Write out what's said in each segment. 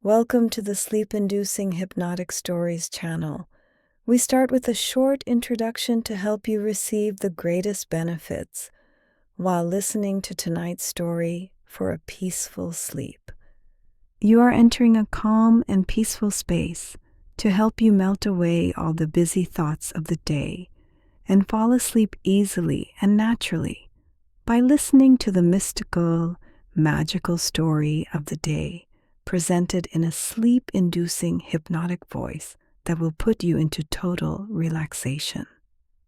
Welcome to the Sleep-Inducing Hypnotic Stories channel. We start with a short introduction to help you receive the greatest benefits while listening to tonight's story for a peaceful sleep. You are entering a calm and peaceful space to help you melt away all the busy thoughts of the day and fall asleep easily and naturally by listening to the mystical, magical story of the day, presented in a sleep-inducing hypnotic voice that will put you into total relaxation.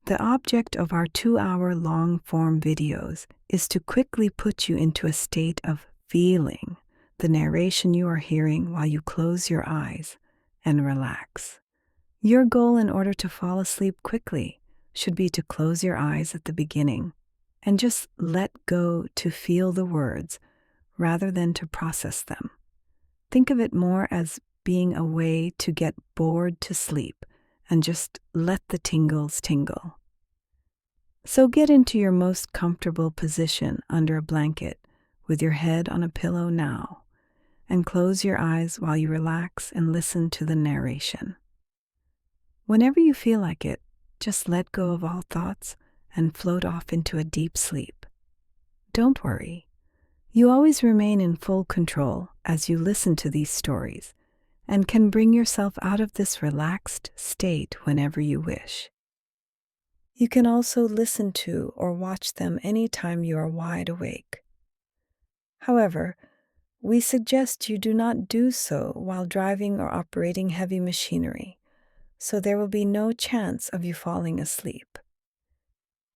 The object of our 2-hour long-form videos is to quickly put you into a state of feeling the narration you are hearing while you close your eyes and relax. Your goal in order to fall asleep quickly should be to close your eyes at the beginning and just let go to feel the words rather than to process them. Think of it more as being a way to get bored to sleep and just let the tingles tingle. So get into your most comfortable position under a blanket with your head on a pillow now, and close your eyes while you relax and listen to the narration. Whenever you feel like it, just let go of all thoughts and float off into a deep sleep. Don't worry. You always remain in full control as you listen to these stories and can bring yourself out of this relaxed state whenever you wish. You can also listen to or watch them anytime you are wide awake. However, we suggest you do not do so while driving or operating heavy machinery, so there will be no chance of you falling asleep.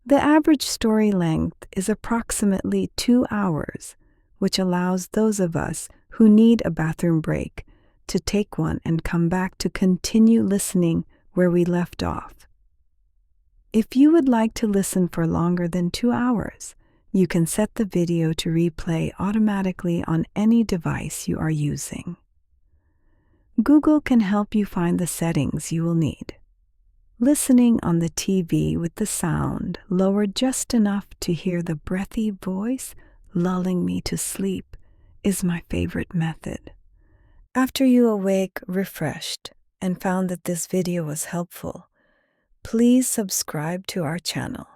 The average story length is approximately 2 hours, which allows those of us who need a bathroom break to take one and come back to continue listening where we left off. If you would like to listen for longer than 2 hours, you can set the video to replay automatically on any device you are using. Google can help you find the settings you will need. Listening on the TV with the sound lowered just enough to hear the breathy voice lulling me to sleep is my favorite method. After you awake refreshed and found that this video was helpful, please subscribe to our channel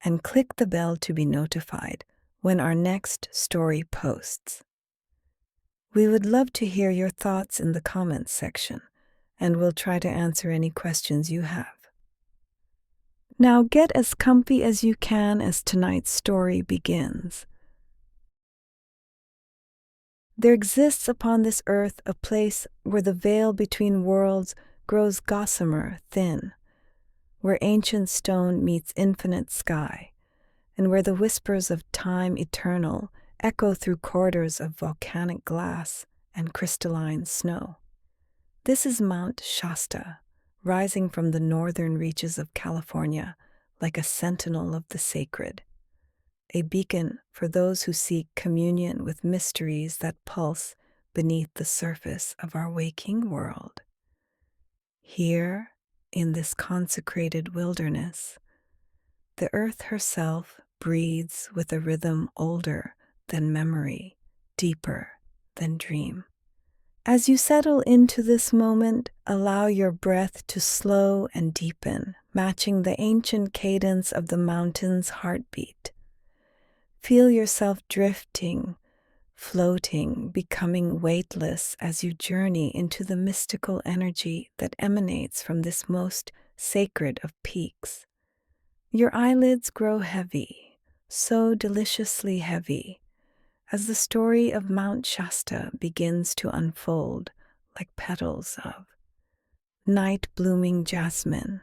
and click the bell to be notified when our next story posts. We would love to hear your thoughts in the comments section, and we'll try to answer any questions you have. Now get as comfy as you can as tonight's story begins. There exists upon this earth a place where the veil between worlds grows gossamer thin, where ancient stone meets infinite sky, and where the whispers of time eternal echo through corridors of volcanic glass and crystalline snow. This is Mount Shasta, rising from the northern reaches of California like a sentinel of the sacred, a beacon for those who seek communion with mysteries that pulse beneath the surface of our waking world. Here, in this consecrated wilderness, the earth herself breathes with a rhythm older than memory, deeper than dream. As you settle into this moment, allow your breath to slow and deepen, matching the ancient cadence of the mountain's heartbeat. Feel yourself drifting, floating, becoming weightless as you journey into the mystical energy that emanates from this most sacred of peaks. Your eyelids grow heavy, so deliciously heavy, as the story of Mount Shasta begins to unfold like petals of night-blooming jasmine,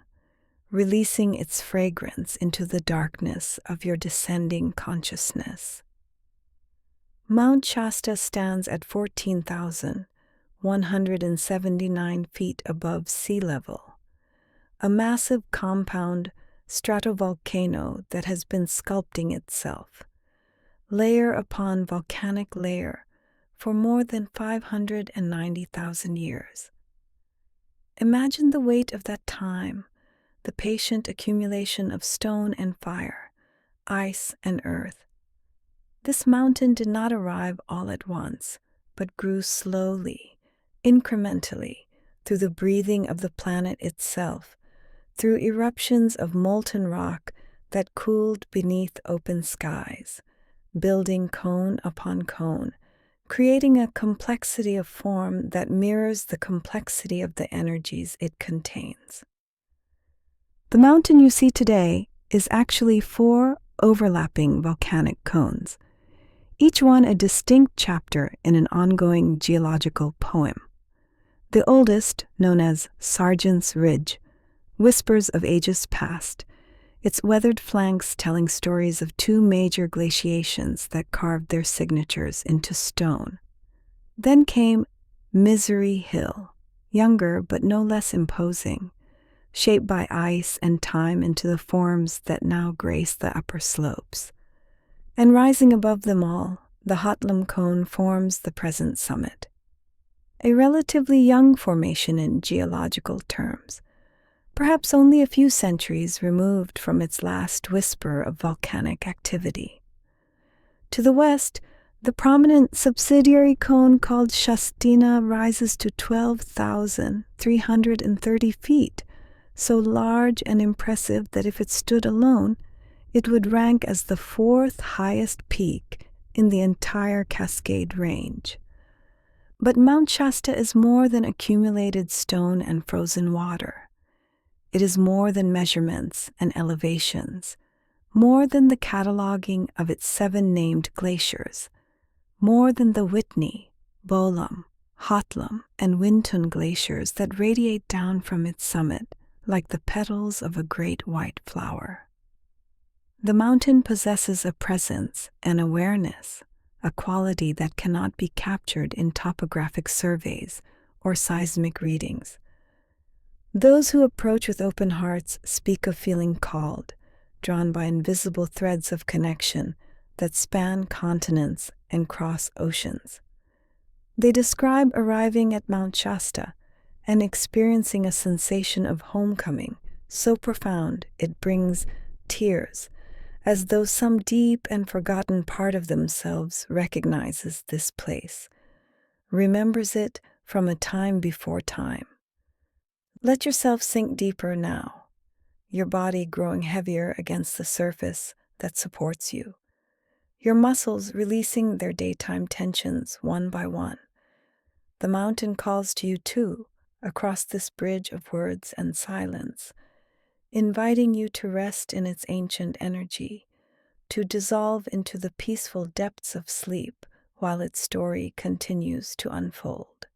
releasing its fragrance into the darkness of your descending consciousness. Mount Shasta stands at 14,179 feet above sea level, a massive compound stratovolcano that has been sculpting itself, layer upon volcanic layer, for more than 590,000 years. Imagine the weight of that time, the patient accumulation of stone and fire, ice and earth. This mountain did not arrive all at once, but grew slowly, incrementally, through the breathing of the planet itself, through eruptions of molten rock that cooled beneath open skies, building cone upon cone, creating a complexity of form that mirrors the complexity of the energies it contains. The mountain you see today is actually 4 overlapping volcanic cones, each one a distinct chapter in an ongoing geological poem. The oldest, known as Sargent's Ridge, whispers of ages past, its weathered flanks telling stories of 2 major glaciations that carved their signatures into stone. Then came Misery Hill, younger but no less imposing, shaped by ice and time into the forms that now grace the upper slopes. And rising above them all, the Hotlam Cone forms the present summit. A relatively young formation in geological terms, perhaps only a few centuries removed from its last whisper of volcanic activity. To the west, the prominent subsidiary cone called Shasta rises to 12,330 feet, so large and impressive that if it stood alone, it would rank as the 4th highest peak in the entire Cascade Range. But Mount Shasta is more than accumulated stone and frozen water. It is more than measurements and elevations, more than the cataloging of its 7 named glaciers, more than the Whitney, Bolam, Hotlam, and Winton glaciers that radiate down from its summit like the petals of a great white flower. The mountain possesses a presence, an awareness, a quality that cannot be captured in topographic surveys or seismic readings. Those who approach with open hearts speak of feeling called, drawn by invisible threads of connection that span continents and cross oceans. They describe arriving at Mount Shasta and experiencing a sensation of homecoming so profound it brings tears, as though some deep and forgotten part of themselves recognizes this place, remembers it from a time before time. Let yourself sink deeper now, your body growing heavier against the surface that supports you, your muscles releasing their daytime tensions one by one. The mountain calls to you too, across this bridge of words and silence, inviting you to rest in its ancient energy, to dissolve into the peaceful depths of sleep while its story continues to unfold.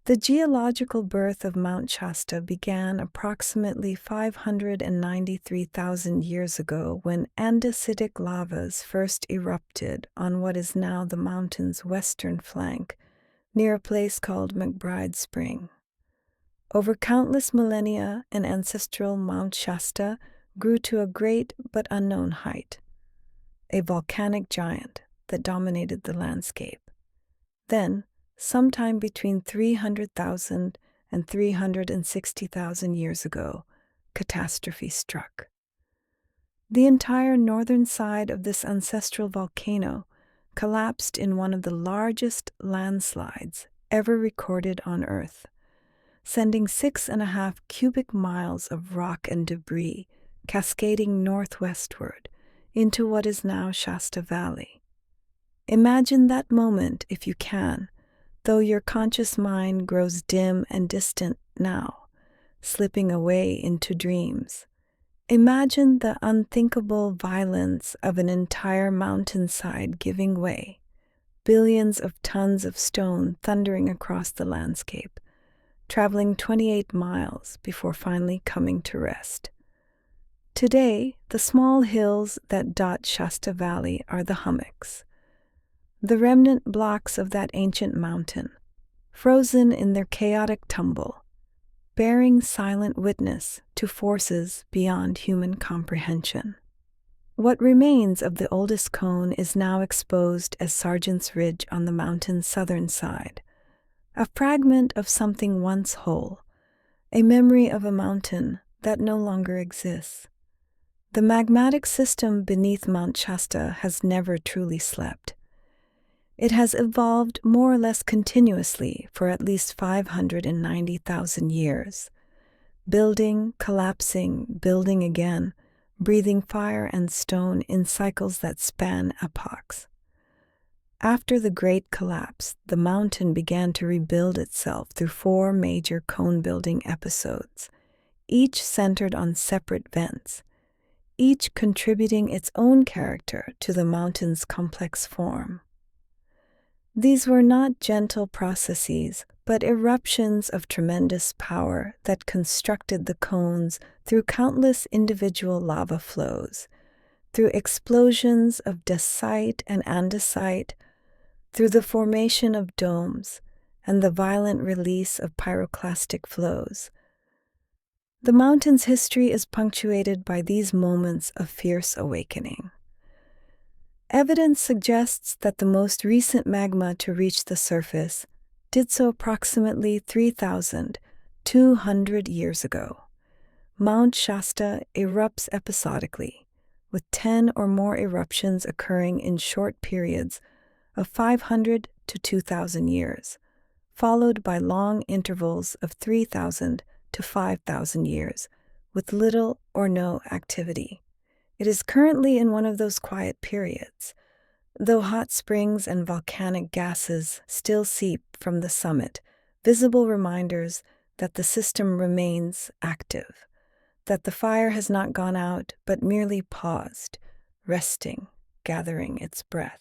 The geological birth of Mount Shasta began approximately 593,000 years ago when andesitic lavas first erupted on what is now the mountain's western flank, near a place called McBride Spring. Over countless millennia, an ancestral Mount Shasta grew to a great but unknown height, a volcanic giant that dominated the landscape. Then, sometime between 300,000 and 360,000 years ago, catastrophe struck. The entire northern side of this ancestral volcano collapsed in one of the largest landslides ever recorded on Earth, sending 6.5 cubic miles of rock and debris cascading northwestward into what is now Shasta Valley. Imagine that moment if you can, though your conscious mind grows dim and distant now, slipping away into dreams. Imagine the unthinkable violence of an entire mountainside giving way, billions of tons of stone thundering across the landscape, traveling 28 miles before finally coming to rest. Today, the small hills that dot Shasta Valley are the hummocks, the remnant blocks of that ancient mountain, frozen in their chaotic tumble, bearing silent witness to forces beyond human comprehension. What remains of the oldest cone is now exposed as Sargent's Ridge on the mountain's southern side, a fragment of something once whole, a memory of a mountain that no longer exists. The magmatic system beneath Mount Shasta has never truly slept. It has evolved more or less continuously for at least 590,000 years, building, collapsing, building again, breathing fire and stone in cycles that span epochs. After the Great Collapse, the mountain began to rebuild itself through 4 major cone-building episodes, each centered on separate vents, each contributing its own character to the mountain's complex form. These were not gentle processes, but eruptions of tremendous power that constructed the cones through countless individual lava flows, through explosions of dacite and andesite, through the formation of domes and the violent release of pyroclastic flows. The mountain's history is punctuated by these moments of fierce awakening. Evidence suggests that the most recent magma to reach the surface did so approximately 3,200 years ago. Mount Shasta erupts episodically, with 10 or more eruptions occurring in short periods of 500 to 2,000 years, followed by long intervals of 3,000 to 5,000 years, with little or no activity. It is currently in one of those quiet periods, though hot springs and volcanic gases still seep from the summit, visible reminders that the system remains active, that the fire has not gone out but merely paused, resting, gathering its breath.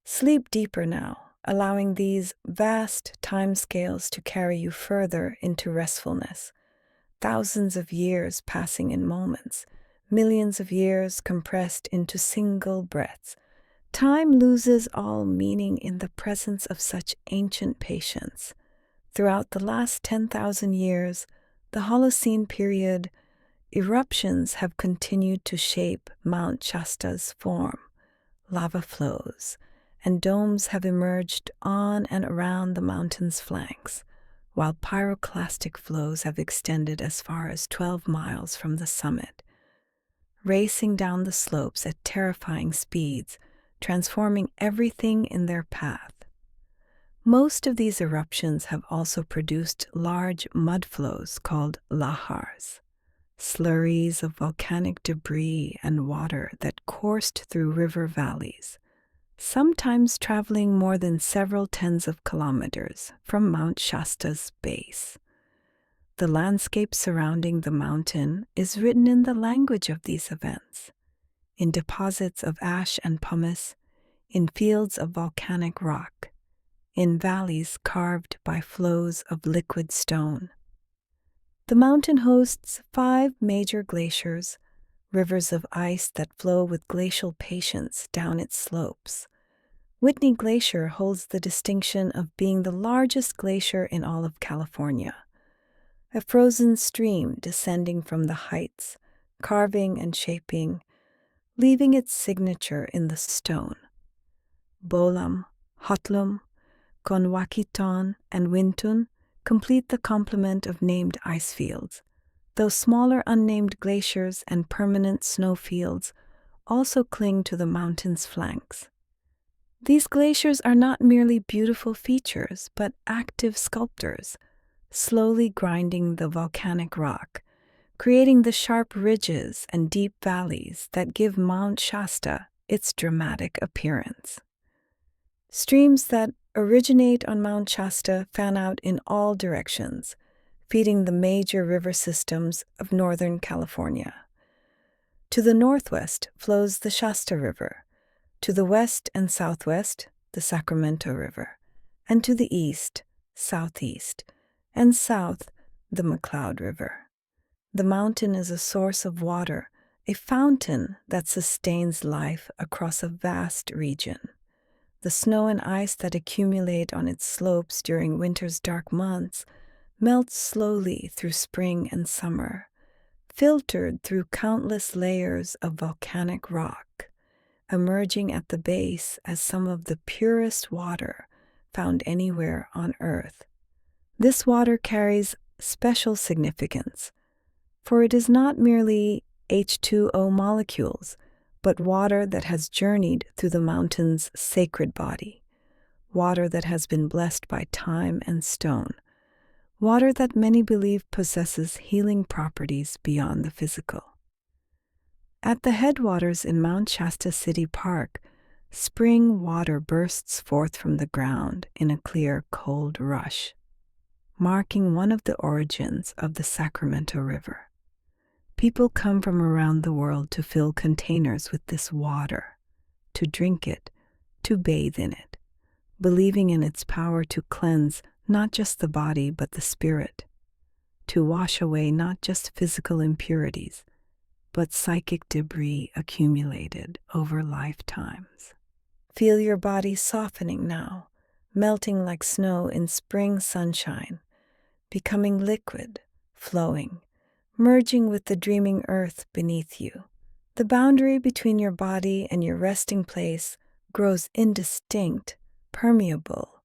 Sleep deeper now, allowing these vast timescales to carry you further into restfulness. Thousands of years passing in moments, millions of years compressed into single breaths. Time loses all meaning in the presence of such ancient patience. Throughout the last 10,000 years, the Holocene period, eruptions have continued to shape Mount Shasta's form. Lava flows and domes have emerged on and around the mountain's flanks, while pyroclastic flows have extended as far as 12 miles from the summit, racing down the slopes at terrifying speeds, transforming everything in their path. Most of these eruptions have also produced large mud flows called lahars, slurries of volcanic debris and water that coursed through river valleys, sometimes traveling more than several tens of kilometers from Mount Shasta's base. The landscape surrounding the mountain is written in the language of these events, in deposits of ash and pumice, in fields of volcanic rock, in valleys carved by flows of liquid stone. The mountain hosts 5 major glaciers, rivers of ice that flow with glacial patience down its slopes. Whitney Glacier holds the distinction of being the largest glacier in all of California, a frozen stream descending from the heights, carving and shaping, leaving its signature in the stone. Bolam, Hotlum, Conwakiton, and Wintun complete the complement of named ice fields, though smaller unnamed glaciers and permanent snow fields also cling to the mountain's flanks. These glaciers are not merely beautiful features, but active sculptors, slowly grinding the volcanic rock, creating the sharp ridges and deep valleys that give Mount Shasta its dramatic appearance. Streams that originate on Mount Shasta fan out in all directions, feeding the major river systems of Northern California. To the northwest flows the Shasta River, to the west and southwest, the Sacramento River, and to the east, southeast, and south, the McCloud River. The mountain is a source of water, a fountain that sustains life across a vast region. The snow and ice that accumulate on its slopes during winter's dark months melts slowly through spring and summer, filtered through countless layers of volcanic rock, emerging at the base as some of the purest water found anywhere on Earth. This water carries special significance, for it is not merely H2O molecules, but water that has journeyed through the mountain's sacred body, water that has been blessed by time and stone, water that many believe possesses healing properties beyond the physical. At the headwaters in Mount Shasta City Park, spring water bursts forth from the ground in a clear, cold rush, marking one of the origins of the Sacramento River. People come from around the world to fill containers with this water, to drink it, to bathe in it, believing in its power to cleanse not just the body but the spirit, to wash away not just physical impurities, but psychic debris accumulated over lifetimes. Feel your body softening now, melting like snow in spring sunshine, becoming liquid, flowing, merging with the dreaming earth beneath you. The boundary between your body and your resting place grows indistinct, permeable,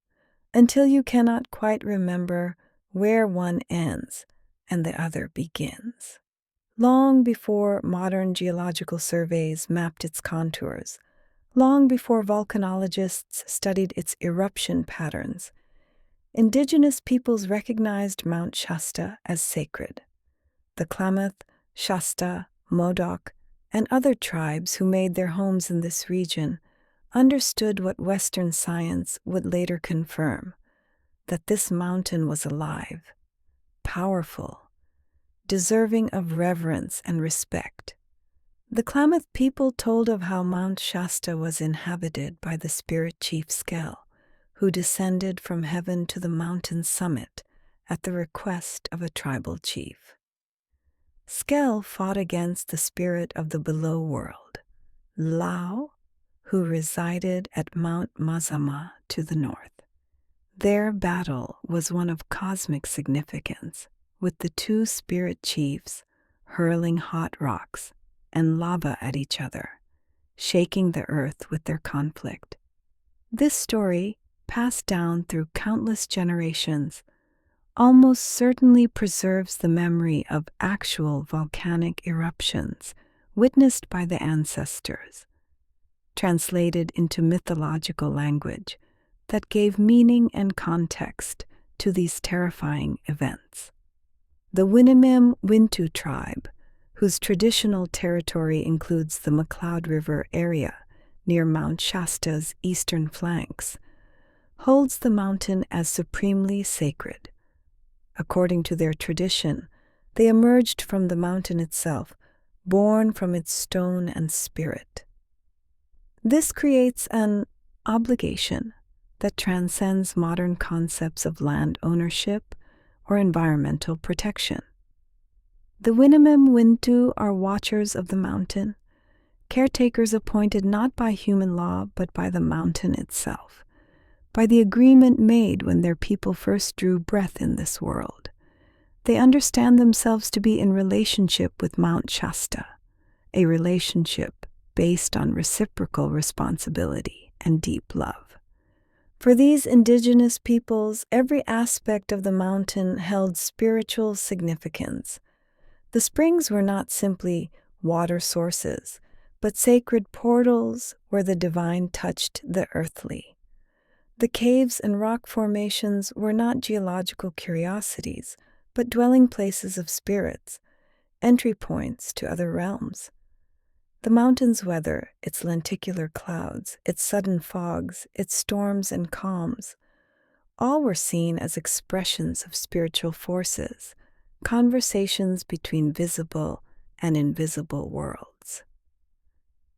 until you cannot quite remember where one ends and the other begins. Long before modern geological surveys mapped its contours, long before volcanologists studied its eruption patterns, indigenous peoples recognized Mount Shasta as sacred. The Klamath, Shasta, Modoc, and other tribes who made their homes in this region understood what Western science would later confirm, that this mountain was alive, powerful, deserving of reverence and respect. The Klamath people told of how Mount Shasta was inhabited by the spirit chief Skell, who descended from heaven to the mountain's summit at the request of a tribal chief. Skell fought against the spirit of the below world, Lao, who resided at Mount Mazama to the north. Their battle was one of cosmic significance, with the two spirit chiefs hurling hot rocks and lava at each other, shaking the earth with their conflict. This story, passed down through countless generations, almost certainly preserves the memory of actual volcanic eruptions witnessed by the ancestors, translated into mythological language that gave meaning and context to these terrifying events. The Winnemem Wintu tribe, whose traditional territory includes the McCloud River area near Mount Shasta's eastern flanks, holds the mountain as supremely sacred. According to their tradition, they emerged from the mountain itself, born from its stone and spirit. This creates an obligation that transcends modern concepts of land ownership or environmental protection. The Winnemem Wintu are watchers of the mountain, caretakers appointed not by human law but by the mountain itself, by the agreement made when their people first drew breath in this world. They understand themselves to be in relationship with Mount Shasta, a relationship based on reciprocal responsibility and deep love. For these indigenous peoples, every aspect of the mountain held spiritual significance. The springs were not simply water sources, but sacred portals where the divine touched the earthly. The caves and rock formations were not geological curiosities, but dwelling places of spirits, entry points to other realms. The mountain's weather, its lenticular clouds, its sudden fogs, its storms and calms, all were seen as expressions of spiritual forces, conversations between visible and invisible worlds.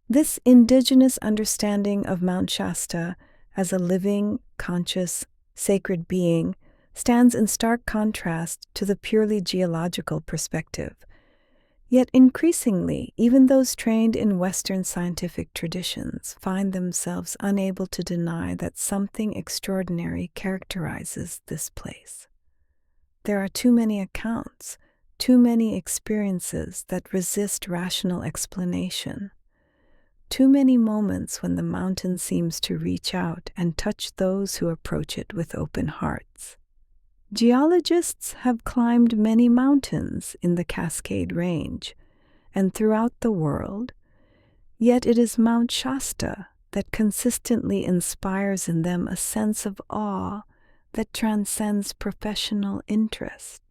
This indigenous understanding of Mount Shasta as a living, conscious, sacred being stands in stark contrast to the purely geological perspective. Yet increasingly, even those trained in Western scientific traditions find themselves unable to deny that something extraordinary characterizes this place. There are too many accounts, too many experiences that resist rational explanation. Too many moments when the mountain seems to reach out and touch those who approach it with open hearts. Geologists have climbed many mountains in the Cascade Range and throughout the world, Yet it is Mount Shasta that consistently inspires in them a sense of awe that transcends professional interest,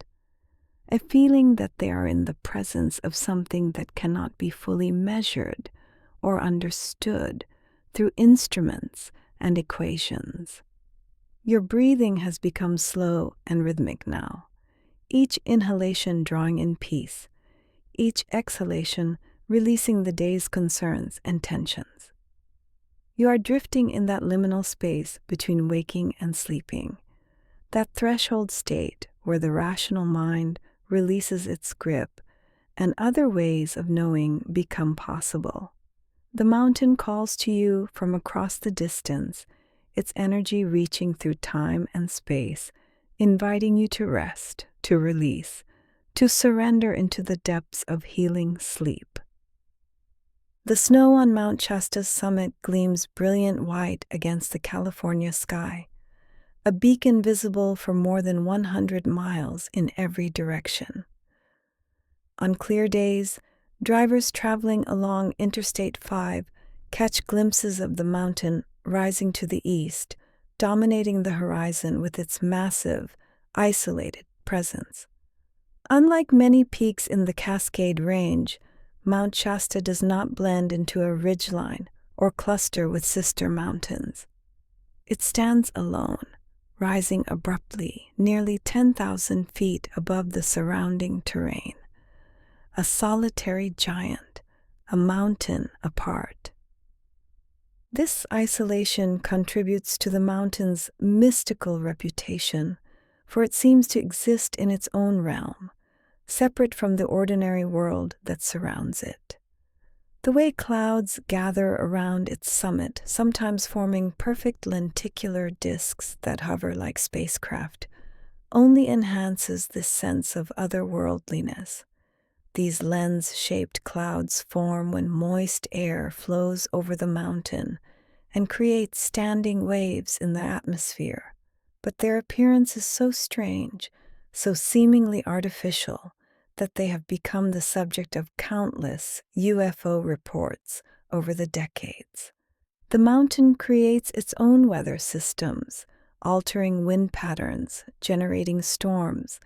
a feeling that they are in the presence of something that cannot be fully measured or understood through instruments and equations. Your breathing has become slow and rhythmic now, each inhalation drawing in peace, each exhalation releasing the day's concerns and tensions. You are drifting in that liminal space between waking and sleeping, that threshold state where the rational mind releases its grip and other ways of knowing become possible. The mountain calls to you from across the distance, its energy reaching through time and space, inviting you to rest, to release, to surrender into the depths of healing sleep. The snow on Mount Shasta's summit gleams brilliant white against the California sky, a beacon visible for more than 100 miles in every direction. On clear days, drivers traveling along Interstate 5 catch glimpses of the mountain rising to the east, dominating the horizon with its massive, isolated presence. Unlike many peaks in the Cascade Range, Mount Shasta does not blend into a ridgeline or cluster with sister mountains. It stands alone, rising abruptly, nearly 10,000 feet above the surrounding terrain. A solitary giant, a mountain apart. This isolation contributes to the mountain's mystical reputation, for it seems to exist in its own realm, separate from the ordinary world that surrounds it. The way clouds gather around its summit, sometimes forming perfect lenticular disks that hover like spacecraft, only enhances this sense of otherworldliness. These lens-shaped clouds form when moist air flows over the mountain and creates standing waves in the atmosphere. But their appearance is so strange, so seemingly artificial, that they have become the subject of countless UFO reports over the decades. The mountain creates its own weather systems, altering wind patterns, generating storms,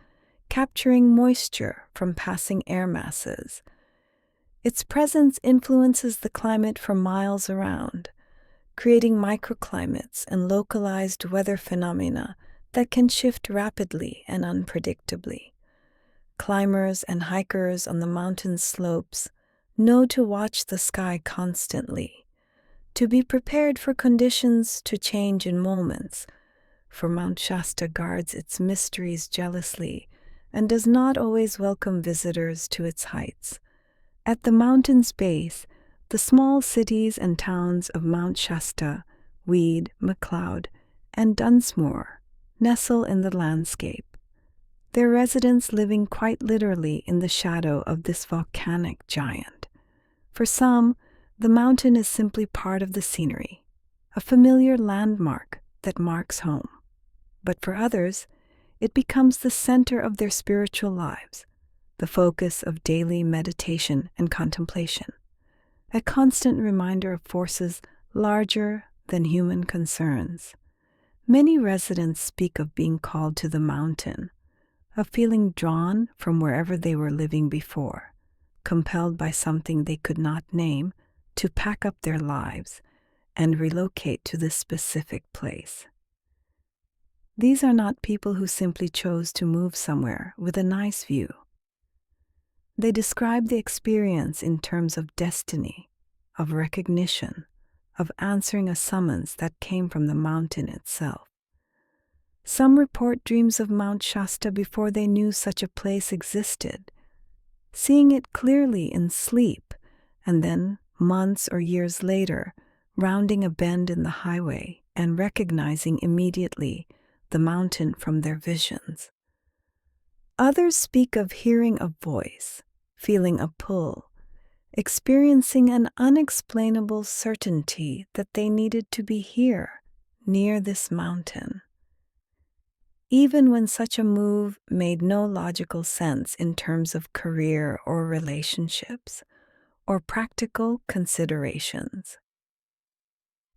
capturing moisture from passing air masses. Its presence influences the climate for miles around, creating microclimates and localized weather phenomena that can shift rapidly and unpredictably. Climbers and hikers on the mountain slopes know to watch the sky constantly, to be prepared for conditions to change in moments, for Mount Shasta guards its mysteries jealously and does not always welcome visitors to its heights. At the mountain's base, the small cities and towns of Mount Shasta, Weed, McLeod, and Dunsmore nestle in the landscape, their residents living quite literally in the shadow of this volcanic giant. For some, the mountain is simply part of the scenery, a familiar landmark that marks home. But for others, it becomes the center of their spiritual lives, the focus of daily meditation and contemplation, a constant reminder of forces larger than human concerns. Many residents speak of being called to the mountain, of feeling drawn from wherever they were living before, compelled by something they could not name to pack up their lives and relocate to this specific place. These are not people who simply chose to move somewhere with a nice view. They describe the experience in terms of destiny, of recognition, of answering a summons that came from the mountain itself. Some report dreams of Mount Shasta before they knew such a place existed, seeing it clearly in sleep, and then, months or years later, rounding a bend in the highway and recognizing immediately the mountain from their visions. Others speak of hearing a voice, feeling a pull, experiencing an unexplainable certainty that they needed to be here, near this mountain. Even when such a move made no logical sense in terms of career or relationships, or practical considerations.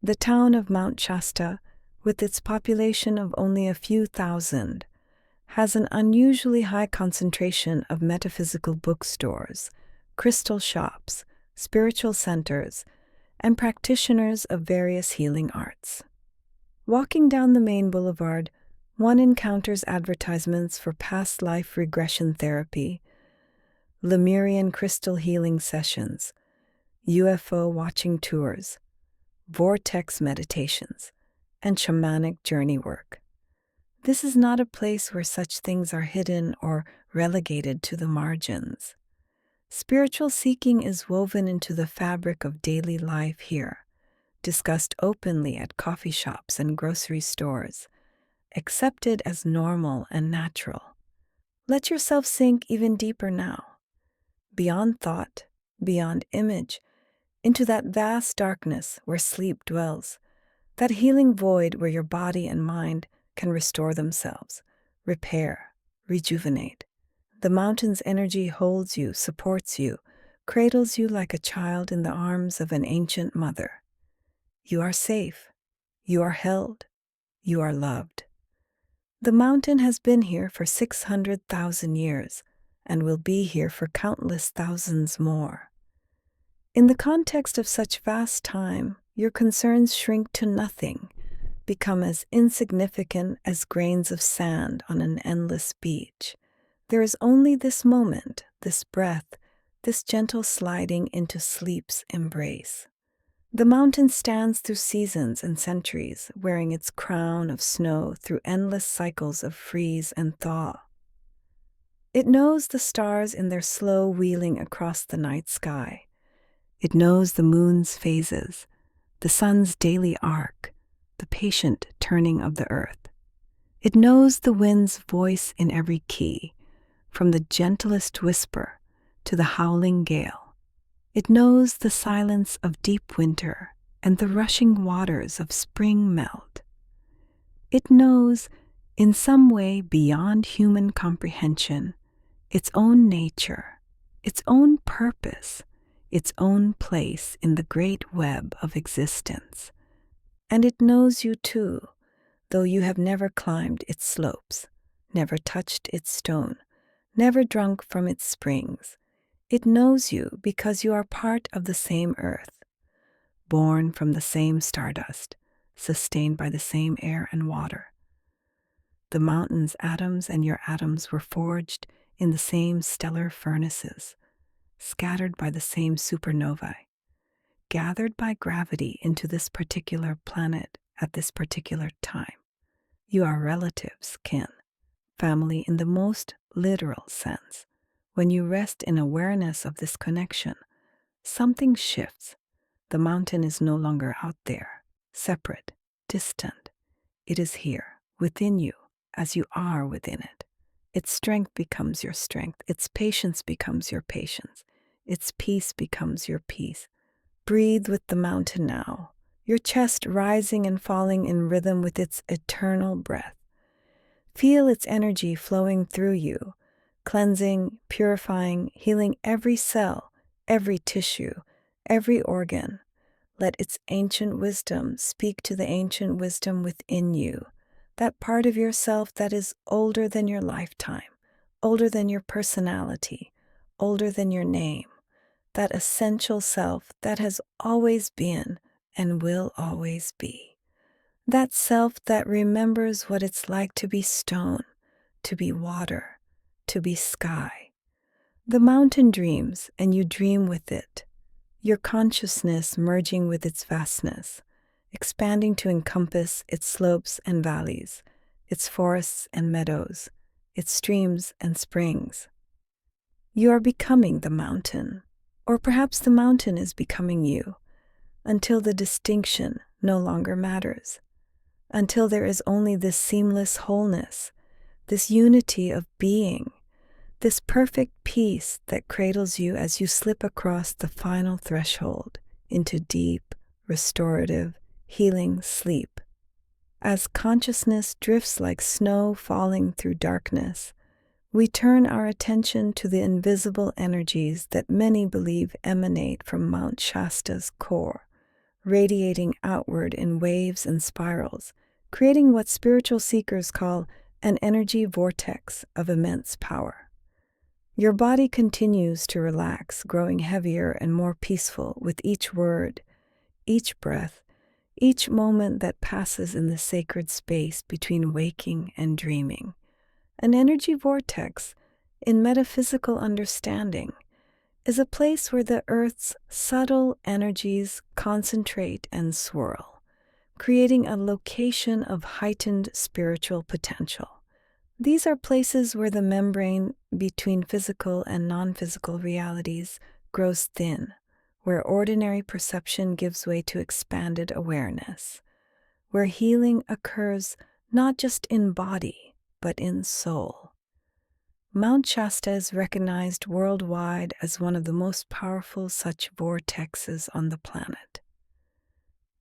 The town of Mount Shasta, with its population of only a few thousand, has an unusually high concentration of metaphysical bookstores, crystal shops, spiritual centers, and practitioners of various healing arts. Walking down the main boulevard, one encounters advertisements for past life regression therapy, Lemurian crystal healing sessions, UFO watching tours, vortex meditations, and shamanic journey work. This is not a place where such things are hidden or relegated to the margins. Spiritual seeking is woven into the fabric of daily life here, discussed openly at coffee shops and grocery stores, accepted as normal and natural. Let yourself sink even deeper now, beyond thought, beyond image, into that vast darkness where sleep dwells, that healing void where your body and mind can restore themselves, repair, rejuvenate. The mountain's energy holds you, supports you, cradles you like a child in the arms of an ancient mother. You are safe. You are held. You are loved. The mountain has been here for 600,000 years and will be here for countless thousands more. In the context of such vast time, your concerns shrink to nothing, become as insignificant as grains of sand on an endless beach. There is only this moment, this breath, this gentle sliding into sleep's embrace. The mountain stands through seasons and centuries, wearing its crown of snow through endless cycles of freeze and thaw. It knows the stars in their slow wheeling across the night sky. It knows the moon's phases, the sun's daily arc, the patient turning of the earth. It knows the wind's voice in every key, from the gentlest whisper to the howling gale. It knows the silence of deep winter and the rushing waters of spring melt. It knows, in some way beyond human comprehension, its own nature, its own purpose, its own place in the great web of existence. And it knows you too, though you have never climbed its slopes, never touched its stone, never drunk from its springs. It knows you because you are part of the same earth, born from the same stardust, sustained by the same air and water. The mountain's atoms and your atoms were forged in the same stellar furnaces, scattered by the same supernovae, gathered by gravity into this particular planet at this particular time. You are relatives, kin, family in the most literal sense. When you rest in awareness of this connection, something shifts. The mountain is no longer out there, separate, distant. It is here, within you, as you are within it. Its strength becomes your strength. Its patience becomes your patience. Its peace becomes your peace. Breathe with the mountain now, your chest rising and falling in rhythm with its eternal breath. Feel its energy flowing through you, cleansing, purifying, healing every cell, every tissue, every organ. Let its ancient wisdom speak to the ancient wisdom within you, that part of yourself that is older than your lifetime, older than your personality, older than your name, that essential self that has always been and will always be. That self that remembers what it's like to be stone, to be water, to be sky. The mountain dreams, and you dream with it, your consciousness merging with its vastness, expanding to encompass its slopes and valleys, its forests and meadows, its streams and springs. You are becoming the mountain, or perhaps the mountain is becoming you, until the distinction no longer matters, until there is only this seamless wholeness, this unity of being, this perfect peace that cradles you as you slip across the final threshold into deep, restorative, healing sleep. As consciousness drifts like snow falling through darkness, we turn our attention to the invisible energies that many believe emanate from Mount Shasta's core, radiating outward in waves and spirals, creating what spiritual seekers call an energy vortex of immense power. Your body continues to relax, growing heavier and more peaceful with each word, each breath, each moment that passes in the sacred space between waking and dreaming. An energy vortex, in metaphysical understanding, is a place where the Earth's subtle energies concentrate and swirl, creating a location of heightened spiritual potential. These are places where the membrane between physical and non-physical realities grows thin, where ordinary perception gives way to expanded awareness, where healing occurs not just in body, but in soul. Mount Shasta is recognized worldwide as one of the most powerful such vortexes on the planet,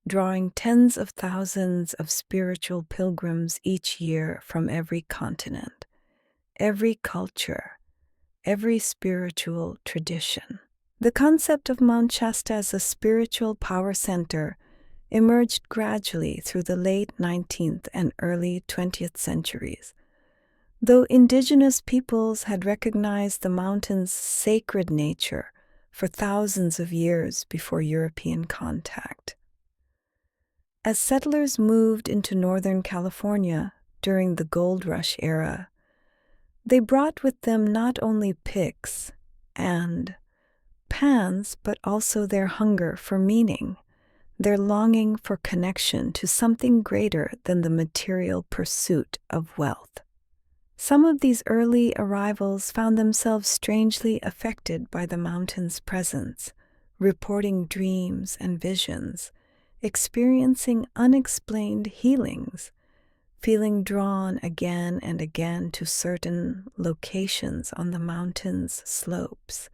drawing tens of thousands of spiritual pilgrims each year from every continent, every culture, every spiritual tradition. The concept of Mount Shasta as a spiritual power center emerged gradually through the late 19th and early 20th centuries. Though indigenous peoples had recognized the mountain's sacred nature for thousands of years before European contact. As settlers moved into Northern California during the Gold Rush era, they brought with them not only picks and pans, but also their hunger for meaning, their longing for connection to something greater than the material pursuit of wealth. Some of these early arrivals found themselves strangely affected by the mountain's presence, reporting dreams and visions, experiencing unexplained healings, feeling drawn again and again to certain locations on the mountain's slopes.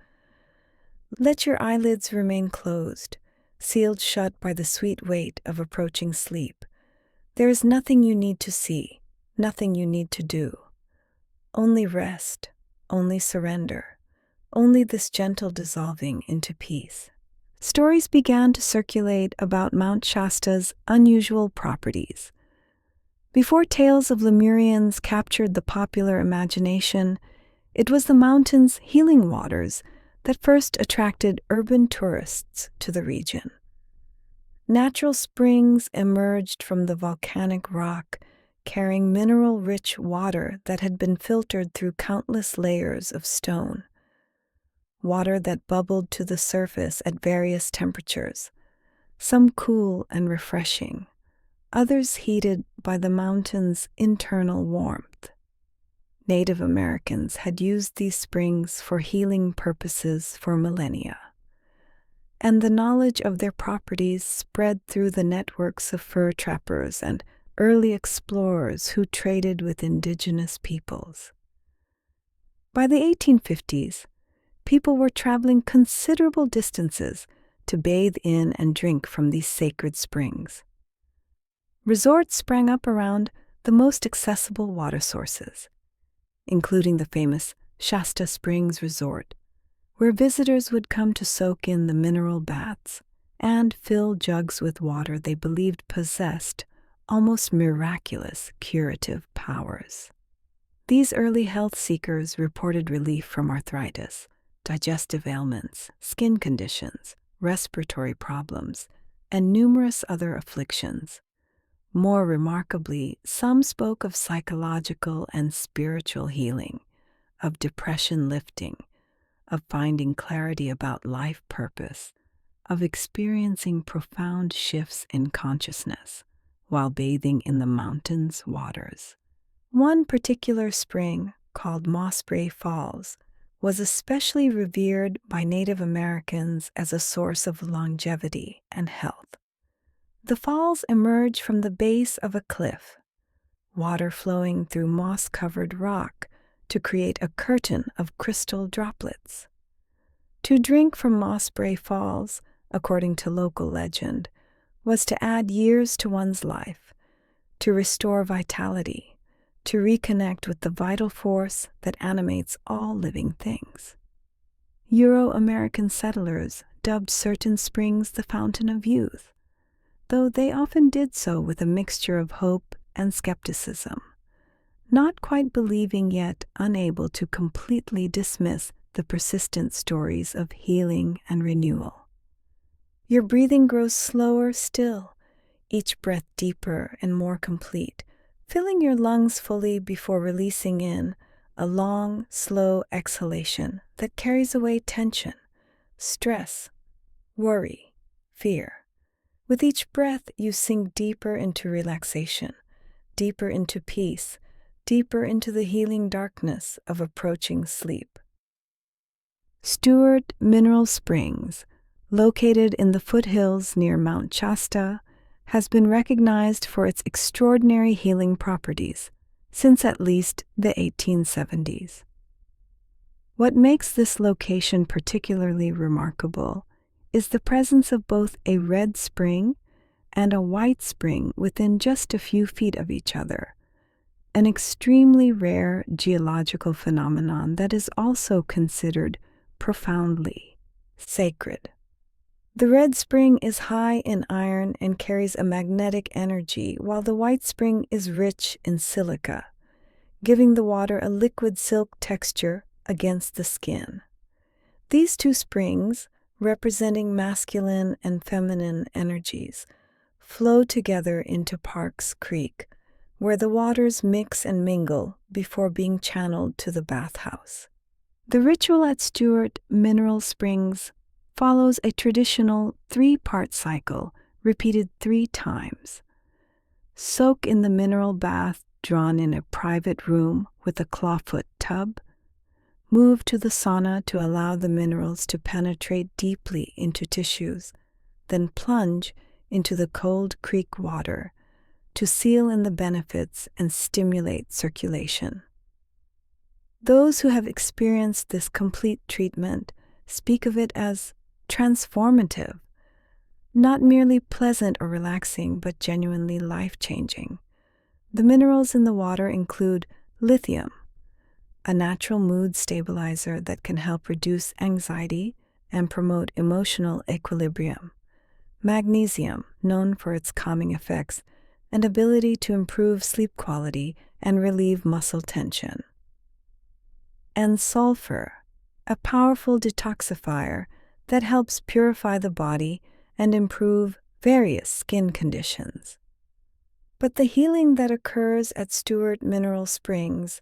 Let your eyelids remain closed, sealed shut by the sweet weight of approaching sleep. There is nothing you need to see, nothing you need to do. Only rest, only surrender, only this gentle dissolving into peace. Stories began to circulate about Mount Shasta's unusual properties. Before tales of Lemurians captured the popular imagination, it was the mountain's healing waters that first attracted urban tourists to the region. Natural springs emerged from the volcanic rock, carrying mineral-rich water that had been filtered through countless layers of stone. Water that bubbled to the surface at various temperatures, some cool and refreshing, others heated by the mountain's internal warmth. Native Americans had used these springs for healing purposes for millennia, and the knowledge of their properties spread through the networks of fur trappers and early explorers who traded with indigenous peoples. By the 1850s, people were traveling considerable distances to bathe in and drink from these sacred springs. Resorts sprang up around the most accessible water sources, including the famous Shasta Springs Resort, where visitors would come to soak in the mineral baths and fill jugs with water they believed possessed almost miraculous curative powers. These early health seekers reported relief from arthritis, digestive ailments, skin conditions, respiratory problems, and numerous other afflictions. More remarkably, some spoke of psychological and spiritual healing, of depression lifting, of finding clarity about life purpose, of experiencing profound shifts in consciousness while bathing in the mountain's waters. One particular spring, called Mossbrae Falls, was especially revered by Native Americans as a source of longevity and health. The falls emerge from the base of a cliff, water flowing through moss-covered rock to create a curtain of crystal droplets. To drink from Mossbrae Falls, according to local legend, was to add years to one's life, to restore vitality, to reconnect with the vital force that animates all living things. Euro-American settlers dubbed certain springs the Fountain of Youth, though they often did so with a mixture of hope and skepticism, not quite believing yet unable to completely dismiss the persistent stories of healing and renewal. Your breathing grows slower still, each breath deeper and more complete, filling your lungs fully before releasing in a long, slow exhalation that carries away tension, stress, worry, fear. With each breath, you sink deeper into relaxation, deeper into peace, deeper into the healing darkness of approaching sleep. Stewart Mineral Springs, located in the foothills near Mount Shasta, has been recognized for its extraordinary healing properties since at least the 1870s. What makes this location particularly remarkable is the presence of both a red spring and a white spring within just a few feet of each other, an extremely rare geological phenomenon that is also considered profoundly sacred. The red spring is high in iron and carries a magnetic energy, while the white spring is rich in silica, giving the water a liquid silk texture against the skin. These two springs, representing masculine and feminine energies, flow together into Parks Creek, where the waters mix and mingle before being channeled to the bathhouse. The ritual at Stewart Mineral Springs follows a traditional 3-part cycle repeated 3 times. Soak in the mineral bath drawn in a private room with a clawfoot tub. Move to the sauna to allow the minerals to penetrate deeply into tissues, then plunge into the cold creek water to seal in the benefits and stimulate circulation. Those who have experienced this complete treatment speak of it as transformative, not merely pleasant or relaxing, but genuinely life-changing. The minerals in the water include lithium, a natural mood stabilizer that can help reduce anxiety and promote emotional equilibrium, magnesium, known for its calming effects and ability to improve sleep quality and relieve muscle tension, and sulfur, a powerful detoxifier that helps purify the body and improve various skin conditions. But the healing that occurs at Stewart Mineral Springs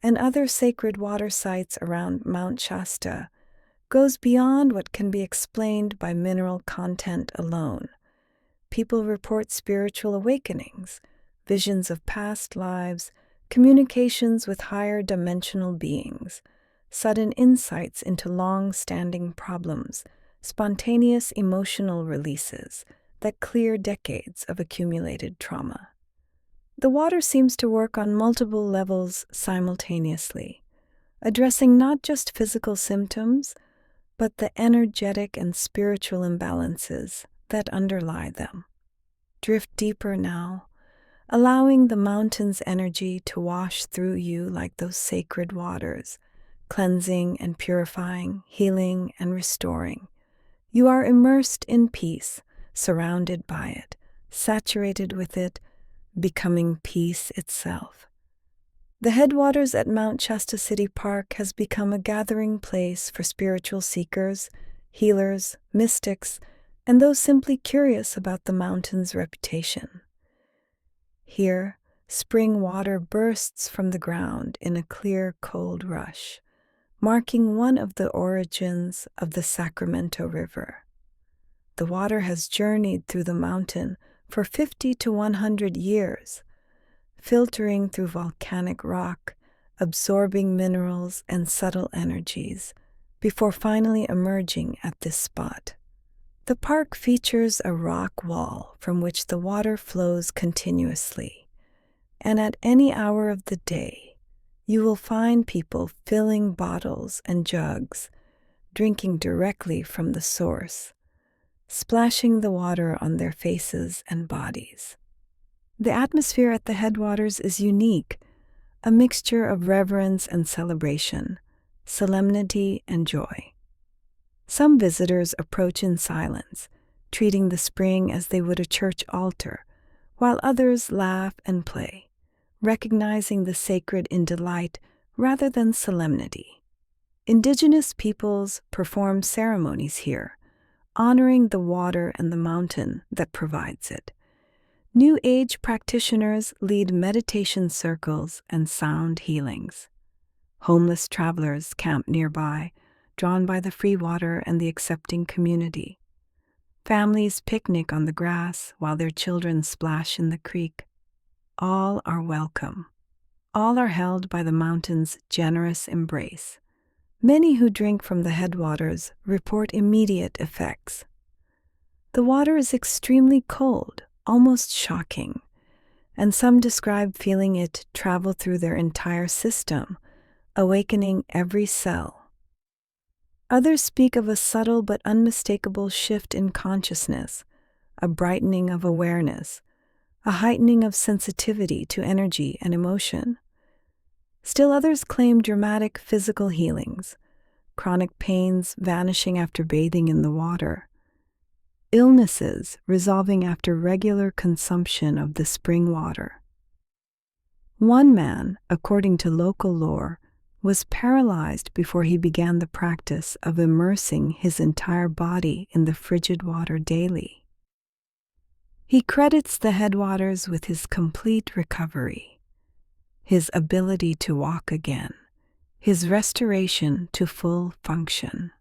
and other sacred water sites around Mount Shasta goes beyond what can be explained by mineral content alone. People report spiritual awakenings, visions of past lives, communications with higher dimensional beings, sudden insights into long-standing problems, spontaneous emotional releases that clear decades of accumulated trauma. The water seems to work on multiple levels simultaneously, addressing not just physical symptoms, but the energetic and spiritual imbalances that underlie them. Drift deeper now, allowing the mountain's energy to wash through you like those sacred waters, cleansing and purifying, healing and restoring. You are immersed in peace, surrounded by it, saturated with it, becoming peace itself. The headwaters at Mount Shasta City Park has become a gathering place for spiritual seekers, healers, mystics, and those simply curious about the mountain's reputation. Here, spring water bursts from the ground in a clear, cold rush, marking one of the origins of the Sacramento River. The water has journeyed through the mountain for 50 to 100 years, filtering through volcanic rock, absorbing minerals and subtle energies, before finally emerging at this spot. The park features a rock wall from which the water flows continuously, and at any hour of the day, you will find people filling bottles and jugs, drinking directly from the source, splashing the water on their faces and bodies. The atmosphere at the headwaters is unique, a mixture of reverence and celebration, solemnity and joy. Some visitors approach in silence, treating the spring as they would a church altar, while others laugh and play, recognizing the sacred in delight rather than solemnity. Indigenous peoples perform ceremonies here, honoring the water and the mountain that provides it. New Age practitioners lead meditation circles and sound healings. Homeless travelers camp nearby, drawn by the free water and the accepting community. Families picnic on the grass while their children splash in the creek. All are welcome. All are held by the mountain's generous embrace. Many who drink from the headwaters report immediate effects. The water is extremely cold, almost shocking, and some describe feeling it travel through their entire system, awakening every cell. Others speak of a subtle but unmistakable shift in consciousness, a brightening of awareness, a heightening of sensitivity to energy and emotion. Still others claim dramatic physical healings, chronic pains vanishing after bathing in the water, illnesses resolving after regular consumption of the spring water. One man, according to local lore, was paralyzed before he began the practice of immersing his entire body in the frigid water daily. He credits the headwaters with his complete recovery, his ability to walk again, his restoration to full function.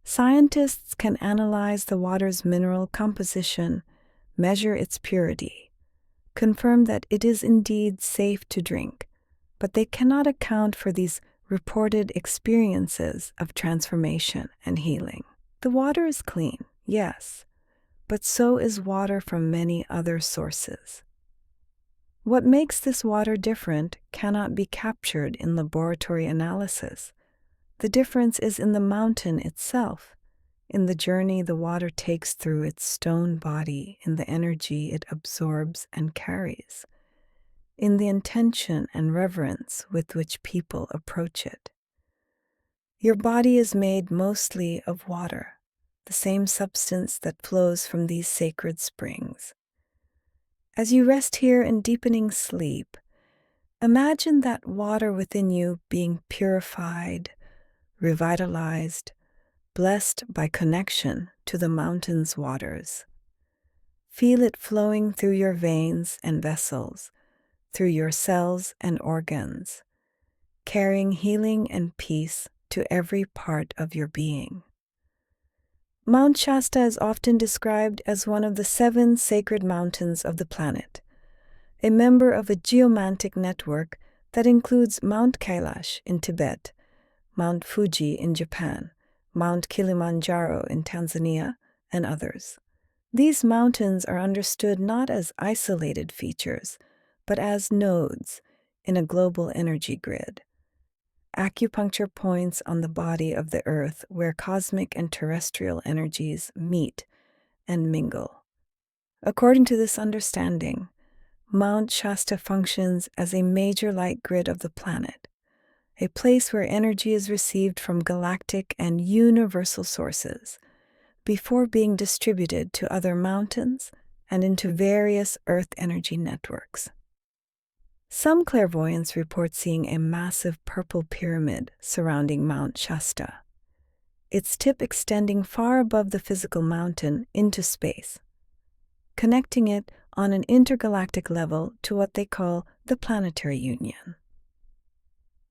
Scientists can analyze the water's mineral composition, measure its purity, confirm that it is indeed safe to drink, but they cannot account for these reported experiences of transformation and healing. The water is clean, yes, but so is water from many other sources. What makes this water different cannot be captured in laboratory analysis. The difference is in the mountain itself, in the journey the water takes through its stone body, in the energy it absorbs and carries, in the intention and reverence with which people approach it. Your body is made mostly of water, the same substance that flows from these sacred springs. As you rest here in deepening sleep, imagine that water within you being purified, revitalized, blessed by connection to the mountain's waters. Feel it flowing through your veins and vessels, through your cells and organs, carrying healing and peace to every part of your being. Mount Shasta is often described as one of the 7 sacred mountains of the planet, a member of a geomantic network that includes Mount Kailash in Tibet, Mount Fuji in Japan, Mount Kilimanjaro in Tanzania, and others. These mountains are understood not as isolated features, but as nodes in a global energy grid, acupuncture points on the body of the earth where cosmic and terrestrial energies meet and mingle. According to this understanding, Mount Shasta functions as a major light grid of the planet, a place where energy is received from galactic and universal sources before being distributed to other mountains and into various earth energy networks. Some clairvoyants report seeing a massive purple pyramid surrounding Mount Shasta, its tip extending far above the physical mountain into space, connecting it on an intergalactic level to what they call the planetary union.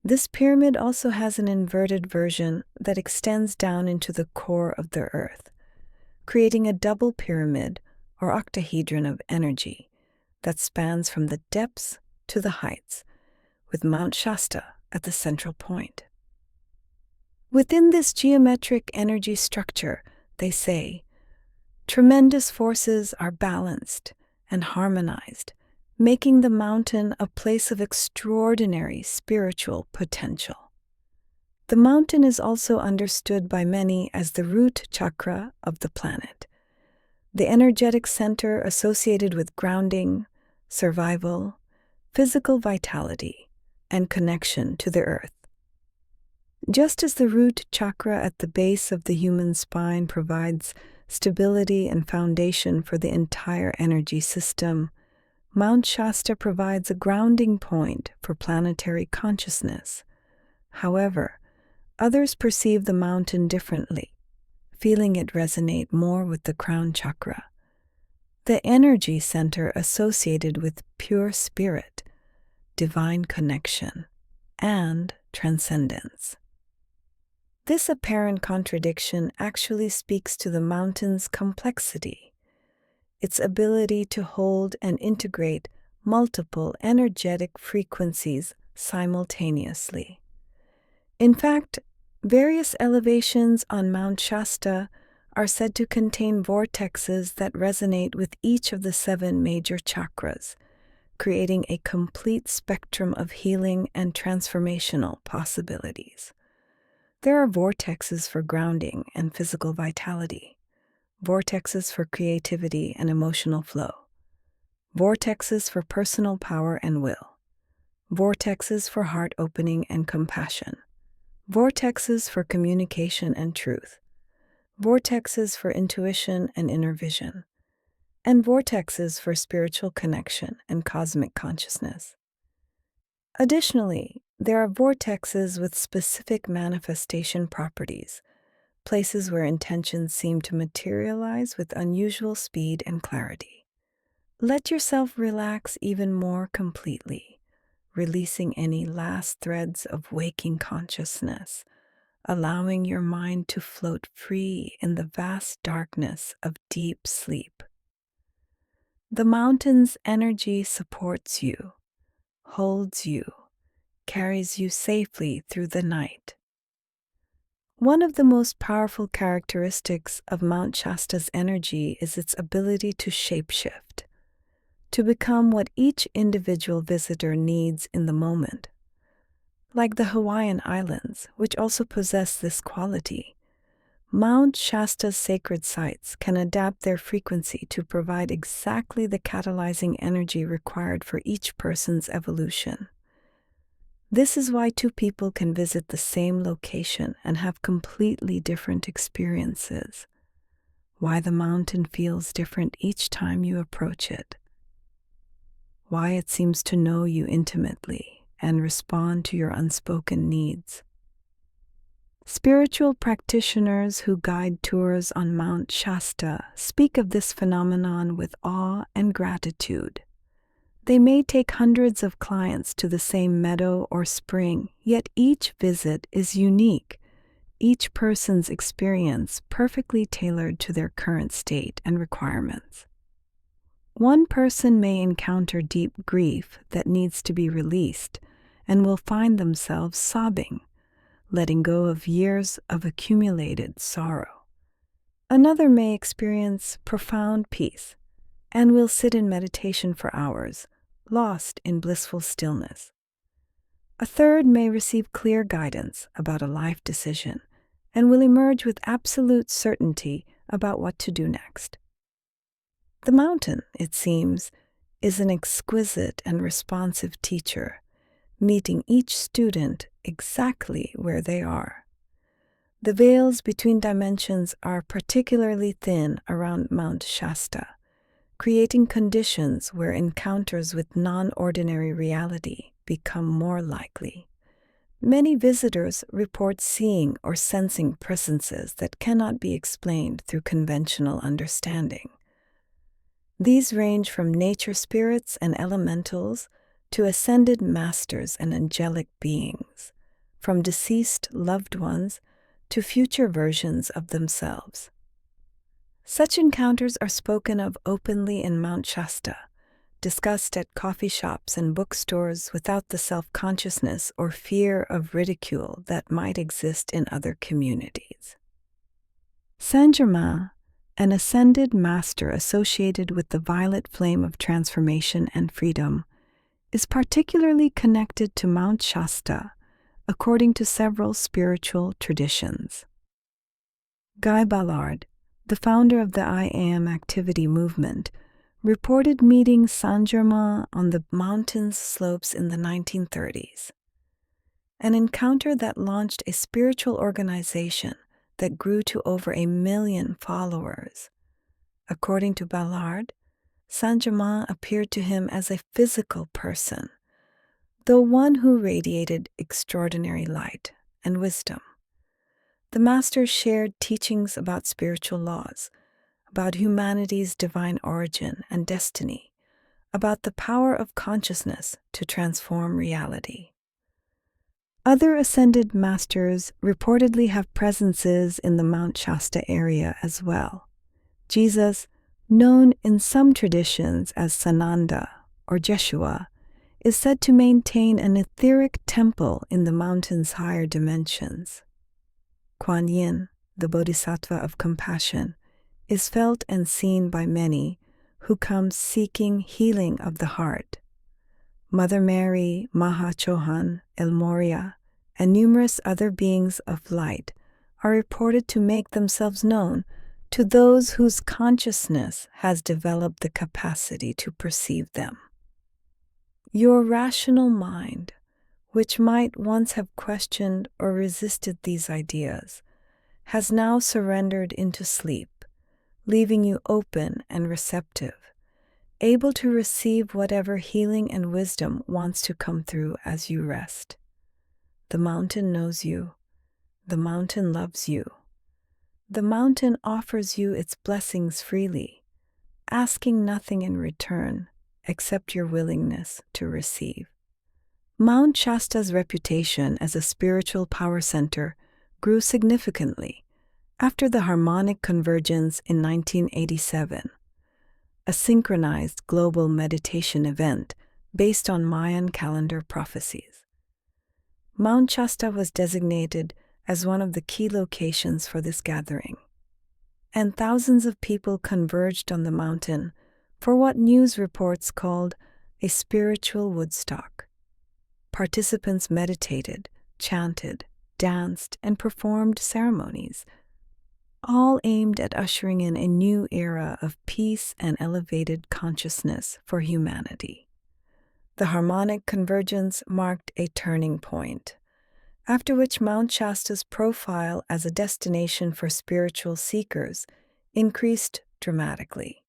This pyramid also has an inverted version that extends down into the core of the earth, creating a double pyramid or octahedron of energy that spans from the depths to the heights, with Mount Shasta at the central point. Within this geometric energy structure, they say, tremendous forces are balanced and harmonized, making the mountain a place of extraordinary spiritual potential. The mountain is also understood by many as the root chakra of the planet, the energetic center associated with grounding, survival, physical vitality, and connection to the earth. Just as the root chakra at the base of the human spine provides stability and foundation for the entire energy system, Mount Shasta provides a grounding point for planetary consciousness. However, others perceive the mountain differently, feeling it resonate more with the crown chakra, the energy center associated with pure spirit, divine connection, and transcendence. This apparent contradiction actually speaks to the mountain's complexity, its ability to hold and integrate multiple energetic frequencies simultaneously. In fact, various elevations on Mount Shasta are said to contain vortexes that resonate with each of the 7 major chakras, creating a complete spectrum of healing and transformational possibilities. There are vortexes for grounding and physical vitality, vortexes for creativity and emotional flow, vortexes for personal power and will, vortexes for heart opening and compassion, vortexes for communication and truth, vortexes for intuition and inner vision, and vortexes for spiritual connection and cosmic consciousness. Additionally, there are vortexes with specific manifestation properties, places where intentions seem to materialize with unusual speed and clarity. Let yourself relax even more completely, releasing any last threads of waking consciousness, allowing your mind to float free in the vast darkness of deep sleep. The mountain's energy supports you, holds you, carries you safely through the night. One of the most powerful characteristics of Mount Shasta's energy is its ability to shapeshift, to become what each individual visitor needs in the moment. Like the Hawaiian Islands, which also possess this quality, Mount Shasta's sacred sites can adapt their frequency to provide exactly the catalyzing energy required for each person's evolution. This is why 2 people can visit the same location and have completely different experiences, why the mountain feels different each time you approach it, why it seems to know you intimately and respond to your unspoken needs. Spiritual practitioners who guide tours on Mount Shasta speak of this phenomenon with awe and gratitude. They may take hundreds of clients to the same meadow or spring, yet each visit is unique, each person's experience perfectly tailored to their current state and requirements. One person may encounter deep grief that needs to be released and will find themselves sobbing, letting go of years of accumulated sorrow. Another may experience profound peace and will sit in meditation for hours, lost in blissful stillness. A third may receive clear guidance about a life decision and will emerge with absolute certainty about what to do next. The mountain, it seems, is an exquisite and responsive teacher, meeting each student exactly where they are. The veils between dimensions are particularly thin around Mount Shasta, creating conditions where encounters with non-ordinary reality become more likely. Many visitors report seeing or sensing presences that cannot be explained through conventional understanding. These range from nature spirits and elementals to ascended masters and angelic beings, from deceased loved ones to future versions of themselves. Such encounters are spoken of openly in Mount Shasta, discussed at coffee shops and bookstores without the self-consciousness or fear of ridicule that might exist in other communities. Saint-Germain, an ascended master associated with the violet flame of transformation and freedom, is particularly connected to Mount Shasta, according to several spiritual traditions. Guy Ballard, the founder of the I Am Activity movement, reported meeting Saint-Germain on the mountain's slopes in the 1930s, an encounter that launched a spiritual organization that grew to over 1 million followers. According to Ballard, Saint-Germain appeared to him as a physical person, though one who radiated extraordinary light and wisdom. The master shared teachings about spiritual laws, about humanity's divine origin and destiny, about the power of consciousness to transform reality. Other ascended masters reportedly have presences in the Mount Shasta area as well. Jesus, known in some traditions as Sananda or Jeshua, is said to maintain an etheric temple in the mountain's higher dimensions. Kuan Yin, the Bodhisattva of compassion, is felt and seen by many who come seeking healing of the heart. Mother Mary, Maha Chohan, El Moria, and numerous other beings of light are reported to make themselves known to those whose consciousness has developed the capacity to perceive them. Your rational mind, which might once have questioned or resisted these ideas, has now surrendered into sleep, leaving you open and receptive, able to receive whatever healing and wisdom wants to come through as you rest. The mountain knows you. The mountain loves you. The mountain offers you its blessings freely, asking nothing in return except your willingness to receive. Mount Shasta's reputation as a spiritual power center grew significantly after the harmonic convergence in 1987, a synchronized global meditation event based on Mayan calendar prophecies. Mount Shasta was designated as one of the key locations for this gathering, and thousands of people converged on the mountain for what news reports called a spiritual Woodstock. Participants meditated, chanted, danced, and performed ceremonies, all aimed at ushering in a new era of peace and elevated consciousness for humanity. The harmonic convergence marked a turning point, after which Mount Shasta's profile as a destination for spiritual seekers increased dramatically.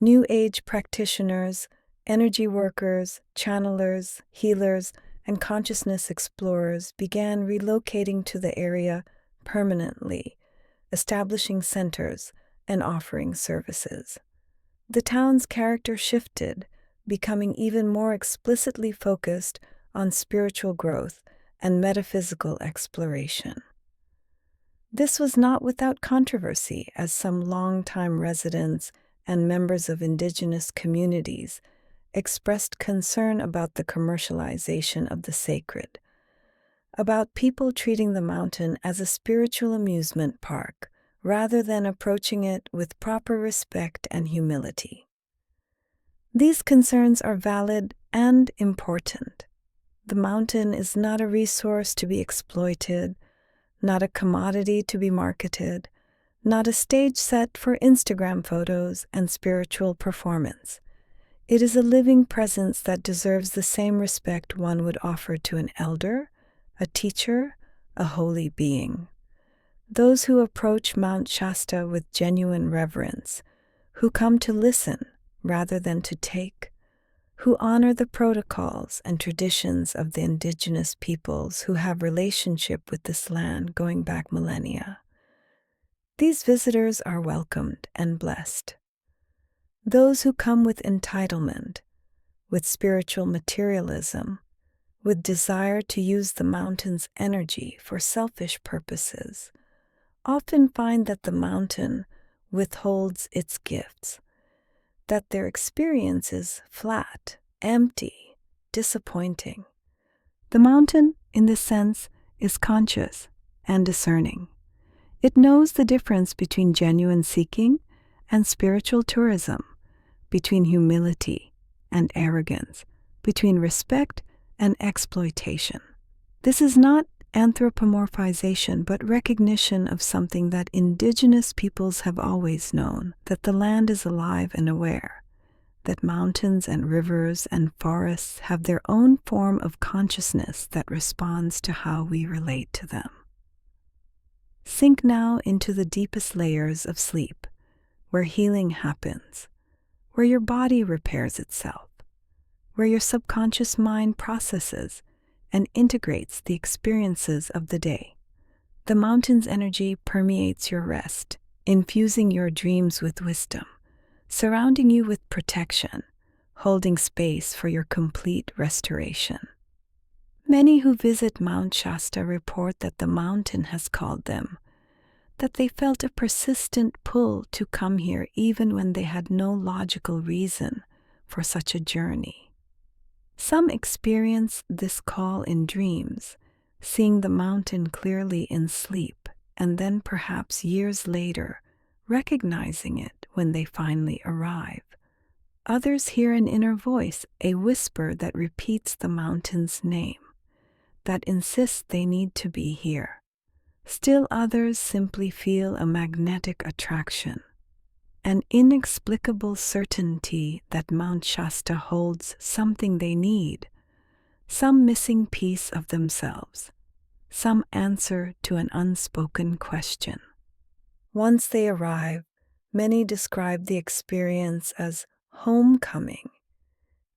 New Age practitioners, energy workers, channelers, healers, and consciousness explorers began relocating to the area permanently, establishing centers and offering services. The town's character shifted, becoming even more explicitly focused on spiritual growth and metaphysical exploration. This was not without controversy, as some longtime residents and members of indigenous communities expressed concern about the commercialization of the sacred, about people treating the mountain as a spiritual amusement park rather than approaching it with proper respect and humility. These concerns are valid and important. The mountain is not a resource to be exploited, not a commodity to be marketed, not a stage set for Instagram photos and spiritual performance. It is a living presence that deserves the same respect one would offer to an elder, a teacher, a holy being. Those who approach Mount Shasta with genuine reverence, who come to listen rather than to take, who honor the protocols and traditions of the indigenous peoples who have relationship with this land going back millennia. These visitors are welcomed and blessed. Those who come with entitlement, with spiritual materialism, with desire to use the mountain's energy for selfish purposes, often find that the mountain withholds its gifts, that their experience is flat, empty, disappointing. The mountain, in this sense, is conscious and discerning. It knows the difference between genuine seeking and spiritual tourism, between humility and arrogance, between respect and exploitation. This is not anthropomorphization, but recognition of something that indigenous peoples have always known, that the land is alive and aware, that mountains and rivers and forests have their own form of consciousness that responds to how we relate to them. Sink now into the deepest layers of sleep, where healing happens, where your body repairs itself, where your subconscious mind processes and integrates the experiences of the day. The mountain's energy permeates your rest, infusing your dreams with wisdom, surrounding you with protection, holding space for your complete restoration. Many who visit Mount Shasta report that the mountain has called them, that they felt a persistent pull to come here even when they had no logical reason for such a journey. Some experience this call in dreams, seeing the mountain clearly in sleep, and then perhaps years later, recognizing it when they finally arrive. Others hear an inner voice, a whisper that repeats the mountain's name, that insists they need to be here. Still others simply feel a magnetic attraction, an inexplicable certainty that Mount Shasta holds something they need, some missing piece of themselves, some answer to an unspoken question. Once they arrive, many describe the experience as homecoming.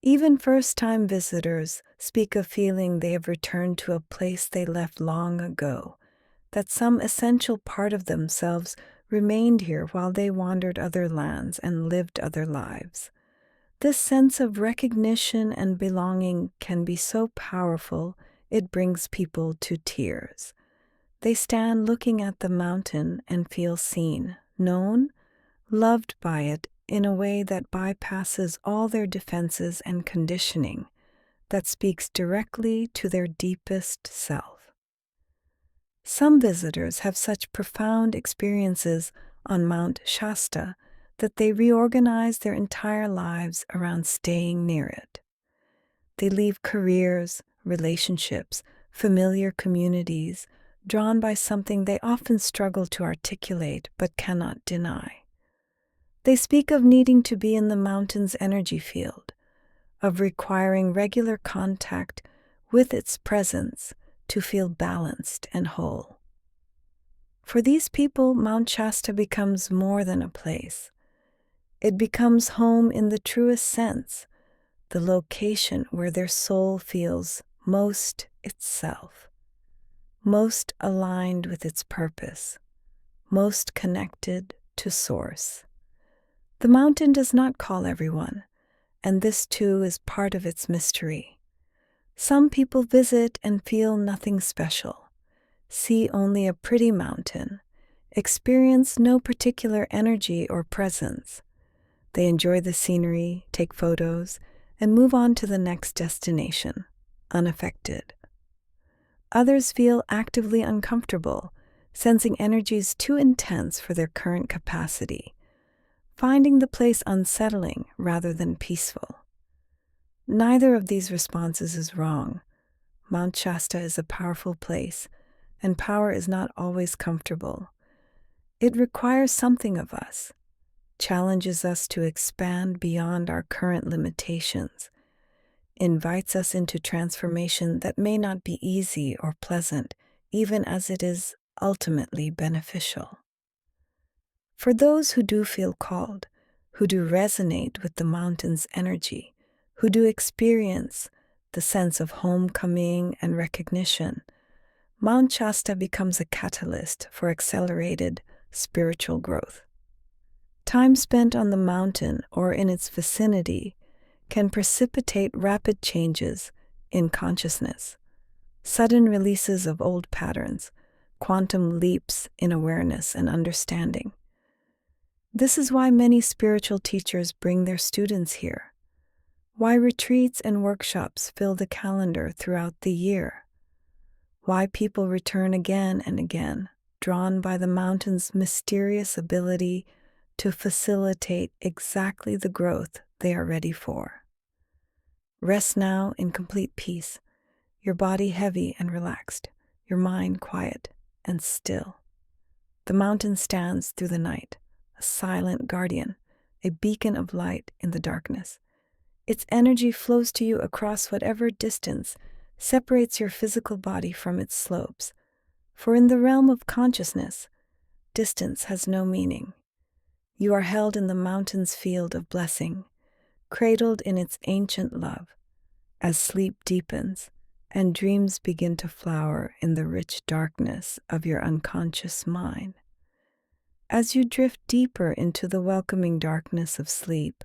Even first-time visitors speak of feeling they have returned to a place they left long ago, that some essential part of themselves remained here while they wandered other lands and lived other lives. This sense of recognition and belonging can be so powerful, it brings people to tears. They stand looking at the mountain and feel seen, known, loved by it in a way that bypasses all their defenses and conditioning, that speaks directly to their deepest self. Some visitors have such profound experiences on Mount Shasta that they reorganize their entire lives around staying near it. They leave careers, relationships, familiar communities, drawn by something they often struggle to articulate but cannot deny. They speak of needing to be in the mountain's energy field, of requiring regular contact with its presence to feel balanced and whole. For these people, Mount Shasta becomes more than a place. It becomes home in the truest sense, the location where their soul feels most itself, most aligned with its purpose, most connected to Source. The mountain does not call everyone, and this too is part of its mystery. Some people visit and feel nothing special, see only a pretty mountain, experience no particular energy or presence. They enjoy the scenery, take photos, and move on to the next destination, unaffected. Others feel actively uncomfortable, sensing energies too intense for their current capacity, finding the place unsettling rather than peaceful. Neither of these responses is wrong. Mount Shasta is a powerful place, and power is not always comfortable. It requires something of us, challenges us to expand beyond our current limitations, invites us into transformation that may not be easy or pleasant, even as it is ultimately beneficial. For those who do feel called, who do resonate with the mountain's energy, who do experience the sense of homecoming and recognition, Mount Shasta becomes a catalyst for accelerated spiritual growth. Time spent on the mountain or in its vicinity can precipitate rapid changes in consciousness, sudden releases of old patterns, quantum leaps in awareness and understanding. This is why many spiritual teachers bring their students here, why retreats and workshops fill the calendar throughout the year, why people return again and again, drawn by the mountain's mysterious ability to facilitate exactly the growth they are ready for. Rest now in complete peace, your body heavy and relaxed, your mind quiet and still. The mountain stands through the night, a silent guardian, a beacon of light in the darkness, Its energy flows to you across whatever distance separates your physical body from its slopes. For in the realm of consciousness, distance has no meaning. You are held in the mountain's field of blessing, cradled in its ancient love, as sleep deepens and dreams begin to flower in the rich darkness of your unconscious mind. As you drift deeper into the welcoming darkness of sleep,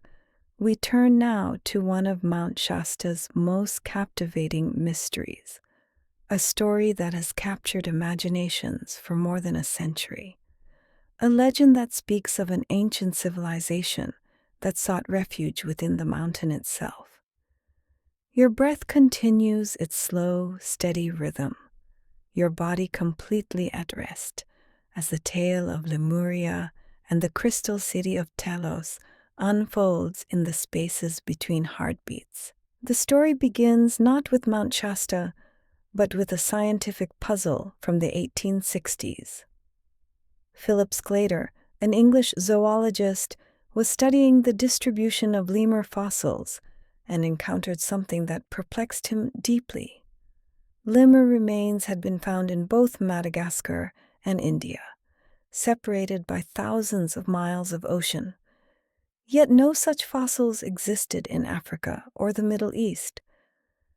we turn now to one of Mount Shasta's most captivating mysteries, a story that has captured imaginations for more than a century. A legend that speaks of an ancient civilization that sought refuge within the mountain itself. Your breath continues its slow, steady rhythm, your body completely at rest, as the tale of Lemuria and the crystal city of Telos unfolds in the spaces between heartbeats. The story begins not with Mount Shasta, but with a scientific puzzle from the 1860s. Philip Sclater, an English zoologist, was studying the distribution of lemur fossils and encountered something that perplexed him deeply. Lemur remains had been found in both Madagascar and India, separated by thousands of miles of ocean. Yet no such fossils existed in Africa or the Middle East.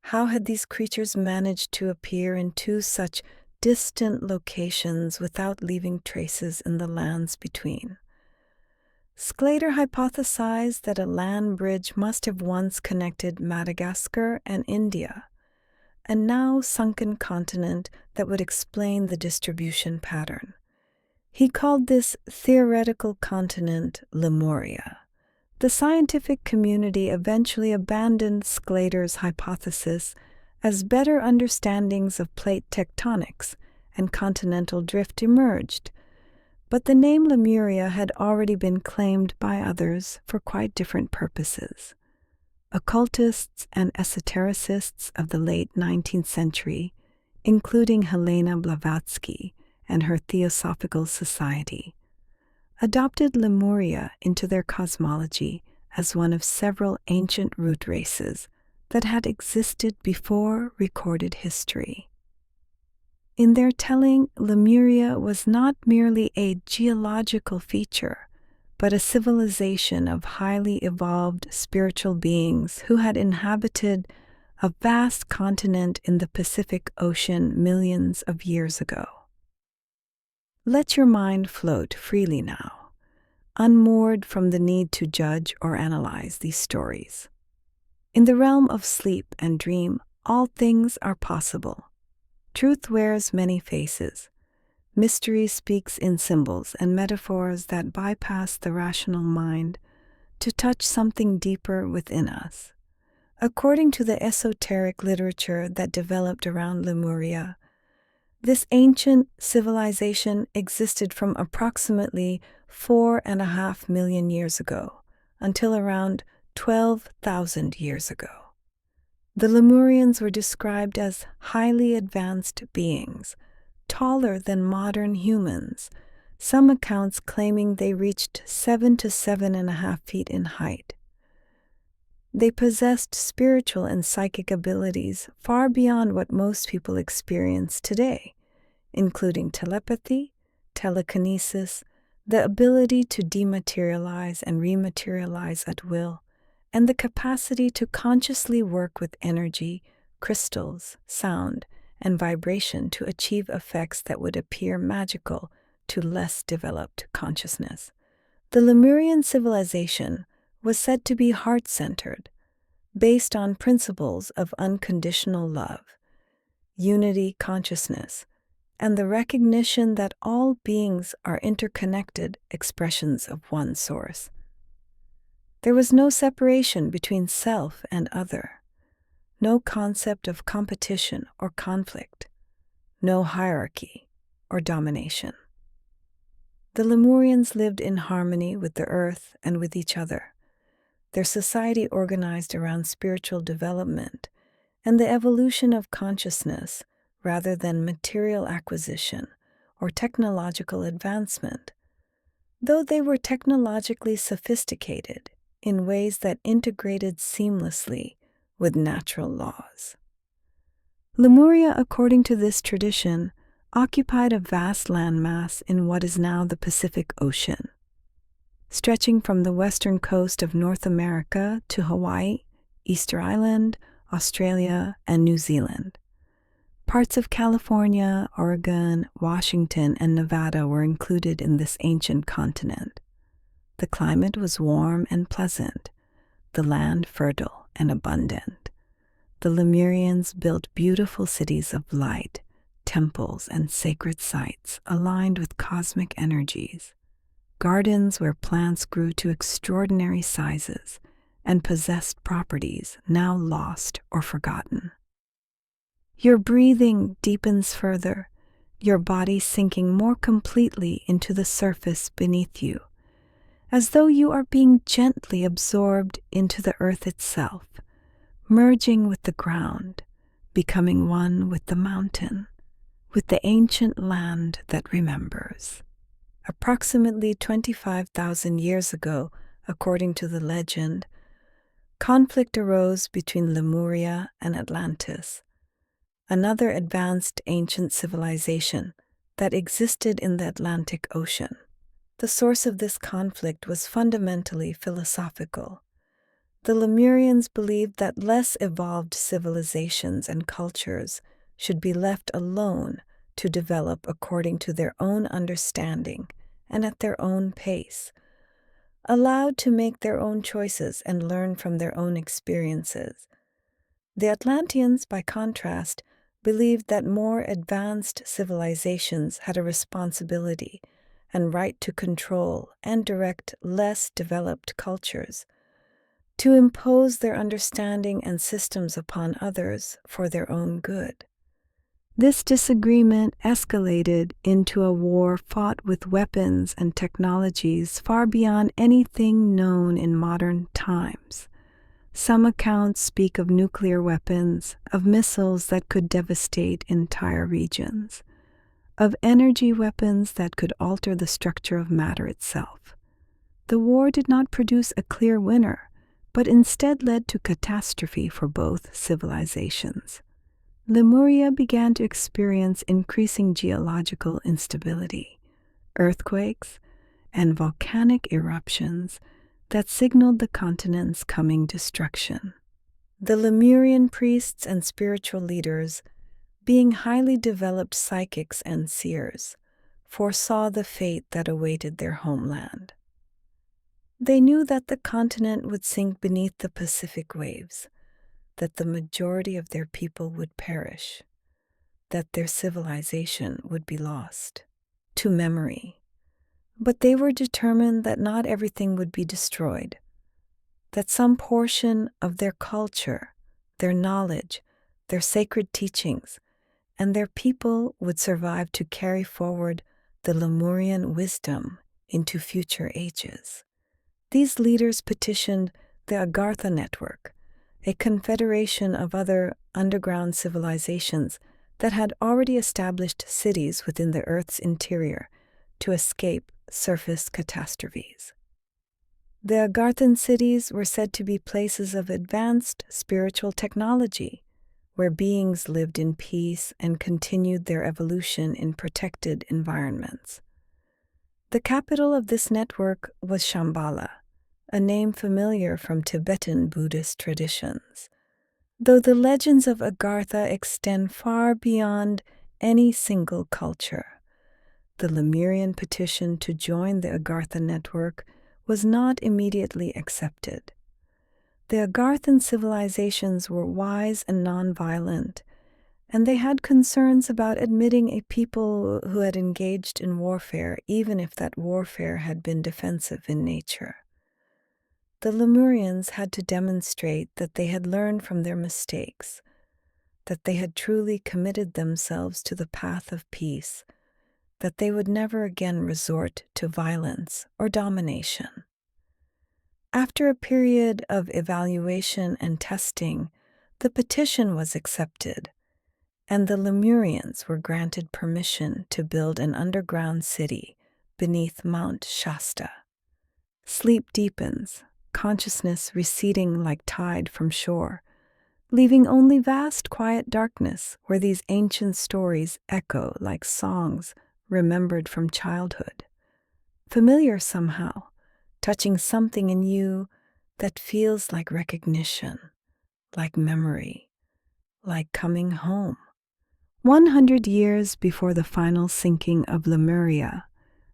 How had these creatures managed to appear in two such distant locations without leaving traces in the lands between? Sclater hypothesized that a land bridge must have once connected Madagascar and India, a now sunken continent that would explain the distribution pattern. He called this theoretical continent Lemuria. The scientific community eventually abandoned Sclater's hypothesis as better understandings of plate tectonics and continental drift emerged. But the name Lemuria had already been claimed by others for quite different purposes. Occultists and esotericists of the late 19th century, including Helena Blavatsky and her Theosophical Society, adopted Lemuria into their cosmology as one of several ancient root races that had existed before recorded history. In their telling, Lemuria was not merely a geological feature, but a civilization of highly evolved spiritual beings who had inhabited a vast continent in the Pacific Ocean millions of years ago. Let your mind float freely now, unmoored from the need to judge or analyze these stories. In the realm of sleep and dream, all things are possible. Truth wears many faces. Mystery speaks in symbols and metaphors that bypass the rational mind to touch something deeper within us. According to the esoteric literature that developed around Lemuria, this ancient civilization existed from approximately 4.5 million years ago until around 12,000 years ago. The Lemurians were described as highly advanced beings, taller than modern humans, some accounts claiming they reached 7 to 7.5 feet in height. They possessed spiritual and psychic abilities far beyond what most people experience today, including telepathy, telekinesis, the ability to dematerialize and rematerialize at will, and the capacity to consciously work with energy, crystals, sound, and vibration to achieve effects that would appear magical to less developed consciousness. The Lemurian civilization was said to be heart-centered, based on principles of unconditional love, unity consciousness, and the recognition that all beings are interconnected expressions of one source. There was no separation between self and other, no concept of competition or conflict, no hierarchy or domination. The Lemurians lived in harmony with the earth and with each other, their society organized around spiritual development and the evolution of consciousness rather than material acquisition or technological advancement. Though they were technologically sophisticated, in ways that integrated seamlessly with natural laws. Lemuria, according to this tradition, occupied a vast landmass in what is now the Pacific Ocean, stretching from the western coast of North America to Hawaii, Easter Island, Australia, and New Zealand. Parts of California, Oregon, Washington, and Nevada were included in this ancient continent. The climate was warm and pleasant, the land fertile and abundant. The Lemurians built beautiful cities of light, temples, and sacred sites aligned with cosmic energies, gardens where plants grew to extraordinary sizes and possessed properties now lost or forgotten. Your breathing deepens further, your body sinking more completely into the surface beneath you, as though you are being gently absorbed into the earth itself, merging with the ground, becoming one with the mountain, with the ancient land that remembers. Approximately 25,000 years ago, according to the legend, conflict arose between Lemuria and Atlantis, another advanced ancient civilization that existed in the Atlantic Ocean. The source of this conflict was fundamentally philosophical. The Lemurians believed that less evolved civilizations and cultures should be left alone to develop according to their own understanding and at their own pace, allowed to make their own choices and learn from their own experiences. The Atlanteans, by contrast, believed that more advanced civilizations had a responsibility and right to control and direct less developed cultures, to impose their understanding and systems upon others for their own good. This disagreement escalated into a war fought with weapons and technologies far beyond anything known in modern times. Some accounts speak of nuclear weapons, of missiles that could devastate entire regions, of energy weapons that could alter the structure of matter itself. The war did not produce a clear winner, but instead led to catastrophe for both civilizations. Lemuria began to experience increasing geological instability, earthquakes, and volcanic eruptions that signaled the continent's coming destruction. The Lemurian priests and spiritual leaders, being highly developed psychics and seers, foresaw the fate that awaited their homeland. They knew that the continent would sink beneath the Pacific waves, that the majority of their people would perish, that their civilization would be lost to memory. But they were determined that not everything would be destroyed, that some portion of their culture, their knowledge, their sacred teachings, and their people would survive to carry forward the Lemurian wisdom into future ages. These leaders petitioned the Agartha Network, a confederation of other underground civilizations that had already established cities within the Earth's interior to escape surface catastrophes. The Agarthan cities were said to be places of advanced spiritual technology, where beings lived in peace and continued their evolution in protected environments. The capital of this network was Shambhala, a name familiar from Tibetan Buddhist traditions. Though the legends of Agartha extend far beyond any single culture, the Lemurian petition to join the Agartha network was not immediately accepted. The Agarthan civilizations were wise and nonviolent, and they had concerns about admitting a people who had engaged in warfare, even if that warfare had been defensive in nature. The Lemurians had to demonstrate that they had learned from their mistakes, that they had truly committed themselves to the path of peace, that they would never again resort to violence or domination. After a period of evaluation and testing, the petition was accepted, and the Lemurians were granted permission to build an underground city beneath Mount Shasta. Sleep deepens, consciousness receding like tide from shore, leaving only vast quiet darkness where these ancient stories echo like songs remembered from childhood. Familiar somehow, touching something in you that feels like recognition, like memory, like coming home. 100 years before the final sinking of Lemuria,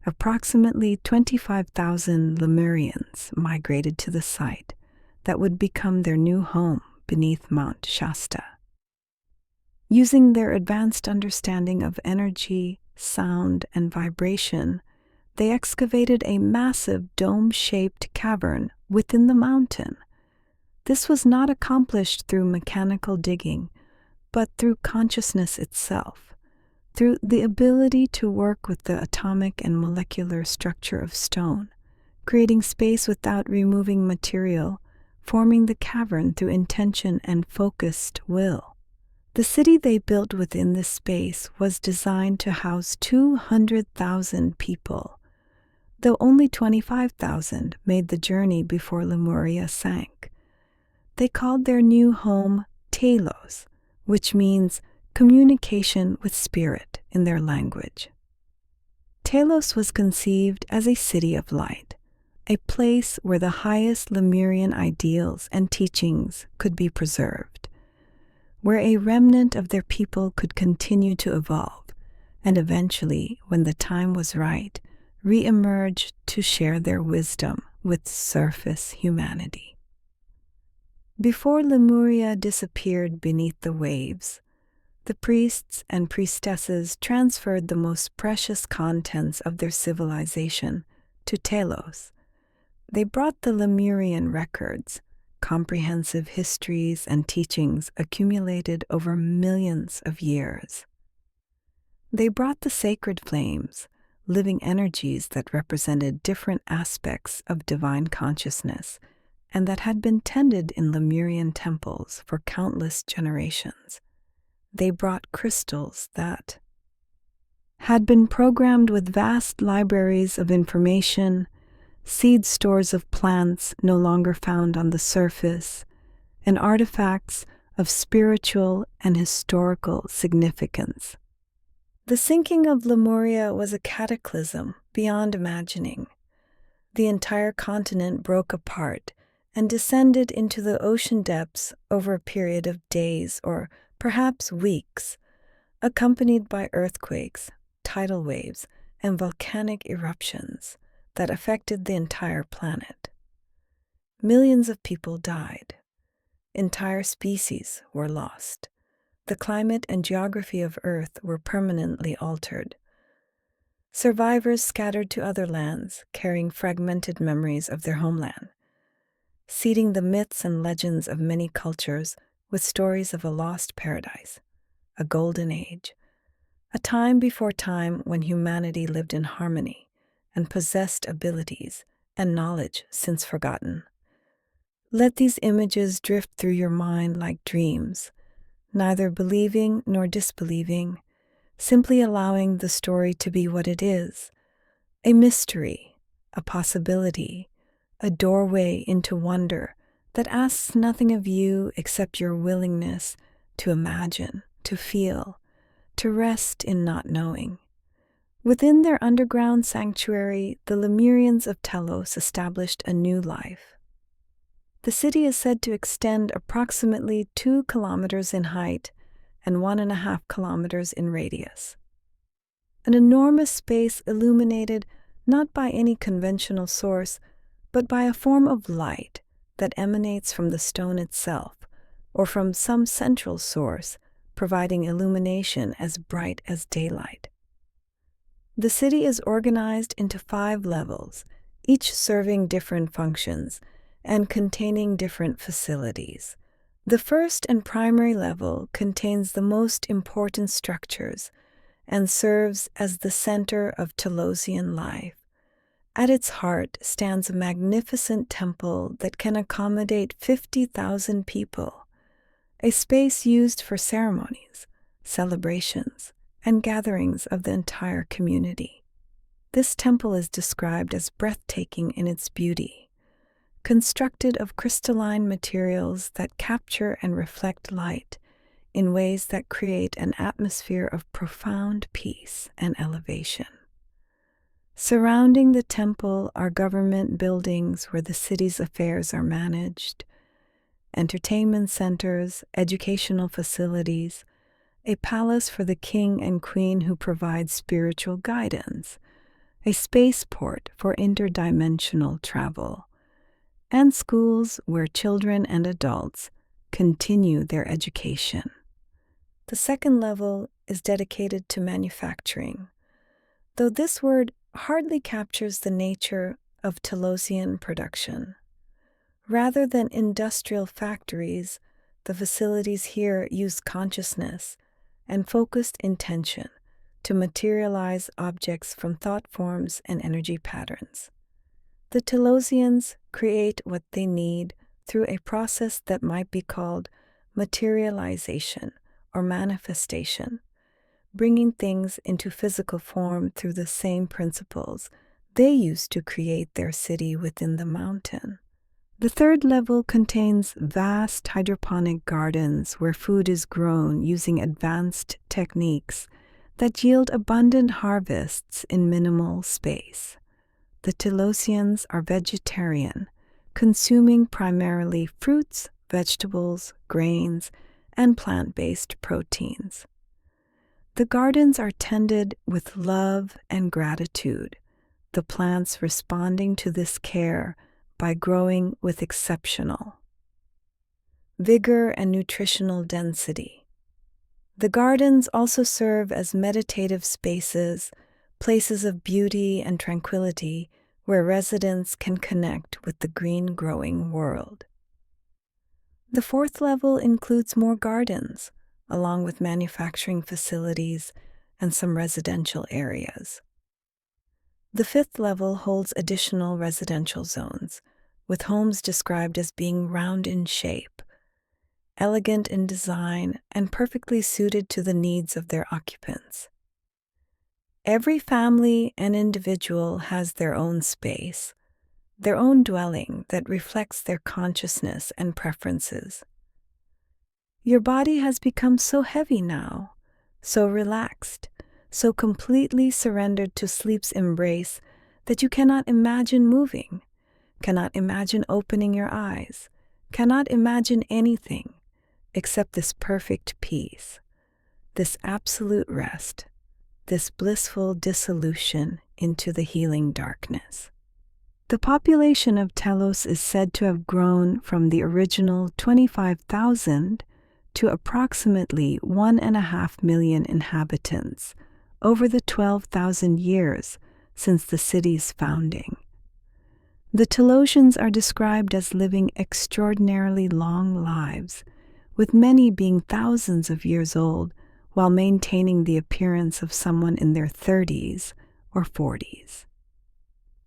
approximately 25,000 Lemurians migrated to the site that would become their new home beneath Mount Shasta. Using their advanced understanding of energy, sound, and vibration, they excavated a massive dome-shaped cavern within the mountain. This was not accomplished through mechanical digging, but through consciousness itself, through the ability to work with the atomic and molecular structure of stone, creating space without removing material, forming the cavern through intention and focused will. The city they built within this space was designed to house 200,000 people, though only 25,000 made the journey before Lemuria sank. They called their new home Telos, which means communication with spirit in their language. Telos was conceived as a city of light, a place where the highest Lemurian ideals and teachings could be preserved, where a remnant of their people could continue to evolve, and eventually, when the time was right, re-emerge to share their wisdom with surface humanity. Before Lemuria disappeared beneath the waves, the priests and priestesses transferred the most precious contents of their civilization to Telos. They brought the Lemurian records, comprehensive histories and teachings accumulated over millions of years. They brought the sacred flames, living energies that represented different aspects of divine consciousness, and that had been tended in Lemurian temples for countless generations. They brought crystals that had been programmed with vast libraries of information, seed stores of plants no longer found on the surface, and artifacts of spiritual and historical significance. The sinking of Lemuria was a cataclysm beyond imagining. The entire continent broke apart and descended into the ocean depths over a period of days or perhaps weeks, accompanied by earthquakes, tidal waves, and volcanic eruptions that affected the entire planet. Millions of people died. Entire species were lost. The climate and geography of Earth were permanently altered. Survivors scattered to other lands, carrying fragmented memories of their homeland, seeding the myths and legends of many cultures with stories of a lost paradise, a golden age, a time before time when humanity lived in harmony and possessed abilities and knowledge since forgotten. Let these images drift through your mind like dreams, neither believing nor disbelieving, simply allowing the story to be what it is, a mystery, a possibility, a doorway into wonder that asks nothing of you except your willingness to imagine, to feel, to rest in not knowing. Within their underground sanctuary, the Lemurians of Telos established a new life. The city is said to extend approximately 2 kilometers in height and 1.5 kilometers in radius. An enormous space illuminated not by any conventional source, but by a form of light that emanates from the stone itself or from some central source, providing illumination as bright as daylight. The city is organized into 5 levels, each serving different functions and containing different facilities. The first and primary level contains the most important structures and serves as the center of Telosian life. At its heart stands a magnificent temple that can accommodate 50,000 people, a space used for ceremonies, celebrations, and gatherings of the entire community. This temple is described as breathtaking in its beauty, constructed of crystalline materials that capture and reflect light in ways that create an atmosphere of profound peace and elevation. Surrounding the temple are government buildings where the city's affairs are managed, entertainment centers, educational facilities, a palace for the king and queen who provide spiritual guidance, a spaceport for interdimensional travel, and schools where children and adults continue their education. The second level is dedicated to manufacturing, though this word hardly captures the nature of Telosian production. Rather than industrial factories, the facilities here use consciousness and focused intention to materialize objects from thought forms and energy patterns. The Telosians create what they need through a process that might be called materialization or manifestation, bringing things into physical form through the same principles they used to create their city within the mountain. The third level contains vast hydroponic gardens where food is grown using advanced techniques that yield abundant harvests in minimal space. The Telosians are vegetarian, consuming primarily fruits, vegetables, grains, and plant-based proteins. The gardens are tended with love and gratitude, the plants responding to this care by growing with exceptional vigor and nutritional density. The gardens also serve as meditative spaces, places of beauty and tranquility where residents can connect with the green-growing world. The fourth level includes more gardens, along with manufacturing facilities and some residential areas. The fifth level holds additional residential zones, with homes described as being round in shape, elegant in design, and perfectly suited to the needs of their occupants. Every family and individual has their own space, their own dwelling that reflects their consciousness and preferences. Your body has become so heavy now, so relaxed, so completely surrendered to sleep's embrace that you cannot imagine moving, cannot imagine opening your eyes, cannot imagine anything except this perfect peace, this absolute rest, this blissful dissolution into the healing darkness. The population of Telos is said to have grown from the original 25,000 to approximately 1.5 million inhabitants over the 12,000 years since the city's founding. The Telosians are described as living extraordinarily long lives, with many being thousands of years old while maintaining the appearance of someone in their 30s or 40s.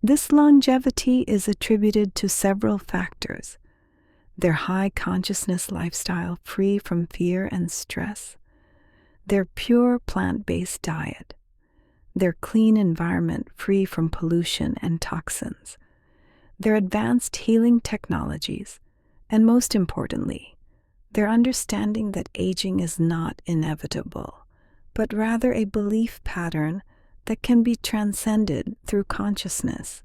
This longevity is attributed to several factors: their high consciousness lifestyle free from fear and stress, their pure plant-based diet, their clean environment free from pollution and toxins, their advanced healing technologies, and most importantly, their understanding that aging is not inevitable, but rather a belief pattern that can be transcended through consciousness.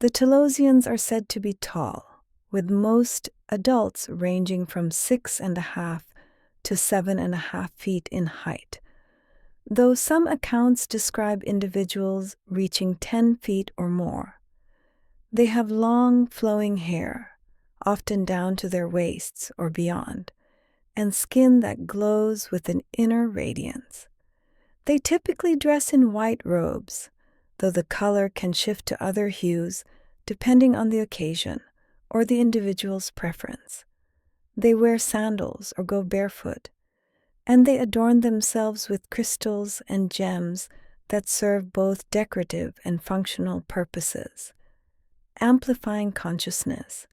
The Telosians are said to be tall, with most adults ranging from 6.5 to 7.5 feet in height, though some accounts describe individuals reaching 10 feet or more. They have long, flowing hair, often down to their waists or beyond, and skin that glows with an inner radiance. They typically dress in white robes, though the color can shift to other hues depending on the occasion or the individual's preference. They wear sandals or go barefoot, and they adorn themselves with crystals and gems that serve both decorative and functional purposes, amplifying consciousness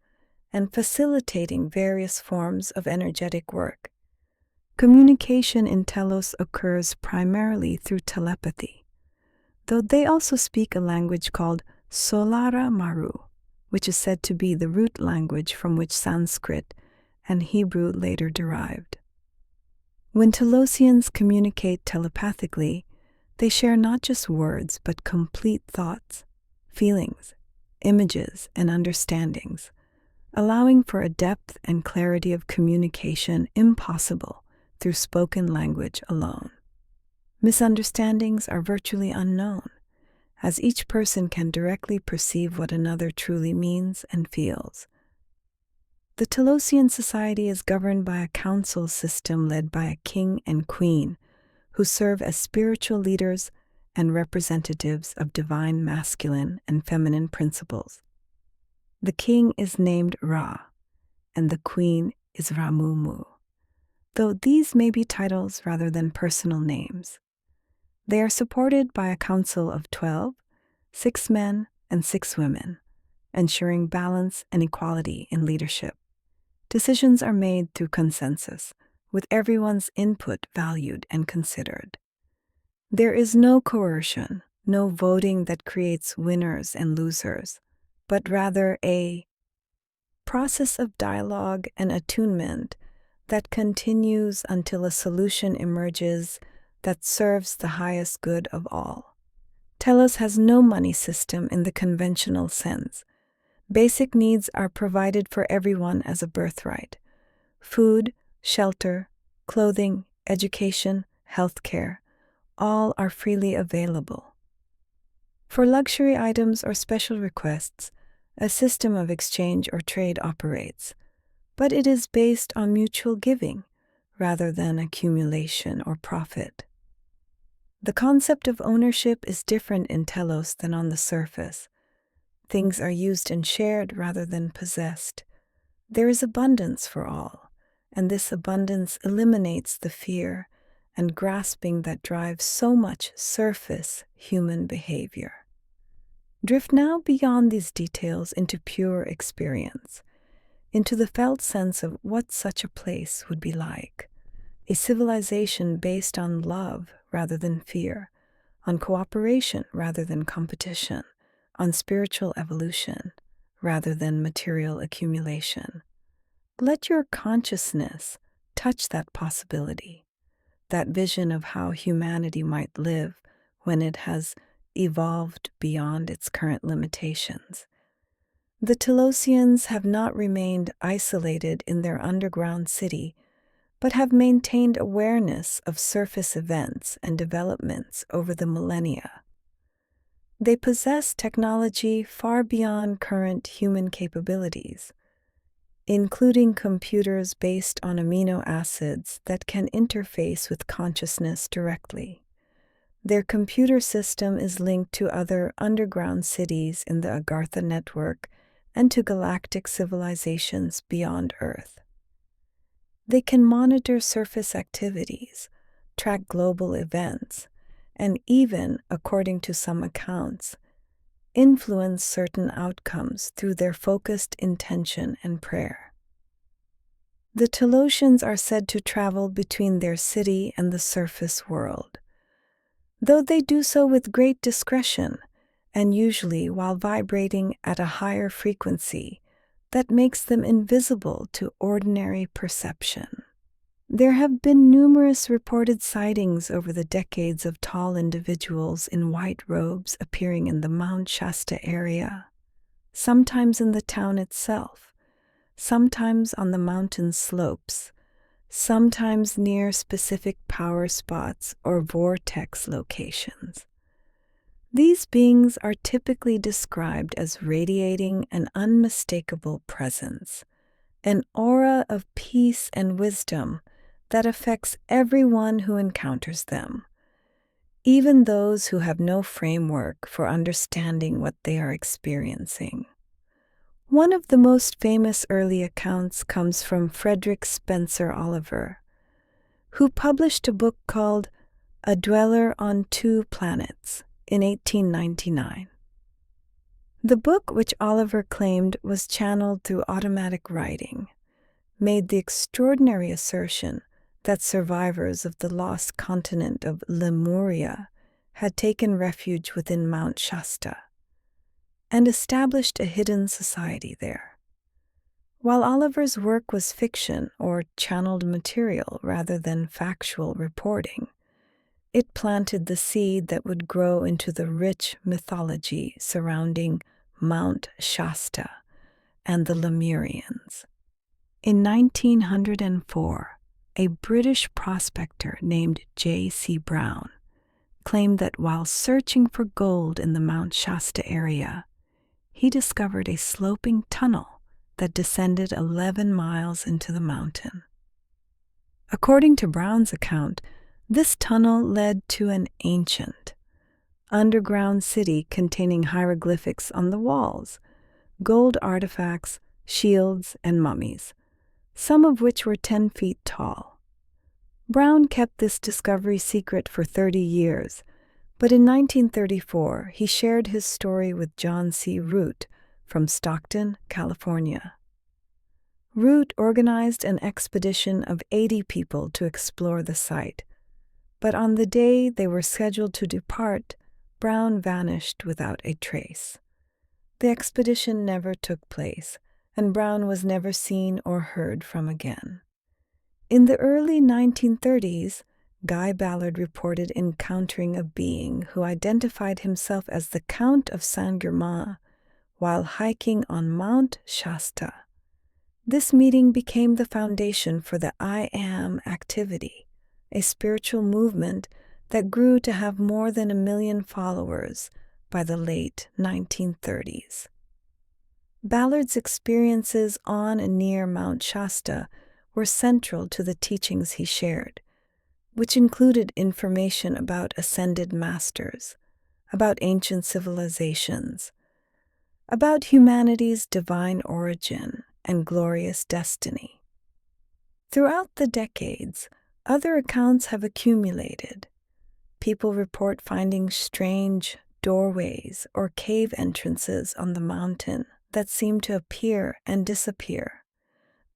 and facilitating various forms of energetic work. Communication in Telos occurs primarily through telepathy, though they also speak a language called Solara Maru, which is said to be the root language from which Sanskrit and Hebrew later derived. When Telosians communicate telepathically, they share not just words but complete thoughts, feelings, images, and understandings, allowing for a depth and clarity of communication impossible through spoken language alone. Misunderstandings are virtually unknown, as each person can directly perceive what another truly means and feels. The Telosian society is governed by a council system led by a king and queen, who serve as spiritual leaders and representatives of divine masculine and feminine principles. The king is named Ra, and the queen is Ramumu, though these may be titles rather than personal names. They are supported by a council of 12, 6 men and 6 women, ensuring balance and equality in leadership. Decisions are made through consensus, with everyone's input valued and considered. There is no coercion, no voting that creates winners and losers, but rather a process of dialogue and attunement that continues until a solution emerges that serves the highest good of all. Telos has no money system in the conventional sense. Basic needs are provided for everyone as a birthright. Food, shelter, clothing, education, healthcare, all are freely available. For luxury items or special requests, a system of exchange or trade operates, but it is based on mutual giving rather than accumulation or profit. The concept of ownership is different in Telos than on the surface. Things are used and shared rather than possessed. There is abundance for all, and this abundance eliminates the fear and grasping that drives so much surface human behavior. Drift now beyond these details into pure experience, into the felt sense of what such a place would be like. A civilization based on love rather than fear, on cooperation rather than competition, on spiritual evolution rather than material accumulation. Let your consciousness touch that possibility, that vision of how humanity might live when it has evolved beyond its current limitations. The Telosians have not remained isolated in their underground city, but have maintained awareness of surface events and developments over the millennia. They possess technology far beyond current human capabilities, including computers based on amino acids that can interface with consciousness directly. Their computer system is linked to other underground cities in the Agartha network and to galactic civilizations beyond Earth. They can monitor surface activities, track global events, and even, according to some accounts, influence certain outcomes through their focused intention and prayer. The Telosians are said to travel between their city and the surface world, though they do so with great discretion and usually while vibrating at a higher frequency that makes them invisible to ordinary perception. There have been numerous reported sightings over the decades of tall individuals in white robes appearing in the Mount Shasta area, sometimes in the town itself, sometimes on the mountain slopes, sometimes near specific power spots or vortex locations. These beings are typically described as radiating an unmistakable presence, an aura of peace and wisdom that affects everyone who encounters them, even those who have no framework for understanding what they are experiencing. One of the most famous early accounts comes from Frederick Spencer Oliver, who published a book called A Dweller on Two Planets in 1899. The book, which Oliver claimed was channeled through automatic writing, made the extraordinary assertion that survivors of the lost continent of Lemuria had taken refuge within Mount Shasta. and established a hidden society there. While Oliver's work was fiction or channeled material rather than factual reporting, it planted the seed that would grow into the rich mythology surrounding Mount Shasta and the Lemurians. In 1904, a British prospector named J.C. Brown claimed that while searching for gold in the Mount Shasta area, he discovered a sloping tunnel that descended 11 miles into the mountain. According to Brown's account, this tunnel led to an ancient, underground city containing hieroglyphics on the walls, gold artifacts, shields, and mummies, some of which were 10 feet tall. Brown kept this discovery secret for 30 years, but in 1934 he shared his story with John C. Root from Stockton, California. Root organized an expedition of 80 people to explore the site, but on the day they were scheduled to depart, Brown vanished without a trace. The expedition never took place, and Brown was never seen or heard from again. In the early 1930s, Guy Ballard reported encountering a being who identified himself as the Count of Saint-Germain while hiking on Mount Shasta. This meeting became the foundation for the I Am activity, a spiritual movement that grew to have more than 1 million followers by the late 1930s. Ballard's experiences on and near Mount Shasta were central to the teachings he shared, which included information about ascended masters, about ancient civilizations, about humanity's divine origin and glorious destiny. Throughout the decades, other accounts have accumulated. People report finding strange doorways or cave entrances on the mountain that seem to appear and disappear.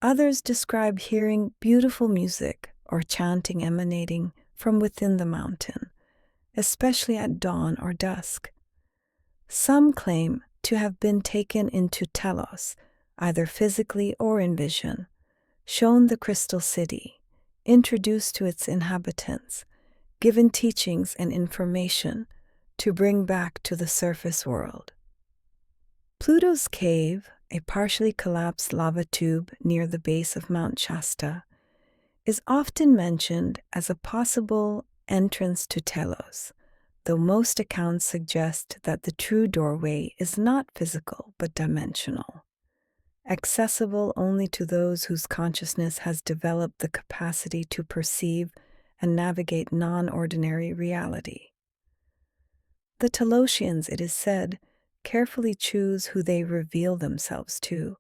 Others describe hearing beautiful music or chanting emanating from within the mountain, especially at dawn or dusk. Some claim to have been taken into Telos, either physically or in vision, shown the crystal city, introduced to its inhabitants, given teachings and information to bring back to the surface world. Pluto's Cave, a partially collapsed lava tube near the base of Mount Shasta, is often mentioned as a possible entrance to Telos, though most accounts suggest that the true doorway is not physical but dimensional, accessible only to those whose consciousness has developed the capacity to perceive and navigate non-ordinary reality. The Telosians, it is said, carefully choose who they reveal themselves to,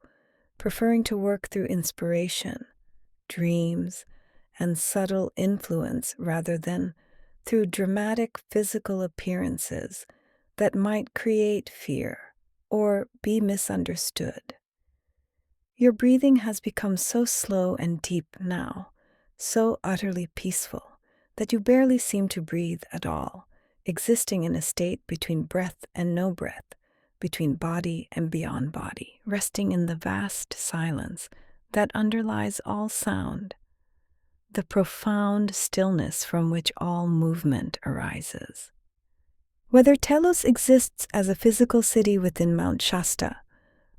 preferring to work through inspiration, dreams, and subtle influence rather than through dramatic physical appearances that might create fear or be misunderstood. Your breathing has become so slow and deep now, so utterly peaceful, that you barely seem to breathe at all, existing in a state between breath and no breath, between body and beyond body, resting in the vast silence that underlies all sound, the profound stillness from which all movement arises. Whether Telos exists as a physical city within Mount Shasta,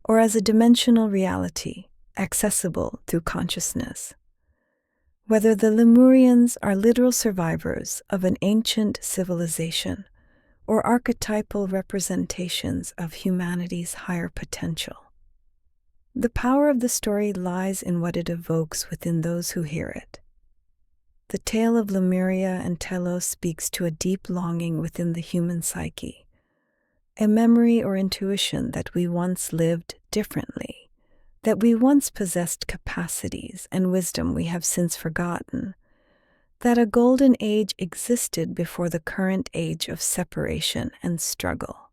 or as a dimensional reality, accessible through consciousness, whether the Lemurians are literal survivors of an ancient civilization, or archetypal representations of humanity's higher potential. The power of the story lies in what it evokes within those who hear it. The tale of Lemuria and Telos speaks to a deep longing within the human psyche, a memory or intuition that we once lived differently, that we once possessed capacities and wisdom we have since forgotten, that a golden age existed before the current age of separation and struggle.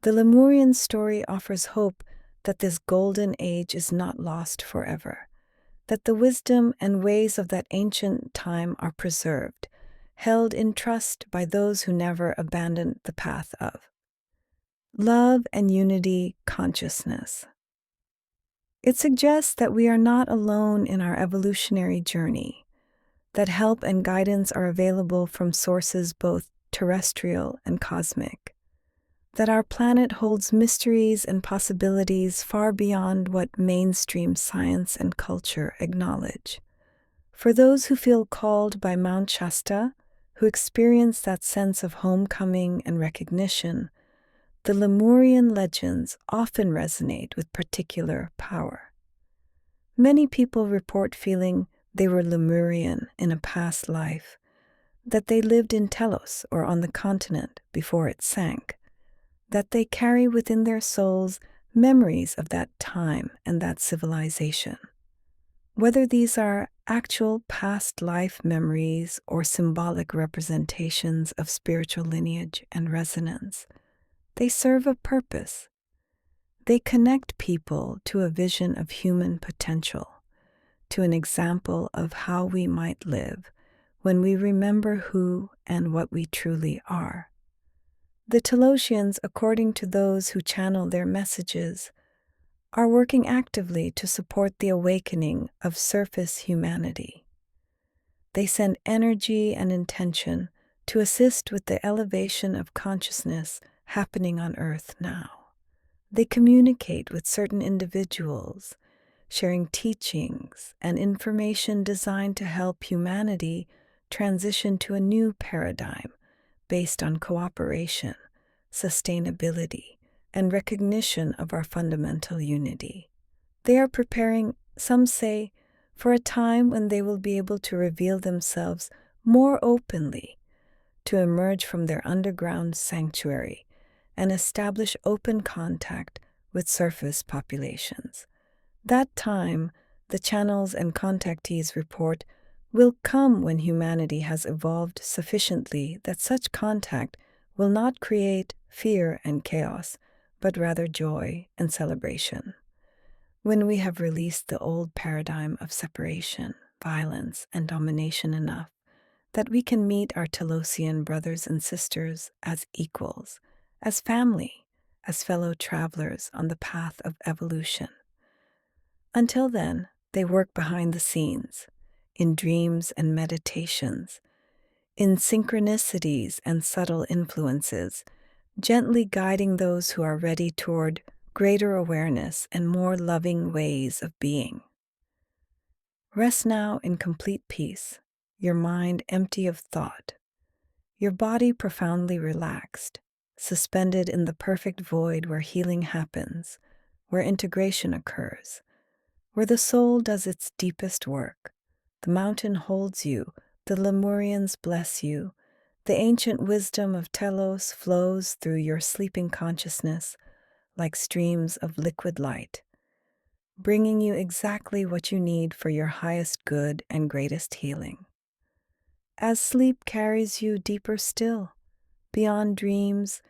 The Lemurian story offers hope that this golden age is not lost forever, that the wisdom and ways of that ancient time are preserved, held in trust by those who never abandoned the path of. Love and unity consciousness. It suggests that we are not alone in our evolutionary journey, that help and guidance are available from sources both terrestrial and cosmic, that our planet holds mysteries and possibilities far beyond what mainstream science and culture acknowledge. For those who feel called by Mount Shasta, who experience that sense of homecoming and recognition, the Lemurian legends often resonate with particular power. Many people report feeling they were Lemurian in a past life, that they lived in Telos or on the continent before it sank, that they carry within their souls memories of that time and that civilization. Whether these are actual past life memories or symbolic representations of spiritual lineage and resonance, they serve a purpose. They connect people to a vision of human potential, to an example of how we might live when we remember who and what we truly are. The Telosians, according to those who channel their messages, are working actively to support the awakening of surface humanity. They send energy and intention to assist with the elevation of consciousness happening on Earth now. They communicate with certain individuals, sharing teachings and information designed to help humanity transition to a new paradigm based on cooperation, sustainability, and recognition of our fundamental unity. They are preparing, some say, for a time when they will be able to reveal themselves more openly, to emerge from their underground sanctuary and establish open contact with surface populations. That time, the channels and contactees report, will come when humanity has evolved sufficiently that such contact will not create fear and chaos, but rather joy and celebration. When we have released the old paradigm of separation, violence, and domination enough, that we can meet our Telosian brothers and sisters as equals, as family, as fellow travelers on the path of evolution. Until then, they work behind the scenes, in dreams and meditations, in synchronicities and subtle influences, gently guiding those who are ready toward greater awareness and more loving ways of being. Rest now in complete peace, your mind empty of thought, your body profoundly relaxed, suspended in the perfect void where healing happens, where integration occurs, where the soul does its deepest work. The mountain holds you, the Lemurians bless you, the ancient wisdom of Telos flows through your sleeping consciousness like streams of liquid light, bringing you exactly what you need for your highest good and greatest healing. As sleep carries you deeper still, beyond dreams,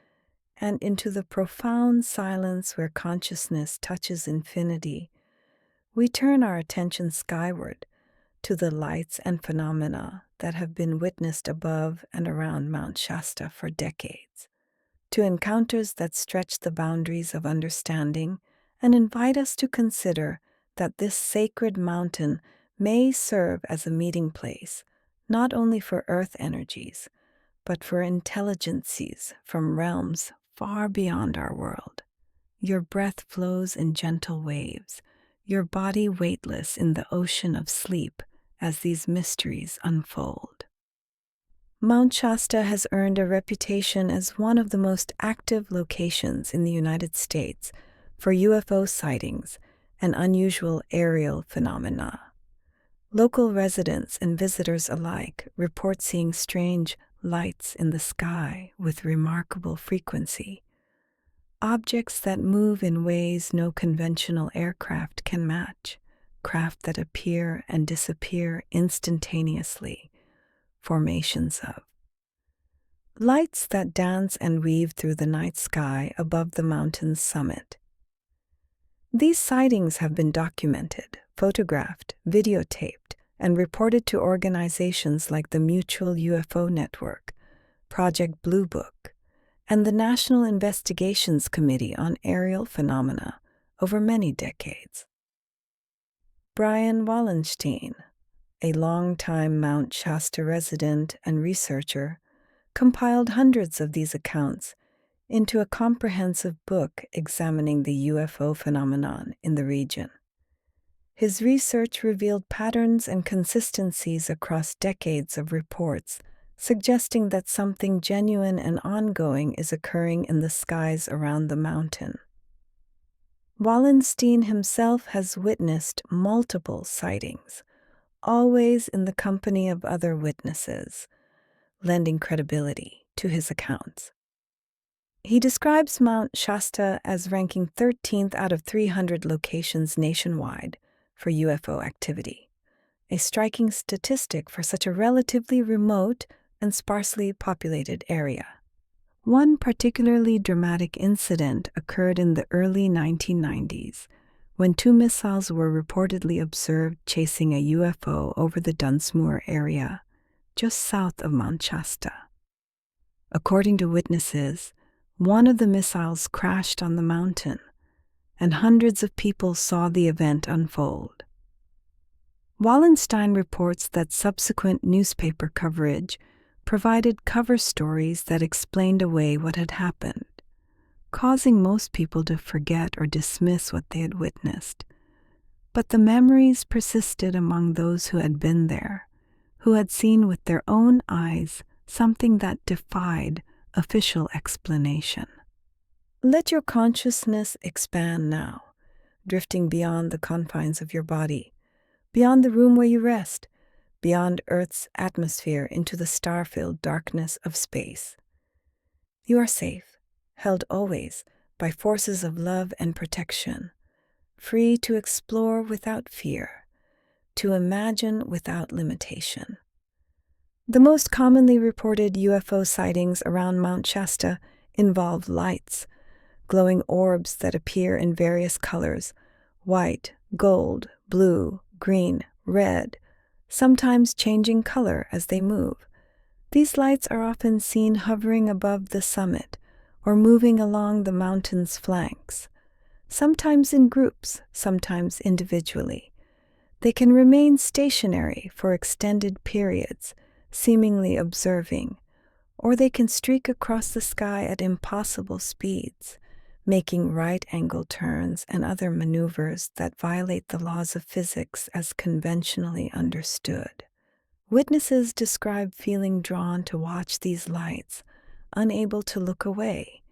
and into the profound silence where consciousness touches infinity, we turn our attention skyward to the lights and phenomena that have been witnessed above and around Mount Shasta for decades, to encounters that stretch the boundaries of understanding and invite us to consider that this sacred mountain may serve as a meeting place, not only for earth energies, but for intelligences from realms far beyond our world. Your breath flows in gentle waves, your body weightless in the ocean of sleep as these mysteries unfold. Mount Shasta has earned a reputation as one of the most active locations in the United States for UFO sightings and unusual aerial phenomena. Local residents and visitors alike report seeing strange lights in the sky with remarkable frequency, objects that move in ways no conventional aircraft can match, craft that appear and disappear instantaneously, formations of lights that dance and weave through the night sky above the mountain's summit. These sightings have been documented, photographed, videotaped, and reported to organizations like the Mutual UFO Network, Project Blue Book, and the National Investigations Committee on Aerial Phenomena over many decades. Brian Wallenstein, a longtime Mount Shasta resident and researcher, compiled hundreds of these accounts into a comprehensive book examining the UFO phenomenon in the region. His research revealed patterns and consistencies across decades of reports, suggesting that something genuine and ongoing is occurring in the skies around the mountain. Wallenstein himself has witnessed multiple sightings, always in the company of other witnesses, lending credibility to his accounts. He describes Mount Shasta as ranking 13th out of 300 locations nationwide for UFO activity, a striking statistic for such a relatively remote and sparsely populated area. One particularly dramatic incident occurred in the early 1990s, when 2 missiles were reportedly observed chasing a UFO over the Dunsmuir area, just south of Mount Shasta. According to witnesses, one of the missiles crashed on the mountain, and hundreds of people saw the event unfold. Wallenstein reports that subsequent newspaper coverage provided cover stories that explained away what had happened, causing most people to forget or dismiss what they had witnessed. But the memories persisted among those who had been there, who had seen with their own eyes something that defied official explanation. Let your consciousness expand now, drifting beyond the confines of your body, beyond the room where you rest, beyond Earth's atmosphere into the star-filled darkness of space. You are safe, held always by forces of love and protection, free to explore without fear, to imagine without limitation. The most commonly reported UFO sightings around Mount Shasta involve lights, glowing orbs that appear in various colors: white, gold, blue, green, red, sometimes changing color as they move. These lights are often seen hovering above the summit or moving along the mountain's flanks, sometimes in groups, sometimes individually. They can remain stationary for extended periods, seemingly observing, or they can streak across the sky at impossible speeds, making right-angle turns and other maneuvers that violate the laws of physics as conventionally understood. Witnesses describe feeling drawn to watch these lights, unable to look away,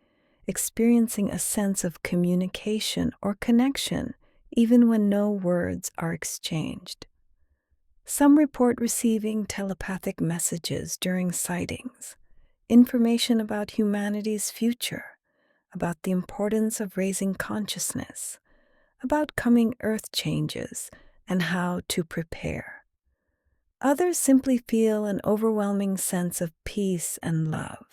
experiencing a sense of communication or connection even when no words are exchanged. Some report receiving telepathic messages during sightings, information about humanity's future, about the importance of raising consciousness, about coming earth changes, and how to prepare. Others simply feel an overwhelming sense of peace and love,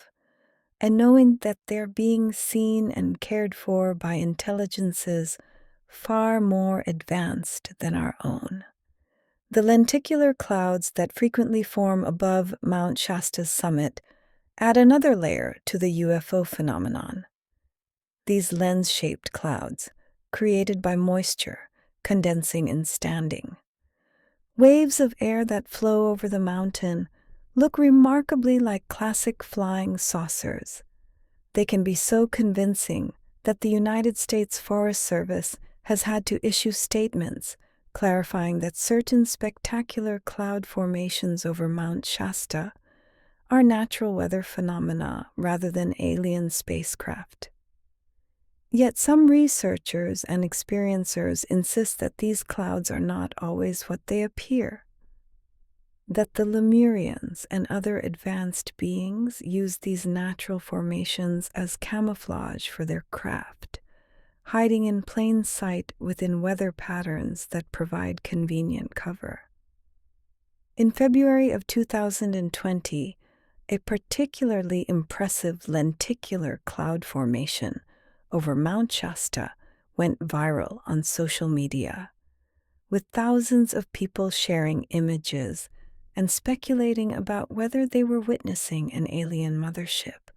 and knowing that they're being seen and cared for by intelligences far more advanced than our own. The lenticular clouds that frequently form above Mount Shasta's summit add another layer to the UFO phenomenon. These lens-shaped clouds, created by moisture, condensing and standing. Waves of air that flow over the mountain look remarkably like classic flying saucers. They can be so convincing that the United States Forest Service has had to issue statements clarifying that certain spectacular cloud formations over Mount Shasta are natural weather phenomena rather than alien spacecraft. Yet some researchers and experiencers insist that these clouds are not always what they appear, that the Lemurians and other advanced beings used these natural formations as camouflage for their craft, hiding in plain sight within weather patterns that provide convenient cover. In February of 2020, a particularly impressive lenticular cloud formation over Mount Shasta went viral on social media, with thousands of people sharing images and speculating about whether they were witnessing an alien mothership,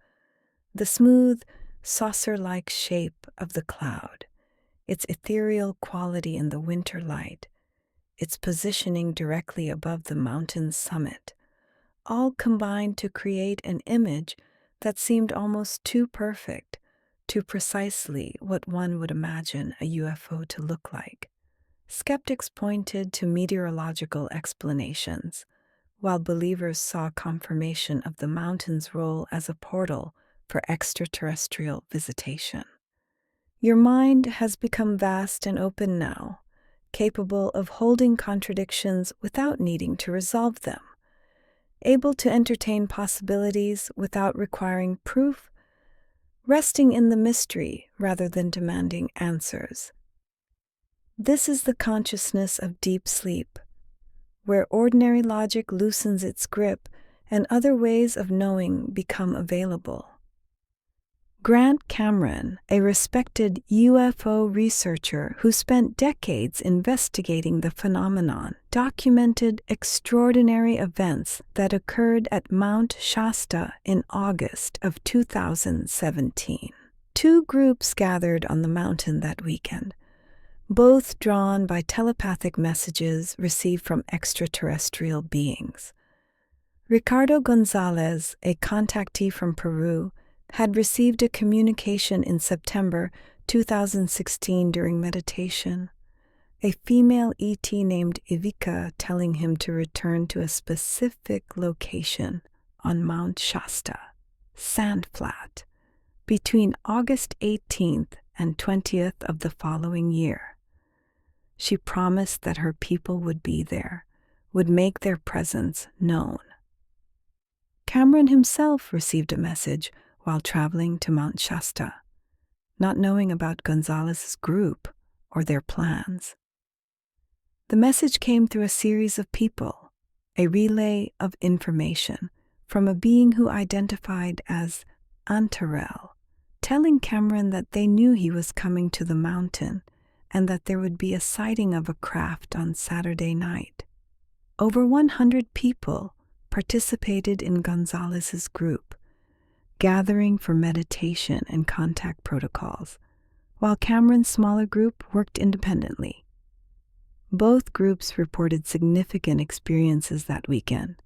The smooth, saucer-like shape of the cloud, its ethereal quality in the winter light, its positioning directly above the mountain's summit, all combined to create an image that seemed almost too perfect, too precisely what one would imagine a UFO to look like. Skeptics pointed to meteorological explanations, while believers saw confirmation of the mountain's role as a portal for extraterrestrial visitation. Your mind has become vast and open now, capable of holding contradictions without needing to resolve them, able to entertain possibilities without requiring proof, resting in the mystery rather than demanding answers. This is the consciousness of deep sleep, where ordinary logic loosens its grip and other ways of knowing become available. Grant Cameron, a respected UFO researcher who spent decades investigating the phenomenon, documented extraordinary events that occurred at Mount Shasta in August of 2017. Two groups gathered on the mountain that weekend, both drawn by telepathic messages received from extraterrestrial beings. Ricardo Gonzalez, a contactee from Peru, had received a communication in September 2016 during meditation, a female ET named Ivica telling him to return to a specific location on Mount Shasta, Sand Flat, between August 18th and 20th of the following year. She promised that her people would be there, would make their presence known. Cameron himself received a message while traveling to Mount Shasta, not knowing about Gonzalez's group or their plans. The message came through a series of people, a relay of information from a being who identified as Antarel, telling Cameron that they knew he was coming to the mountain and that there would be a sighting of a craft on Saturday night. Over 100 people participated in Gonzalez's group, gathering for meditation and contact protocols, while Cameron's smaller group worked independently. Both groups reported significant experiences that weekend: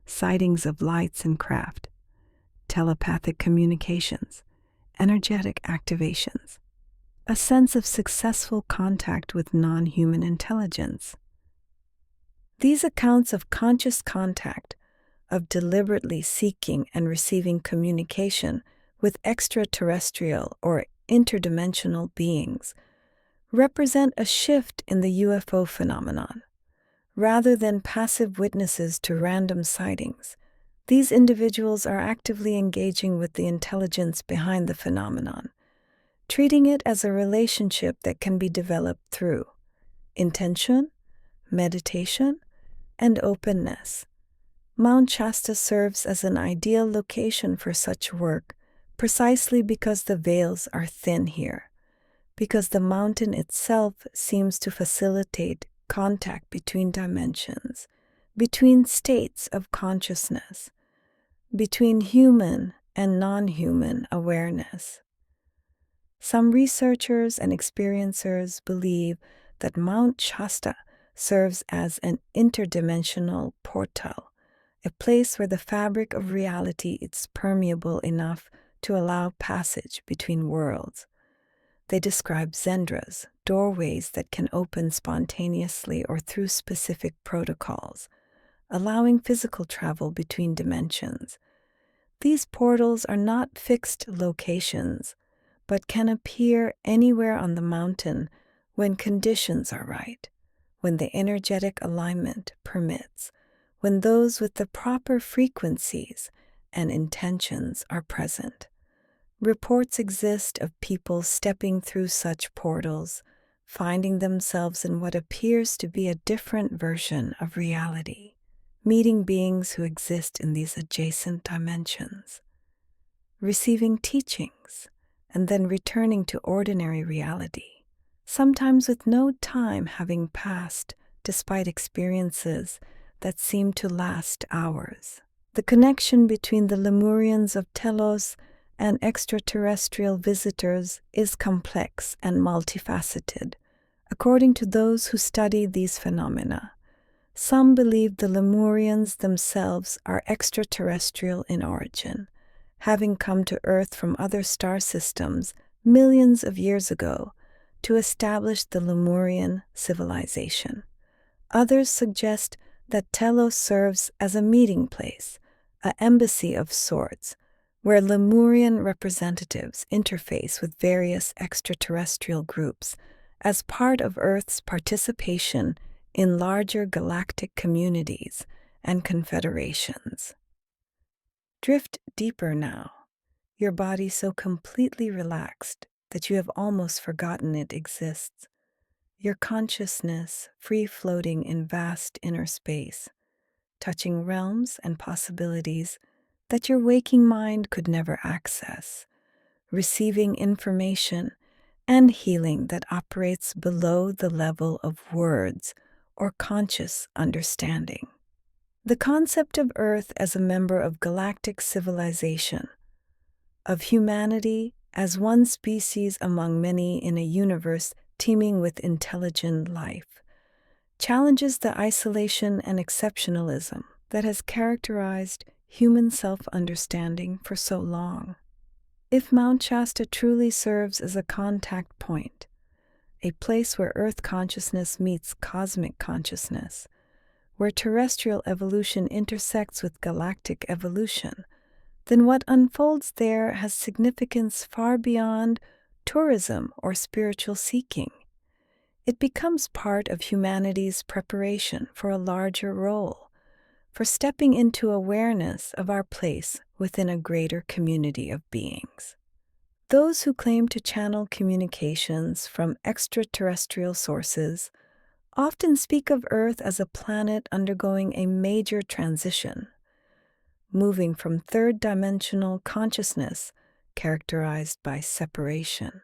sightings of lights and craft, telepathic communications, energetic activations, a sense of successful contact with non-human intelligence. These accounts of conscious contact, of deliberately seeking and receiving communication with extraterrestrial or interdimensional beings, represent a shift in the UFO phenomenon. Rather than passive witnesses to random sightings, these individuals are actively engaging with the intelligence behind the phenomenon, treating it as a relationship that can be developed through intention, meditation, and openness. Mount Shasta serves as an ideal location for such work precisely because the veils are thin here, because the mountain itself seems to facilitate contact between dimensions, between states of consciousness, between human and non-human awareness. Some researchers and experiencers believe that Mount Shasta serves as an interdimensional portal, a place where the fabric of reality is permeable enough to allow passage between worlds. They describe zendras, doorways that can open spontaneously or through specific protocols, allowing physical travel between dimensions. These portals are not fixed locations, but can appear anywhere on the mountain when conditions are right, when the energetic alignment permits, when those with the proper frequencies and intentions are present. Reports exist of people stepping through such portals, finding themselves in what appears to be a different version of reality, meeting beings who exist in these adjacent dimensions, receiving teachings, and then returning to ordinary reality, sometimes with no time having passed, despite experiences that seem to last hours. The connection between the Lemurians of Telos and extraterrestrial visitors is complex and multifaceted, according to those who study these phenomena. Some believe the Lemurians themselves are extraterrestrial in origin, having come to Earth from other star systems millions of years ago to establish the Lemurian civilization. Others suggest that Telos serves as a meeting place, an embassy of sorts, where Lemurian representatives interface with various extraterrestrial groups as part of Earth's participation in larger galactic communities and confederations. Drift deeper now, your body so completely relaxed that you have almost forgotten it exists, your consciousness free-floating in vast inner space, touching realms and possibilities that your waking mind could never access, receiving information and healing that operates below the level of words or conscious understanding. The concept of Earth as a member of galactic civilization, of humanity as one species among many in a universe teeming with intelligent life, challenges the isolation and exceptionalism that has characterized human self-understanding for so long. If Mount Shasta truly serves as a contact point, a place where Earth consciousness meets cosmic consciousness, where terrestrial evolution intersects with galactic evolution, then what unfolds there has significance far beyond tourism or spiritual seeking. It becomes part of humanity's preparation for a larger role, for stepping into awareness of our place within a greater community of beings. Those who claim to channel communications from extraterrestrial sources often speak of Earth as a planet undergoing a major transition, moving from third-dimensional consciousness characterized by separation,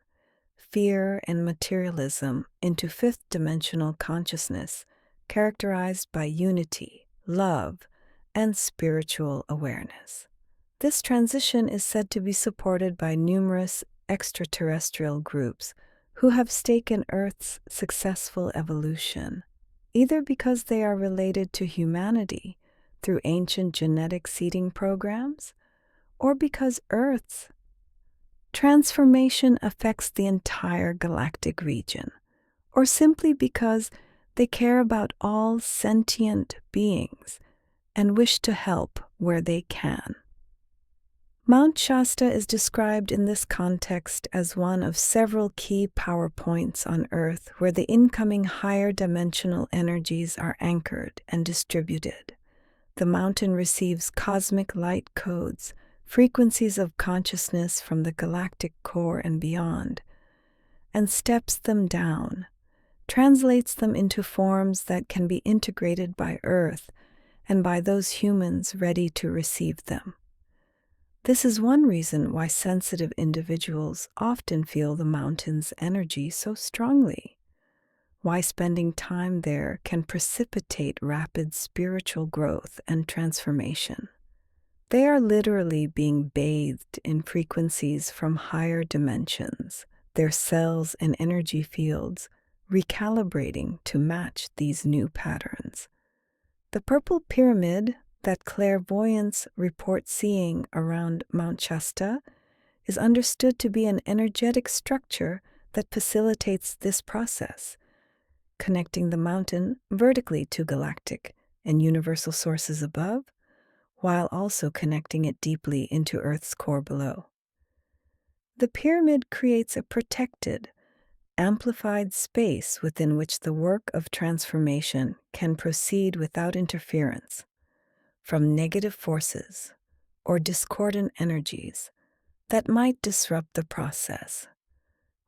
fear, and materialism into fifth-dimensional consciousness characterized by unity, love, and spiritual awareness. This transition is said to be supported by numerous extraterrestrial groups who have stake in Earth's successful evolution, either because they are related to humanity through ancient genetic seeding programs, or because Earth's transformation affects the entire galactic region, or simply because they care about all sentient beings and wish to help where they can. Mount Shasta is described in this context as one of several key power points on Earth where the incoming higher dimensional energies are anchored and distributed. The mountain receives cosmic light codes, frequencies of consciousness from the galactic core and beyond, and steps them down, translates them into forms that can be integrated by Earth and by those humans ready to receive them. This is one reason why sensitive individuals often feel the mountain's energy so strongly, why spending time there can precipitate rapid spiritual growth and transformation. They are literally being bathed in frequencies from higher dimensions, their cells and energy fields recalibrating to match these new patterns. The purple pyramid that clairvoyants report seeing around Mount Shasta is understood to be an energetic structure that facilitates this process, connecting the mountain vertically to galactic and universal sources above, while also connecting it deeply into Earth's core below. The pyramid creates a protected, amplified space within which the work of transformation can proceed without interference from negative forces or discordant energies that might disrupt the process.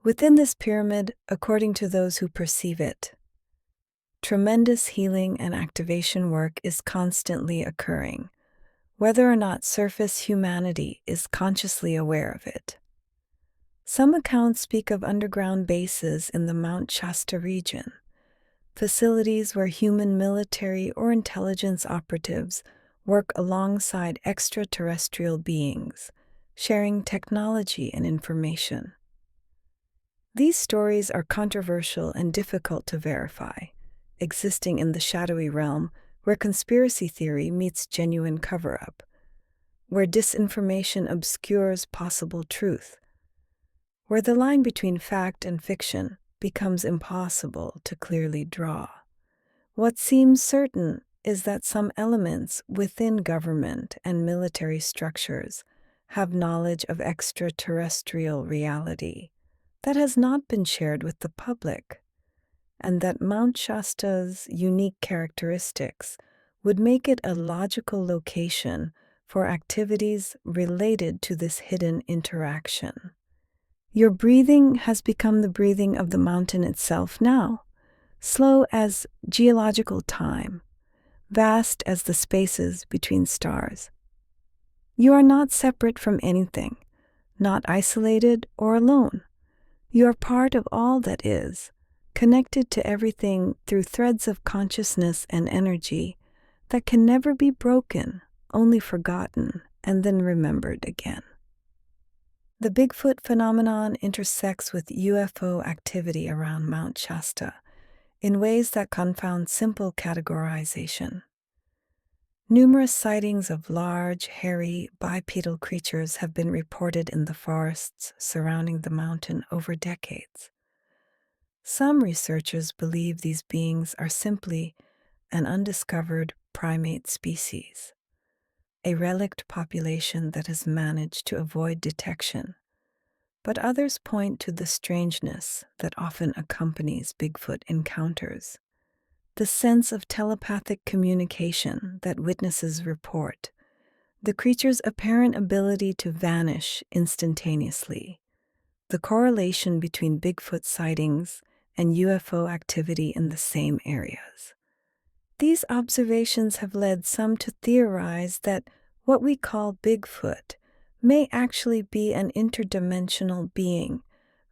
Within this pyramid, according to those who perceive it, tremendous healing and activation work is constantly occurring, whether or not surface humanity is consciously aware of it. Some accounts speak of underground bases in the Mount Shasta region, facilities where human military or intelligence operatives work alongside extraterrestrial beings, sharing technology and information. These stories are controversial and difficult to verify, existing in the shadowy realm where conspiracy theory meets genuine cover-up, where disinformation obscures possible truth, where the line between fact and fiction becomes impossible to clearly draw. What seems certain is that some elements within government and military structures have knowledge of extraterrestrial reality that has not been shared with the public, and that Mount Shasta's unique characteristics would make it a logical location for activities related to this hidden interaction. Your breathing has become the breathing of the mountain itself now, slow as geological time, vast as the spaces between stars. You are not separate from anything, not isolated or alone. You are part of all that is, connected to everything through threads of consciousness and energy that can never be broken, only forgotten and then remembered again. The Bigfoot phenomenon intersects with UFO activity around Mount Shasta in ways that confound simple categorization. Numerous sightings of large, hairy, bipedal creatures have been reported in the forests surrounding the mountain over decades. Some researchers believe these beings are simply an undiscovered primate species, a relict population that has managed to avoid detection, but others point to the strangeness that often accompanies Bigfoot encounters. The sense of telepathic communication that witnesses report, the creature's apparent ability to vanish instantaneously, the correlation between Bigfoot sightings and UFO activity in the same areas. These observations have led some to theorize that what we call Bigfoot may actually be an interdimensional being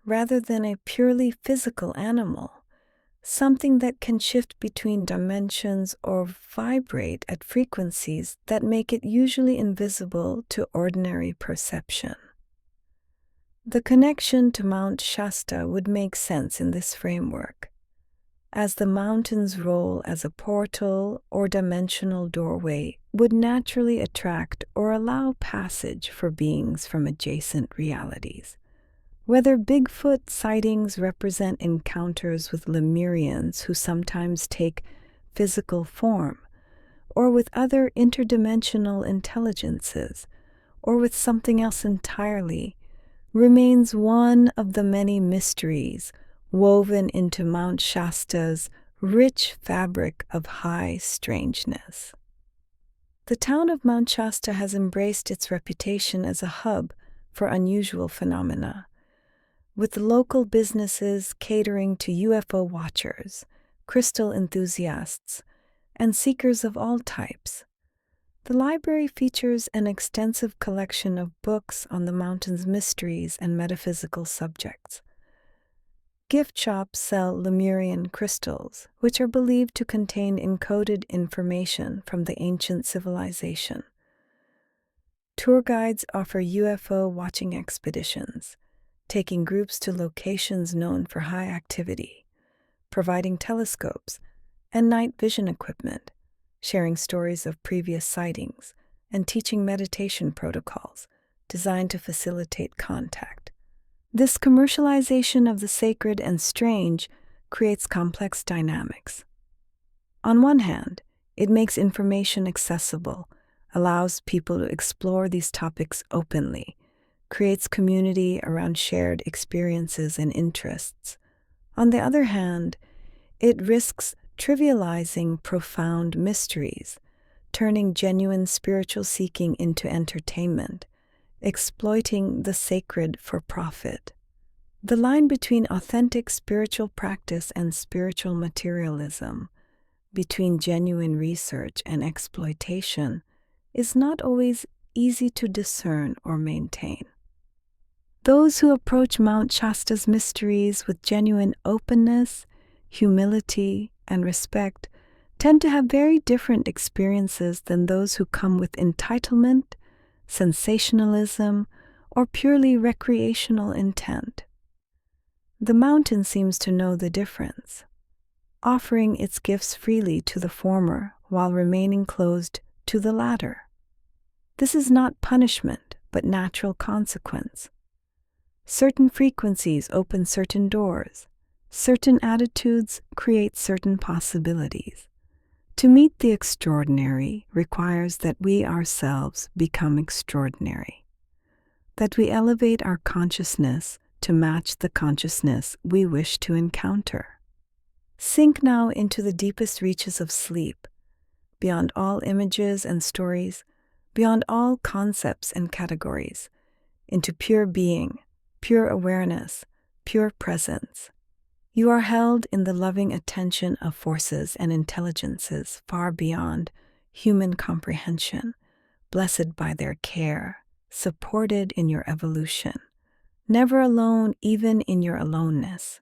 rather than a purely physical animal, something that can shift between dimensions or vibrate at frequencies that make it usually invisible to ordinary perception. The connection to Mount Shasta would make sense in this framework, as the mountain's role as a portal or dimensional doorway would naturally attract or allow passage for beings from adjacent realities. Whether Bigfoot sightings represent encounters with Lemurians who sometimes take physical form, or with other interdimensional intelligences, or with something else entirely, remains one of the many mysteries woven into Mount Shasta's rich fabric of high strangeness. The town of Mount Shasta has embraced its reputation as a hub for unusual phenomena, with local businesses catering to UFO watchers, crystal enthusiasts, and seekers of all types. The library features an extensive collection of books on the mountain's mysteries and metaphysical subjects. Gift shops sell Lemurian crystals, which are believed to contain encoded information from the ancient civilization. Tour guides offer UFO watching expeditions, taking groups to locations known for high activity, providing telescopes and night vision equipment, sharing stories of previous sightings, and teaching meditation protocols designed to facilitate contact. This commercialization of the sacred and strange creates complex dynamics. On one hand, it makes information accessible, allows people to explore these topics openly, creates community around shared experiences and interests. On the other hand, it risks trivializing profound mysteries, turning genuine spiritual seeking into entertainment, exploiting the sacred for profit. The line between authentic spiritual practice and spiritual materialism, between genuine research and exploitation, is not always easy to discern or maintain. Those who approach Mount Shasta's mysteries with genuine openness, humility, and respect tend to have very different experiences than those who come with entitlement, sensationalism, or purely recreational intent. The mountain seems to know the difference, offering its gifts freely to the former while remaining closed to the latter. This is not punishment, but natural consequence. Certain frequencies open certain doors. Certain attitudes create certain possibilities. To meet the extraordinary requires that we ourselves become extraordinary, that we elevate our consciousness to match the consciousness we wish to encounter. Sink now into the deepest reaches of sleep, beyond all images and stories, beyond all concepts and categories, into pure being, pure awareness, pure presence. You are held in the loving attention of forces and intelligences far beyond human comprehension, blessed by their care, supported in your evolution, never alone even in your aloneness.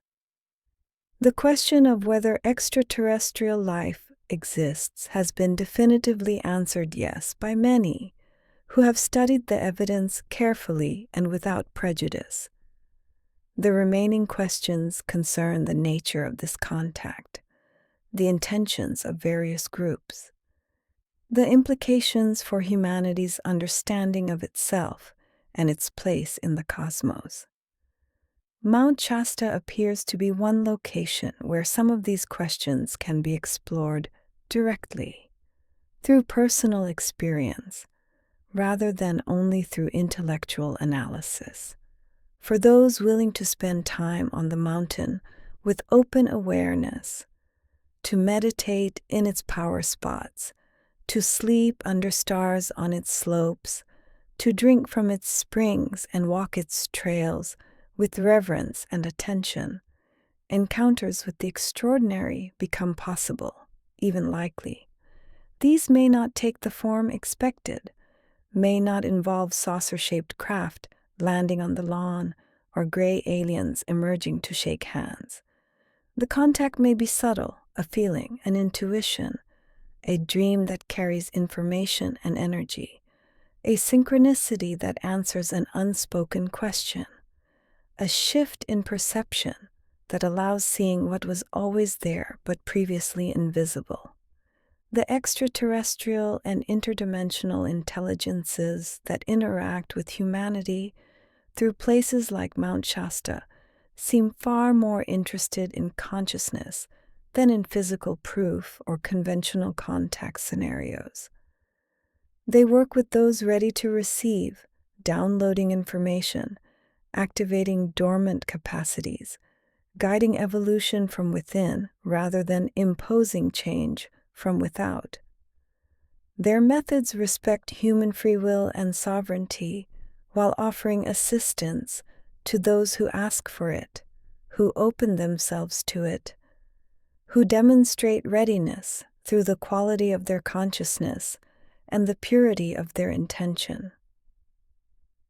The question of whether extraterrestrial life exists has been definitively answered yes by many who have studied the evidence carefully and without prejudice. The remaining questions concern the nature of this contact, the intentions of various groups, the implications for humanity's understanding of itself and its place in the cosmos. Mount Shasta appears to be one location where some of these questions can be explored directly, through personal experience, rather than only through intellectual analysis. For those willing to spend time on the mountain with open awareness, to meditate in its power spots, to sleep under stars on its slopes, to drink from its springs and walk its trails with reverence and attention, encounters with the extraordinary become possible, even likely. These may not take the form expected, may not involve saucer-shaped craft landing on the lawn or gray aliens emerging to shake hands. The contact may be subtle, a feeling, an intuition, a dream that carries information and energy, a synchronicity that answers an unspoken question, a shift in perception that allows seeing what was always there but previously invisible. The extraterrestrial and interdimensional intelligences that interact with humanity through places like Mount Shasta seem far more interested in consciousness than in physical proof or conventional contact scenarios. They work with those ready to receive, downloading information, activating dormant capacities, guiding evolution from within rather than imposing change from without. Their methods respect human free will and sovereignty while offering assistance to those who ask for it, who open themselves to it, who demonstrate readiness through the quality of their consciousness and the purity of their intention.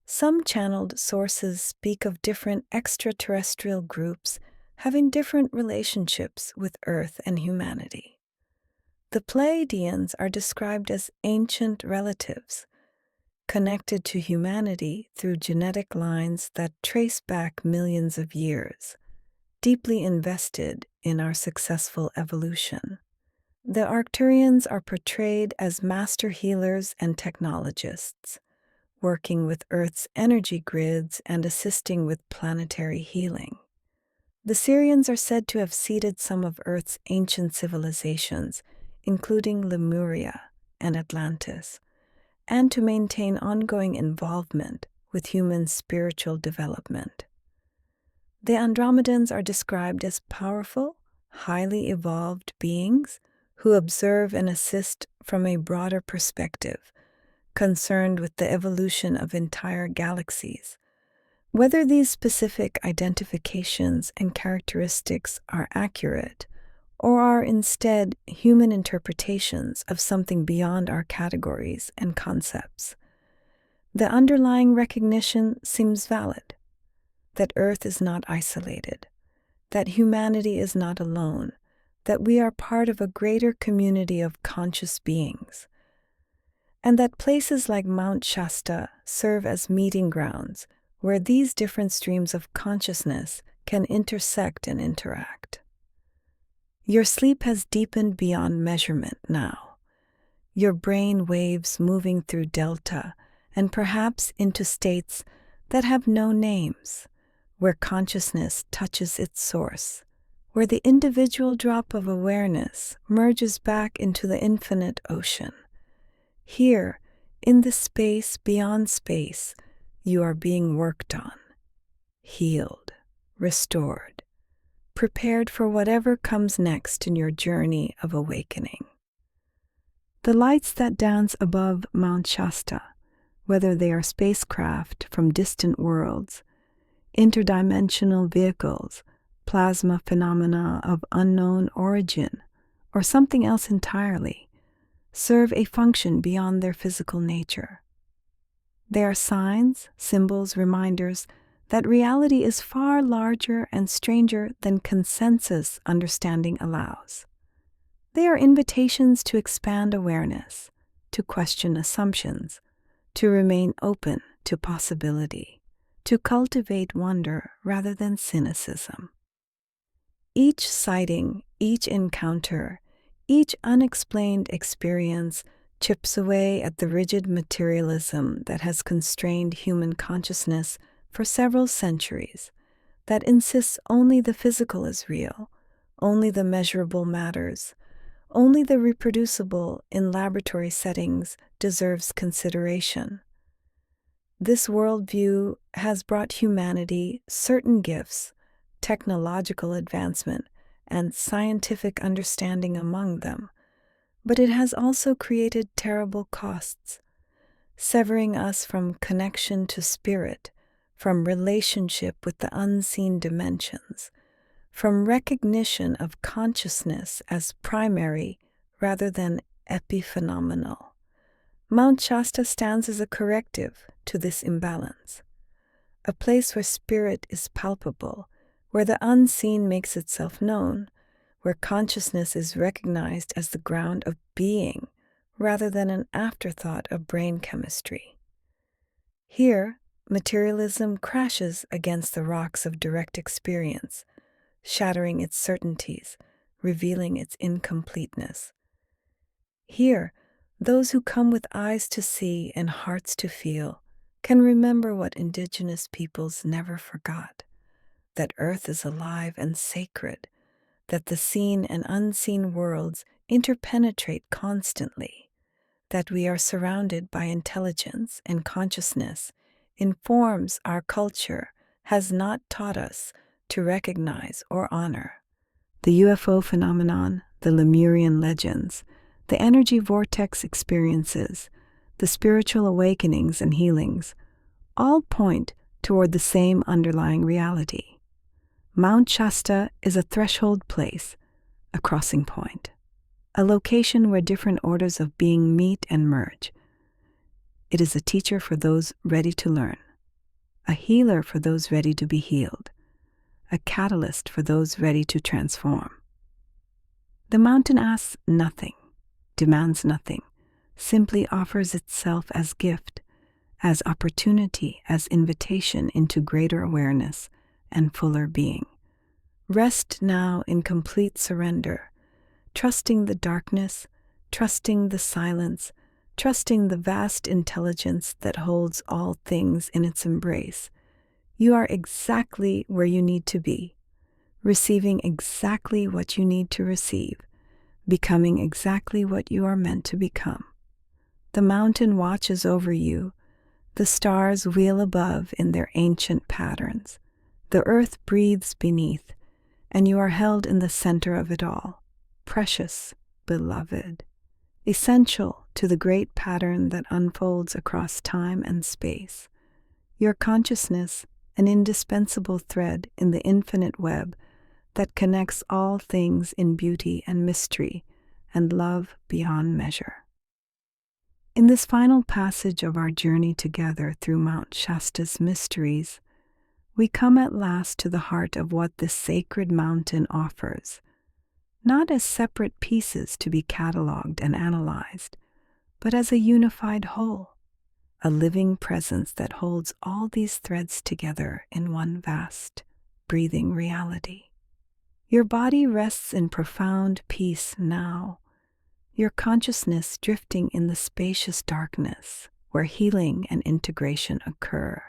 Some channeled sources speak of different extraterrestrial groups having different relationships with Earth and humanity. The Pleiadians are described as ancient relatives, connected to humanity through genetic lines that trace back millions of years, deeply invested in our successful evolution. The Arcturians are portrayed as master healers and technologists, working with Earth's energy grids and assisting with planetary healing. The Syrians are said to have seeded some of Earth's ancient civilizations, including Lemuria and Atlantis, and to maintain ongoing involvement with human spiritual development. The Andromedans are described as powerful, highly evolved beings who observe and assist from a broader perspective, concerned with the evolution of entire galaxies. Whether these specific identifications and characteristics are accurate or are instead human interpretations of something beyond our categories and concepts, the underlying recognition seems valid, that Earth is not isolated, that humanity is not alone, that we are part of a greater community of conscious beings, and that places like Mount Shasta serve as meeting grounds where these different streams of consciousness can intersect and interact. Your sleep has deepened beyond measurement now, your brain waves moving through delta and perhaps into states that have no names, where consciousness touches its source, where the individual drop of awareness merges back into the infinite ocean. Here, in the space beyond space, you are being worked on, healed, restored, prepared for whatever comes next in your journey of awakening. The lights that dance above Mount Shasta, whether they are spacecraft from distant worlds, interdimensional vehicles, plasma phenomena of unknown origin, or something else entirely, serve a function beyond their physical nature. They are signs, symbols, reminders that reality is far larger and stranger than consensus understanding allows. They are invitations to expand awareness, to question assumptions, to remain open to possibility, to cultivate wonder rather than cynicism. Each sighting, each encounter, each unexplained experience chips away at the rigid materialism that has constrained human consciousness for several centuries, that insists only the physical is real, only the measurable matters, only the reproducible in laboratory settings deserves consideration. This worldview has brought humanity certain gifts, technological advancement, and scientific understanding among them, but it has also created terrible costs, severing us from connection to spirit, from relationship with the unseen dimensions, from recognition of consciousness as primary rather than epiphenomenal. Mount Shasta stands as a corrective to this imbalance, a place where spirit is palpable, where the unseen makes itself known, where consciousness is recognized as the ground of being rather than an afterthought of brain chemistry. Here, materialism crashes against the rocks of direct experience, shattering its certainties, revealing its incompleteness. Here, those who come with eyes to see and hearts to feel can remember what indigenous peoples never forgot, that Earth is alive and sacred, that the seen and unseen worlds interpenetrate constantly, that we are surrounded by intelligence and consciousness in forms our culture has not taught us to recognize or honor. The UFO phenomenon, the Lemurian legends, the energy vortex experiences, the spiritual awakenings and healings, all point toward the same underlying reality. Mount Shasta is a threshold place, a crossing point, a location where different orders of being meet and merge. It is a teacher for those ready to learn, a healer for those ready to be healed, a catalyst for those ready to transform. The mountain asks nothing, demands nothing, simply offers itself as gift, as opportunity, as invitation into greater awareness and fuller being. Rest now in complete surrender, trusting the darkness, trusting the silence, trusting the vast intelligence that holds all things in its embrace. You are exactly where you need to be, receiving exactly what you need to receive, becoming exactly what you are meant to become. The mountain watches over you, the stars wheel above in their ancient patterns, the earth breathes beneath, and you are held in the center of it all, precious, beloved, essential to the great pattern that unfolds across time and space. Your consciousness, an indispensable thread in the infinite web that connects all things in beauty and mystery and love beyond measure. In this final passage of our journey together through Mount Shasta's mysteries, we come at last to the heart of what this sacred mountain offers, not as separate pieces to be cataloged and analyzed, but as a unified whole, a living presence that holds all these threads together in one vast, breathing reality. Your body rests in profound peace now, your consciousness drifting in the spacious darkness where healing and integration occur,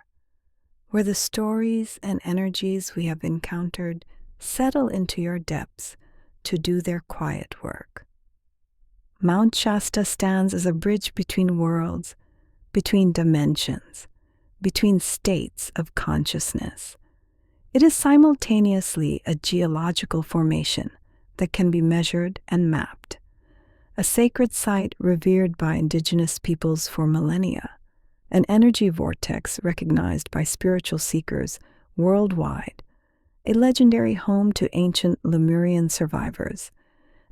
where the stories and energies we have encountered settle into your depths to do their quiet work. Mount Shasta stands as a bridge between worlds, between dimensions, between states of consciousness. It is simultaneously a geological formation that can be measured and mapped, a sacred site revered by indigenous peoples for millennia, an energy vortex recognized by spiritual seekers worldwide, a legendary home to ancient Lemurian survivors,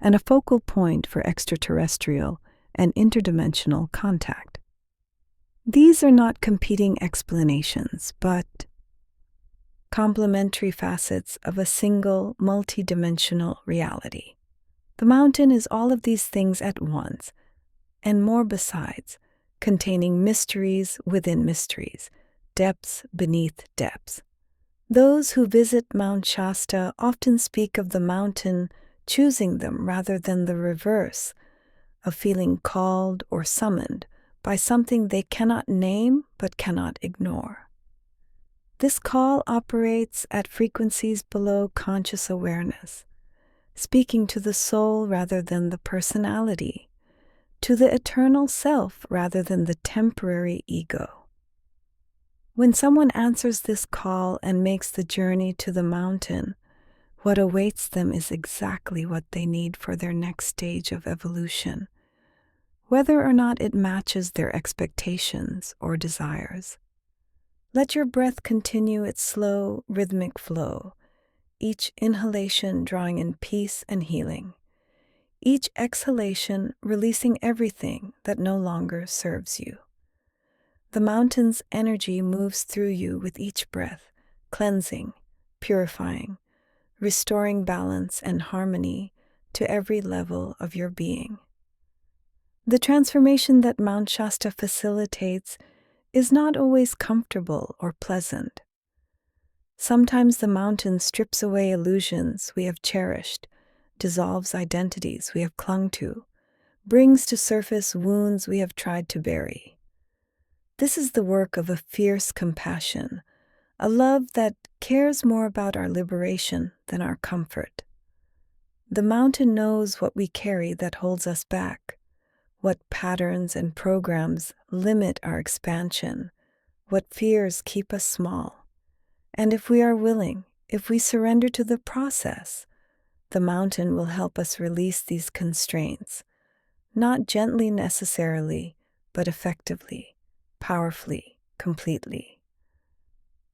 and a focal point for extraterrestrial and interdimensional contact. These are not competing explanations, but complementary facets of a single multidimensional reality. The mountain is all of these things at once, and more besides, containing mysteries within mysteries, depths beneath depths. Those who visit Mount Shasta often speak of the mountain choosing them rather than the reverse, of feeling called or summoned by something they cannot name but cannot ignore. This call operates at frequencies below conscious awareness, speaking to the soul rather than the personality, to the eternal self rather than the temporary ego. When someone answers this call and makes the journey to the mountain, what awaits them is exactly what they need for their next stage of evolution, whether or not it matches their expectations or desires. Let your breath continue its slow, rhythmic flow, each inhalation drawing in peace and healing, each exhalation releasing everything that no longer serves you. The mountain's energy moves through you with each breath, cleansing, purifying, restoring balance and harmony to every level of your being. The transformation that Mount Shasta facilitates is not always comfortable or pleasant. Sometimes the mountain strips away illusions we have cherished, dissolves identities we have clung to, brings to surface wounds we have tried to bury. This is the work of a fierce compassion, a love that cares more about our liberation than our comfort. The mountain knows what we carry that holds us back, what patterns and programs limit our expansion, what fears keep us small. And if we are willing, if we surrender to the process, the mountain will help us release these constraints, not gently necessarily, but effectively, powerfully, completely.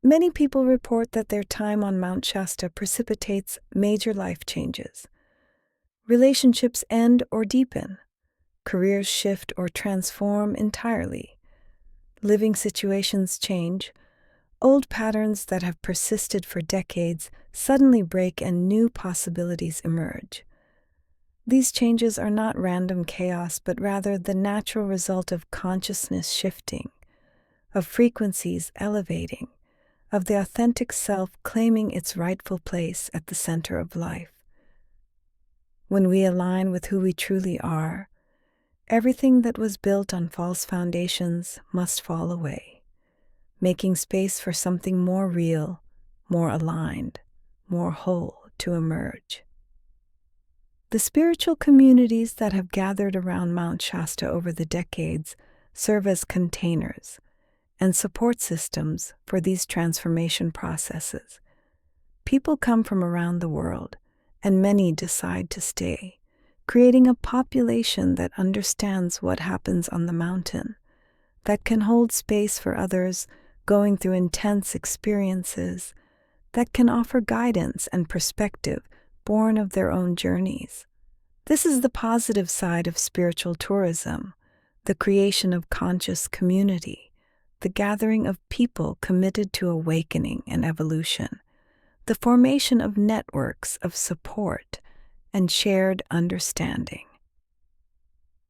Many people report that their time on Mount Shasta precipitates major life changes. Relationships end or deepen. Careers shift or transform entirely. Living situations change. Old patterns that have persisted for decades suddenly break and new possibilities emerge. These changes are not random chaos, but rather the natural result of consciousness shifting, of frequencies elevating, of the authentic self claiming its rightful place at the center of life. When we align with who we truly are, everything that was built on false foundations must fall away, making space for something more real, more aligned, more whole to emerge. The spiritual communities that have gathered around Mount Shasta over the decades serve as containers and support systems for these transformation processes. People come from around the world, and many decide to stay, creating a population that understands what happens on the mountain, that can hold space for others going through intense experiences, that can offer guidance and perspective born of their own journeys. This is the positive side of spiritual tourism, the creation of conscious community, the gathering of people committed to awakening and evolution, the formation of networks of support and shared understanding.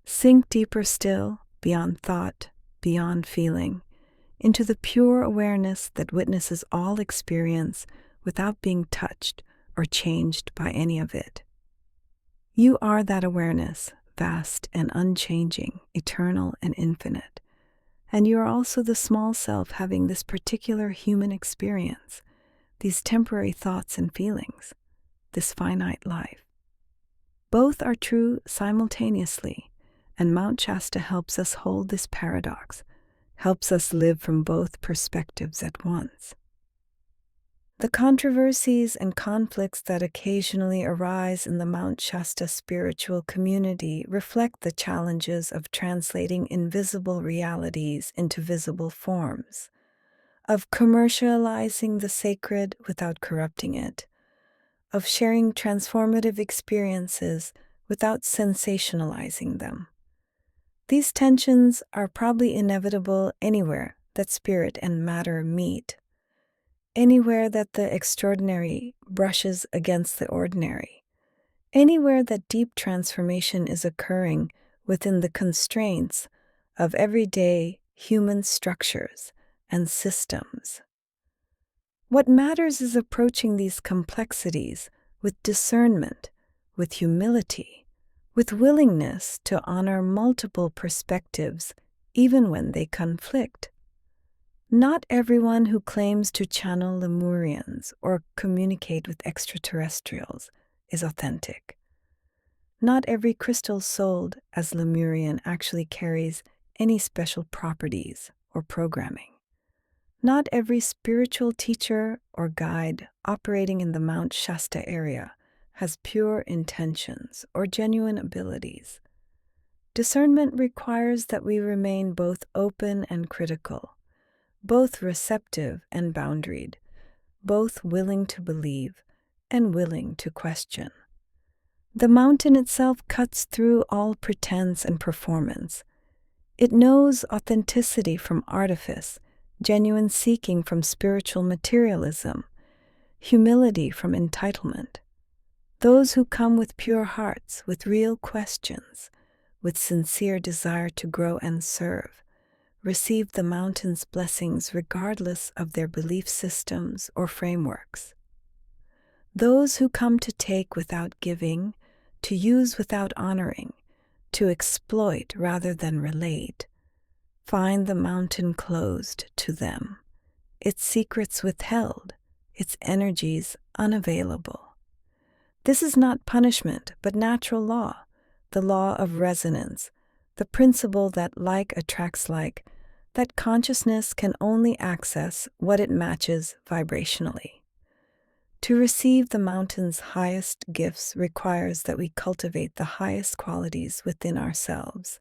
Sink deeper still, beyond thought, beyond feeling, into the pure awareness that witnesses all experience without being touched or changed by any of it. You are that awareness, vast and unchanging, eternal and infinite. And you are also the small self having this particular human experience, these temporary thoughts and feelings, this finite life. Both are true simultaneously, and Mount Shasta helps us hold this paradox, helps us live from both perspectives at once. The controversies and conflicts that occasionally arise in the Mount Shasta spiritual community reflect the challenges of translating invisible realities into visible forms, of commercializing the sacred without corrupting it, of sharing transformative experiences without sensationalizing them. These tensions are probably inevitable anywhere that spirit and matter meet, anywhere that the extraordinary brushes against the ordinary, anywhere that deep transformation is occurring within the constraints of everyday human structures and systems. What matters is approaching these complexities with discernment, with humility, with willingness to honor multiple perspectives even when they conflict. Not everyone who claims to channel Lemurians or communicate with extraterrestrials is authentic. Not every crystal sold as Lemurian actually carries any special properties or programming. Not every spiritual teacher or guide operating in the Mount Shasta area has pure intentions or genuine abilities. Discernment requires that we remain both open and critical, both receptive and boundaried, both willing to believe and willing to question. The mountain itself cuts through all pretense and performance. It knows authenticity from artifice, genuine seeking from spiritual materialism, humility from entitlement. Those who come with pure hearts, with real questions, with sincere desire to grow and serve, receive the mountain's blessings regardless of their belief systems or frameworks. Those who come to take without giving, to use without honoring, to exploit rather than relate, find the mountain closed to them, its secrets withheld, its energies unavailable. This is not punishment, but natural law, the law of resonance, the principle that like attracts like, that consciousness can only access what it matches vibrationally. To receive the mountain's highest gifts requires that we cultivate the highest qualities within ourselves: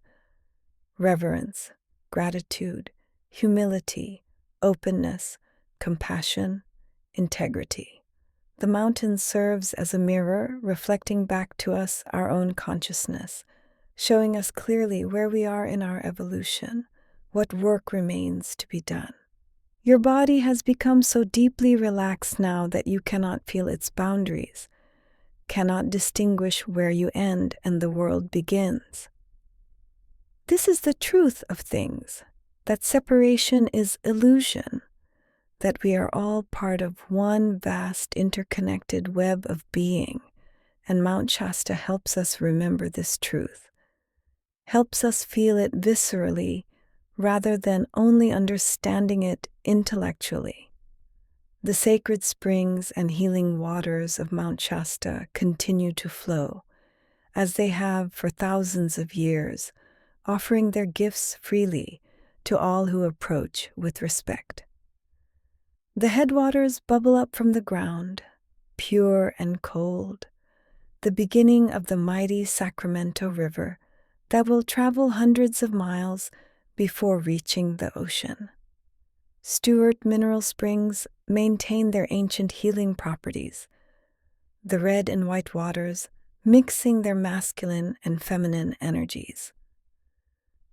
reverence, gratitude, humility, openness, compassion, integrity. The mountain serves as a mirror, reflecting back to us our own consciousness, showing us clearly where we are in our evolution, what work remains to be done. Your body has become so deeply relaxed now that you cannot feel its boundaries, cannot distinguish where you end and the world begins. This is the truth of things, that separation is illusion, that we are all part of one vast interconnected web of being, and Mount Shasta helps us remember this truth, helps us feel it viscerally rather than only understanding it intellectually. The sacred springs and healing waters of Mount Shasta continue to flow, as they have for thousands of years, offering their gifts freely to all who approach with respect. The headwaters bubble up from the ground, pure and cold, the beginning of the mighty Sacramento River that will travel hundreds of miles before reaching the ocean. Stewart mineral springs maintain their ancient healing properties, the red and white waters mixing their masculine and feminine energies.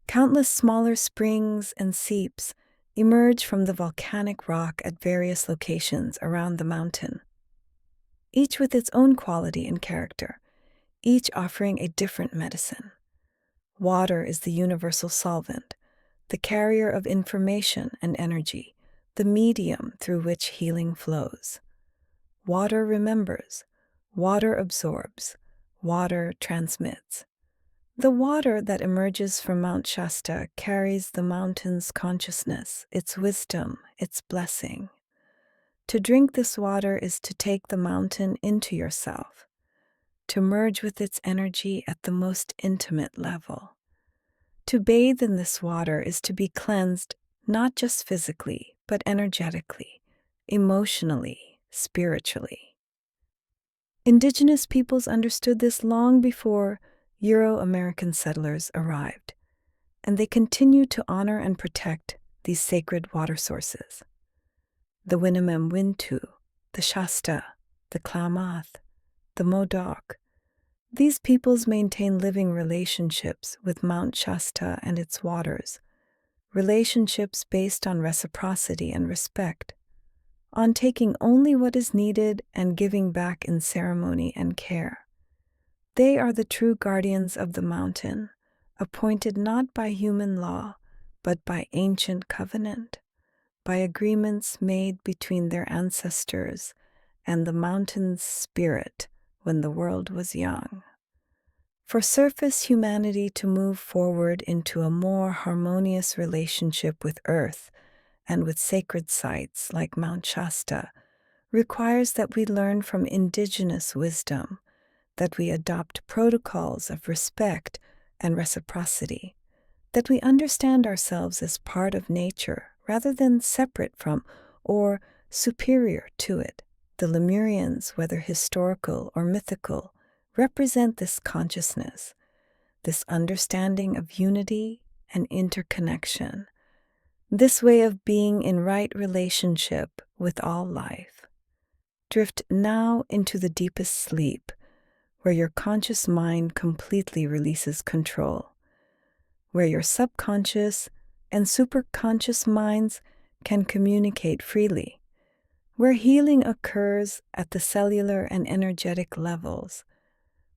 Countless smaller springs and seeps emerge from the volcanic rock at various locations around the mountain, each with its own quality and character, each offering a different medicine. Water is the universal solvent, the carrier of information and energy, the medium through which healing flows. Water remembers, water absorbs, water transmits. The water that emerges from Mount Shasta carries the mountain's consciousness, its wisdom, its blessing. To drink this water is to take the mountain into yourself, to merge with its energy at the most intimate level. To bathe in this water is to be cleansed not just physically, but energetically, emotionally, spiritually. Indigenous peoples understood this long before Euro-American settlers arrived, and they continue to honor and protect these sacred water sources. The Winnemem-Wintu, the Shasta, the Klamath, the Modoc. These peoples maintain living relationships with Mount Shasta and its waters, relationships based on reciprocity and respect, on taking only what is needed and giving back in ceremony and care. They are the true guardians of the mountain, appointed not by human law, but by ancient covenant, by agreements made between their ancestors and the mountain's spirit when the world was young. For surface humanity to move forward into a more harmonious relationship with Earth and with sacred sites like Mount Shasta requires that we learn from indigenous wisdom, that we adopt protocols of respect and reciprocity, that we understand ourselves as part of nature rather than separate from or superior to it. The Lemurians, whether historical or mythical, represent this consciousness, this understanding of unity and interconnection, this way of being in right relationship with all life. Drift now into the deepest sleep, where your conscious mind completely releases control, where your subconscious and superconscious minds can communicate freely, where healing occurs at the cellular and energetic levels,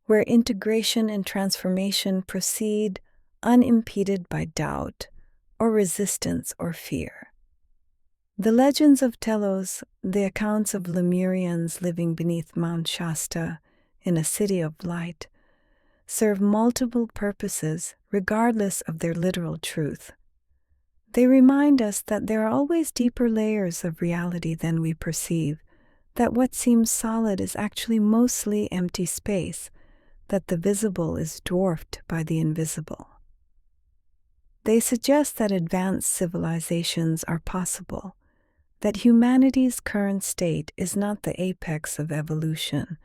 where integration and transformation proceed unimpeded by doubt or resistance or fear. The legends of Telos, the accounts of Lemurians living beneath Mount Shasta in a city of light, serve multiple purposes regardless of their literal truth. They remind us that there are always deeper layers of reality than we perceive, that what seems solid is actually mostly empty space, that the visible is dwarfed by the invisible. They suggest that advanced civilizations are possible, that humanity's current state is not the apex of evolution,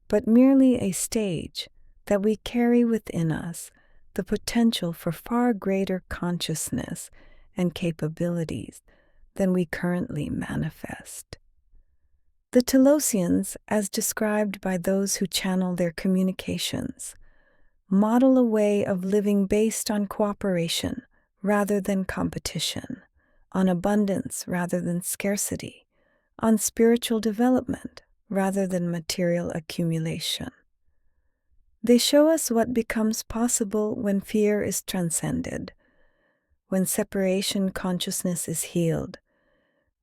but merely a stage, that we carry within us the potential for far greater consciousness and capabilities than we currently manifest. The Telosians, as described by those who channel their communications, model a way of living based on cooperation rather than competition, on abundance rather than scarcity, on spiritual development rather than material accumulation. They show us what becomes possible when fear is transcended, when separation consciousness is healed,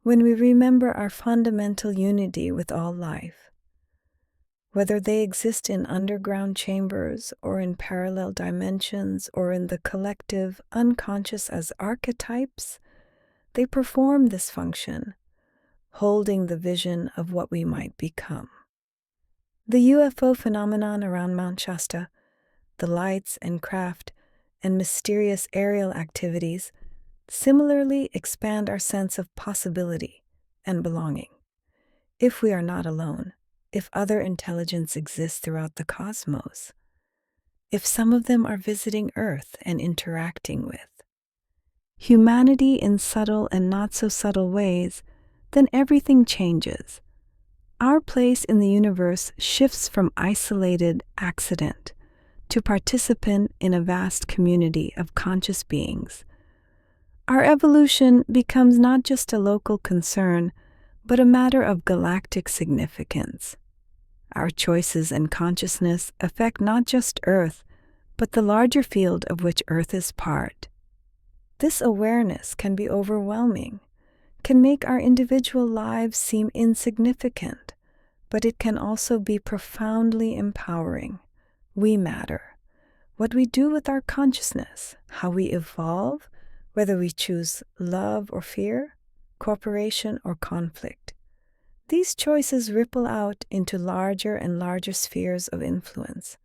when we remember our fundamental unity with all life. Whether they exist in underground chambers or in parallel dimensions or in the collective unconscious as archetypes, they perform this function, holding the vision of what we might become. The UFO phenomenon around Mount Shasta, the lights and craft and mysterious aerial activities similarly expand our sense of possibility and belonging. If we are not alone, if other intelligence exists throughout the cosmos, if some of them are visiting Earth and interacting with humanity in subtle and not so subtle ways, then everything changes. Our place in the universe shifts from isolated accident to participant in a vast community of conscious beings. Our evolution becomes not just a local concern, but a matter of galactic significance. Our choices and consciousness affect not just Earth, but the larger field of which Earth is part. This awareness can be overwhelming, can make our individual lives seem insignificant, but it can also be profoundly empowering. We matter. What we do with our consciousness, how we evolve, whether we choose love or fear, cooperation or conflict. These choices ripple out into larger and larger spheres of influence.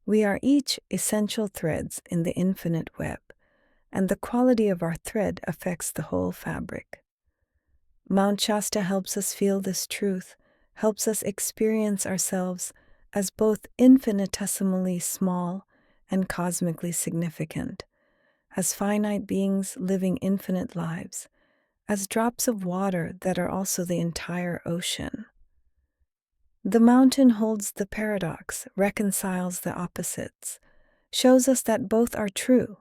We are each essential threads in the infinite web, and the quality of our thread affects the whole fabric. Mount Shasta helps us feel this truth, helps us experience ourselves as both infinitesimally small and cosmically significant, as finite beings living infinite lives, as drops of water that are also the entire ocean. The mountain holds the paradox, reconciles the opposites, shows us that both are true,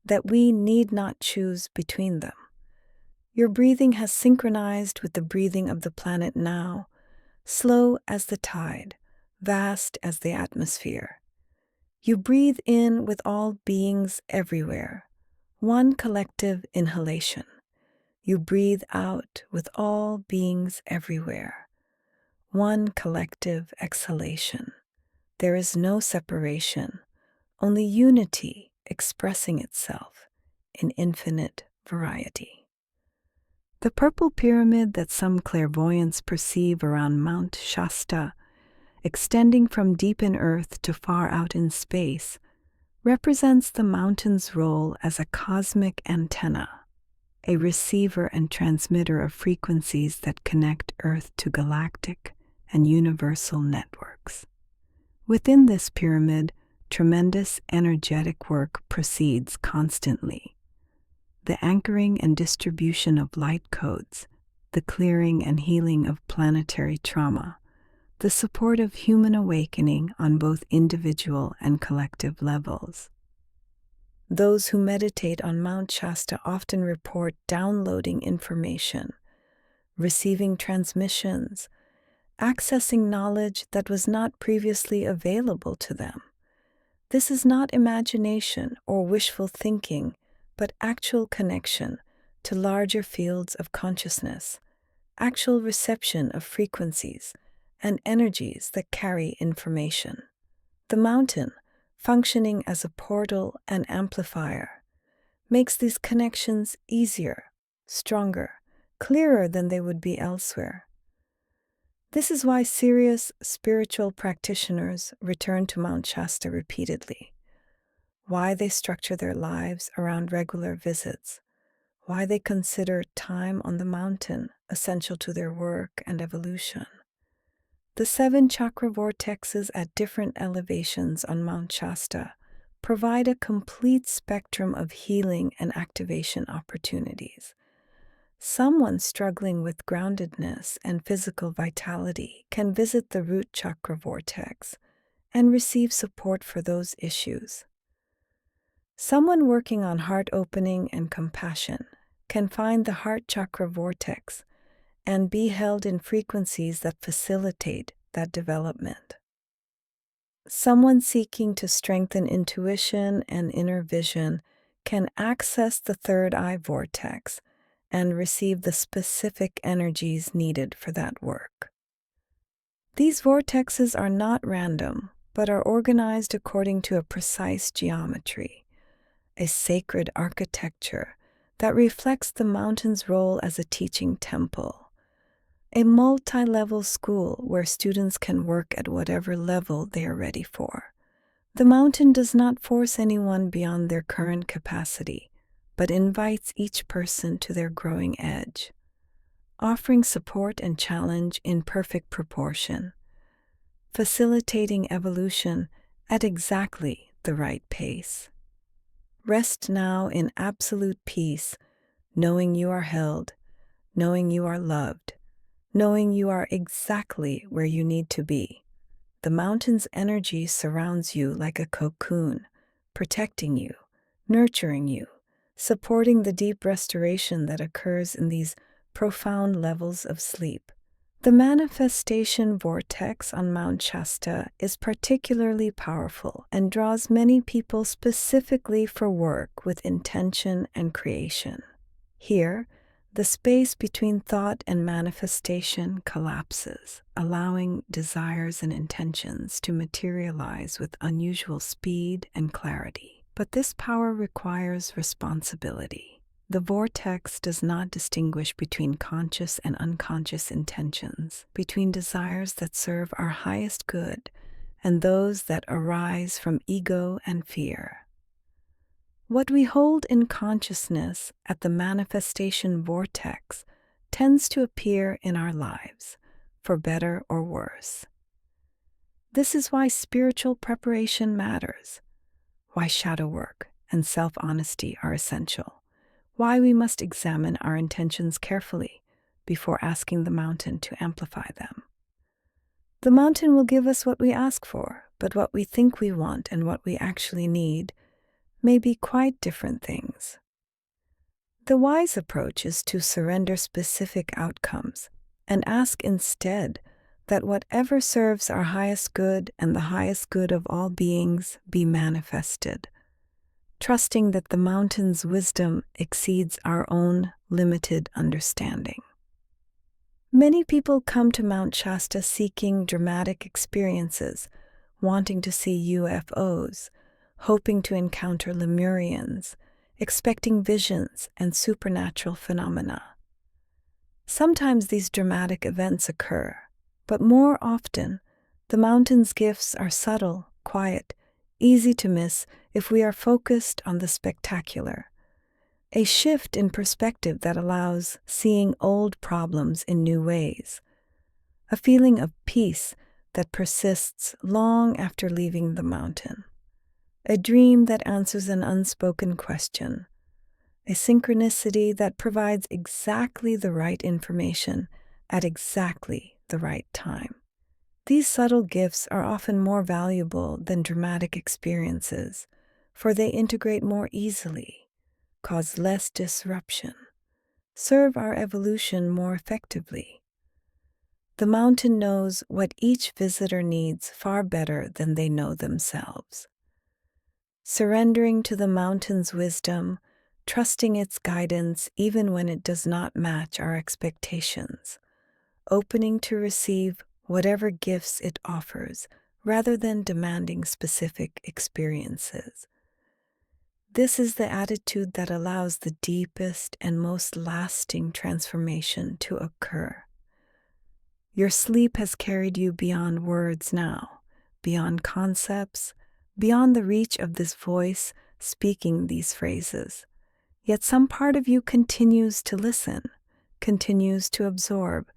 that we need not choose between them. Your breathing has synchronized with the breathing of the planet now, slow as the tide, vast as the atmosphere. You breathe in with all beings everywhere, one collective inhalation. You breathe out with all beings everywhere, one collective exhalation. There is no separation, only unity expressing itself in infinite variety. The purple pyramid that some clairvoyants perceive around Mount Shasta, extending from deep in earth to far out in space, represents the mountain's role as a cosmic antenna, a receiver and transmitter of frequencies that connect Earth to galactic and universal networks. Within this pyramid, tremendous energetic work proceeds constantly. The anchoring and distribution of light codes, the clearing and healing of planetary trauma, the support of human awakening on both individual and collective levels. Those who meditate on Mount Shasta often report downloading information, receiving transmissions, accessing knowledge that was not previously available to them. This is not imagination or wishful thinking, but actual connection to larger fields of consciousness, actual reception of frequencies and energies that carry information. The mountain, functioning as a portal and amplifier, makes these connections easier, stronger, clearer than they would be elsewhere. This is why serious spiritual practitioners return to Mount Shasta repeatedly, why they structure their lives around regular visits, why they consider time on the mountain essential to their work and evolution. The 7 chakra vortexes at different elevations on Mount Shasta provide a complete spectrum of healing and activation opportunities. Someone struggling with groundedness and physical vitality can visit the root chakra vortex and receive support for those issues. Someone working on heart opening and compassion can find the heart chakra vortex and be held in frequencies that facilitate that development. Someone seeking to strengthen intuition and inner vision can access the third eye vortex and receive the specific energies needed for that work. These vortexes are not random, but are organized according to a precise geometry, a sacred architecture that reflects the mountain's role as a teaching temple, a multi-level school where students can work at whatever level they are ready for. The mountain does not force anyone beyond their current capacity, but invites each person to their growing edge, offering support and challenge in perfect proportion, facilitating evolution at exactly the right pace. Rest now in absolute peace, knowing you are held, knowing you are loved, knowing you are exactly where you need to be. The mountain's energy surrounds you like a cocoon, protecting you, nurturing you, supporting the deep restoration that occurs in these profound levels of sleep. The manifestation vortex on Mount Shasta is particularly powerful and draws many people specifically for work with intention and creation. Here, the space between thought and manifestation collapses, allowing desires and intentions to materialize with unusual speed and clarity. But this power requires responsibility. The vortex does not distinguish between conscious and unconscious intentions, between desires that serve our highest good and those that arise from ego and fear. What we hold in consciousness at the manifestation vortex tends to appear in our lives, for better or worse. This is why spiritual preparation matters, why shadow work and self-honesty are essential, why we must examine our intentions carefully before asking the mountain to amplify them. The mountain will give us what we ask for, but what we think we want and what we actually need may be quite different things. The wise approach is to surrender specific outcomes and ask instead that whatever serves our highest good and the highest good of all beings be manifested, trusting that the mountain's wisdom exceeds our own limited understanding. Many people come to Mount Shasta seeking dramatic experiences, wanting to see UFOs, hoping to encounter Lemurians, expecting visions and supernatural phenomena. Sometimes these dramatic events occur, but more often, the mountain's gifts are subtle, quiet, easy to miss if we are focused on the spectacular. A shift in perspective that allows seeing old problems in new ways. A feeling of peace that persists long after leaving the mountain. A dream that answers an unspoken question. A synchronicity that provides exactly the right information at exactly the right time. These subtle gifts are often more valuable than dramatic experiences, for they integrate more easily, cause less disruption, serve our evolution more effectively. The mountain knows what each visitor needs far better than they know themselves. Surrendering to the mountain's wisdom, trusting its guidance even when it does not match our expectations, opening to receive whatever gifts it offers, rather than demanding specific experiences. This is the attitude that allows the deepest and most lasting transformation to occur. Your sleep has carried you beyond words now, beyond concepts, beyond the reach of this voice speaking these phrases. Yet some part of you continues to listen, continues to absorb,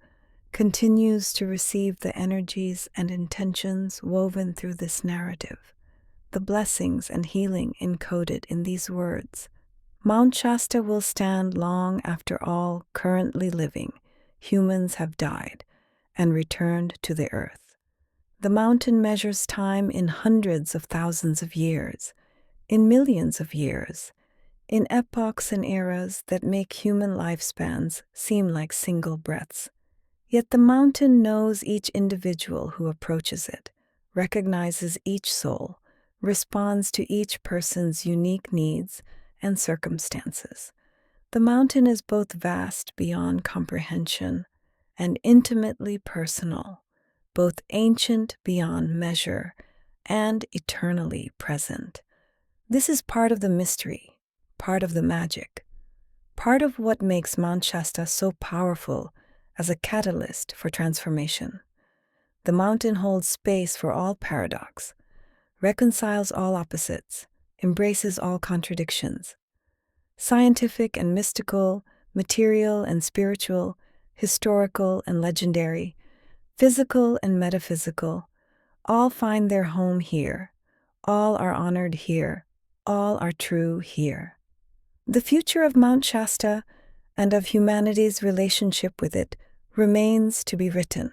continues to receive the energies and intentions woven through this narrative, the blessings and healing encoded in these words. Mount Shasta will stand long after all currently living humans have died and returned to the earth. The mountain measures time in hundreds of thousands of years, in millions of years, in epochs and eras that make human lifespans seem like single breaths. Yet the mountain knows each individual who approaches it, recognizes each soul, responds to each person's unique needs and circumstances. The mountain is both vast beyond comprehension and intimately personal, both ancient beyond measure and eternally present. This is part of the mystery, part of the magic, part of what makes Mount Shasta so powerful as a catalyst for transformation. The mountain holds space for all paradox, reconciles all opposites, embraces all contradictions. Scientific and mystical, material and spiritual, historical and legendary, physical and metaphysical, all find their home here, all are honored here, all are true here. The future of Mount Shasta and of humanity's relationship with it remains to be written.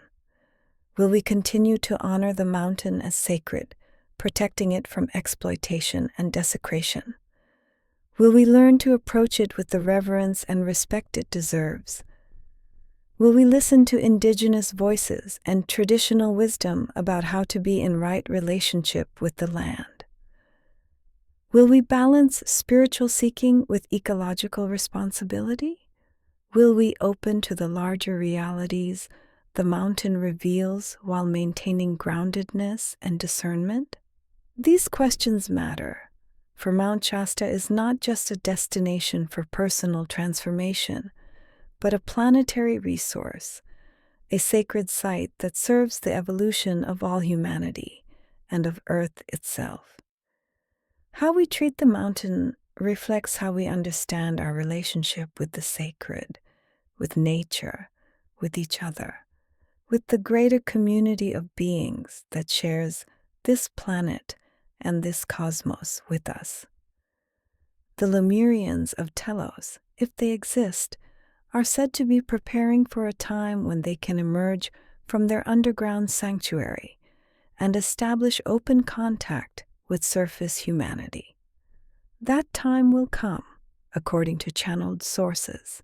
Will we continue to honor the mountain as sacred, protecting it from exploitation and desecration? Will we learn to approach it with the reverence and respect it deserves? Will we listen to indigenous voices and traditional wisdom about how to be in right relationship with the land? Will we balance spiritual seeking with ecological responsibility? Will we open to the larger realities the mountain reveals while maintaining groundedness and discernment? These questions matter, for Mount Shasta is not just a destination for personal transformation, but a planetary resource, a sacred site that serves the evolution of all humanity and of Earth itself. How we treat the mountain reflects how we understand our relationship with the sacred, with nature, with each other, with the greater community of beings that shares this planet and this cosmos with us. The Lemurians of Telos, if they exist, are said to be preparing for a time when they can emerge from their underground sanctuary and establish open contact with surface humanity. That time will come, according to channeled sources,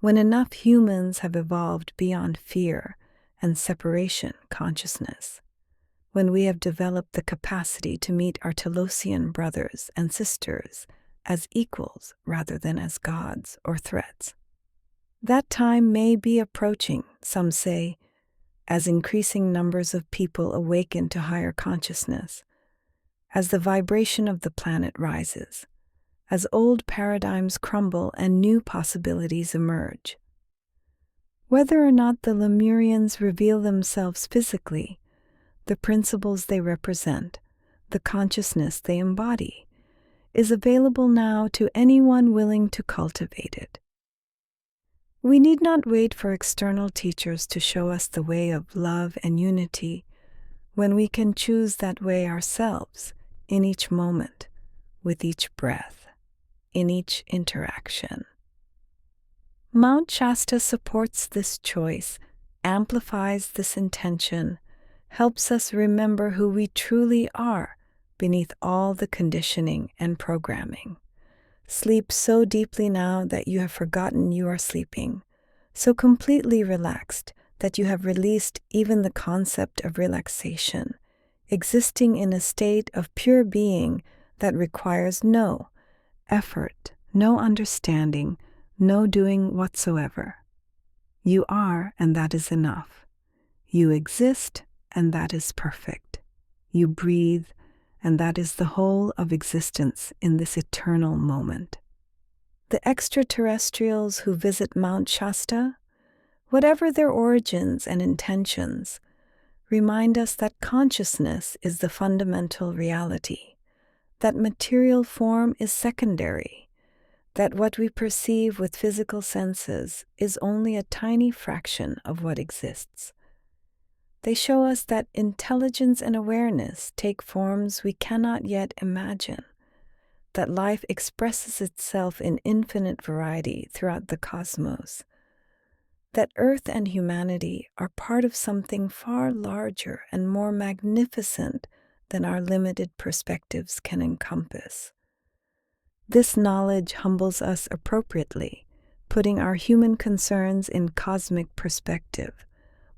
when enough humans have evolved beyond fear and separation consciousness, when we have developed the capacity to meet our Telosian brothers and sisters as equals rather than as gods or threats. That time may be approaching, some say, as increasing numbers of people awaken to higher consciousness, as the vibration of the planet rises, as old paradigms crumble and new possibilities emerge. Whether or not the Lemurians reveal themselves physically, the principles they represent, the consciousness they embody, is available now to anyone willing to cultivate it. We need not wait for external teachers to show us the way of love and unity when we can choose that way ourselves in each moment, with each breath, in each interaction. Mount Shasta supports this choice, amplifies this intention, helps us remember who we truly are beneath all the conditioning and programming. Sleep so deeply now that you have forgotten you are sleeping, so completely relaxed that you have released even the concept of relaxation, existing in a state of pure being that requires no effort, no understanding, no doing whatsoever. You are, and that is enough. You exist, and that is perfect. You breathe, and that is the whole of existence in this eternal moment. The extraterrestrials who visit Mount Shasta, whatever their origins and intentions, remind us that consciousness is the fundamental reality, that material form is secondary, that what we perceive with physical senses is only a tiny fraction of what exists. They show us that intelligence and awareness take forms we cannot yet imagine, that life expresses itself in infinite variety throughout the cosmos, that Earth and humanity are part of something far larger and more magnificent than our limited perspectives can encompass. This knowledge humbles us appropriately, putting our human concerns in cosmic perspective,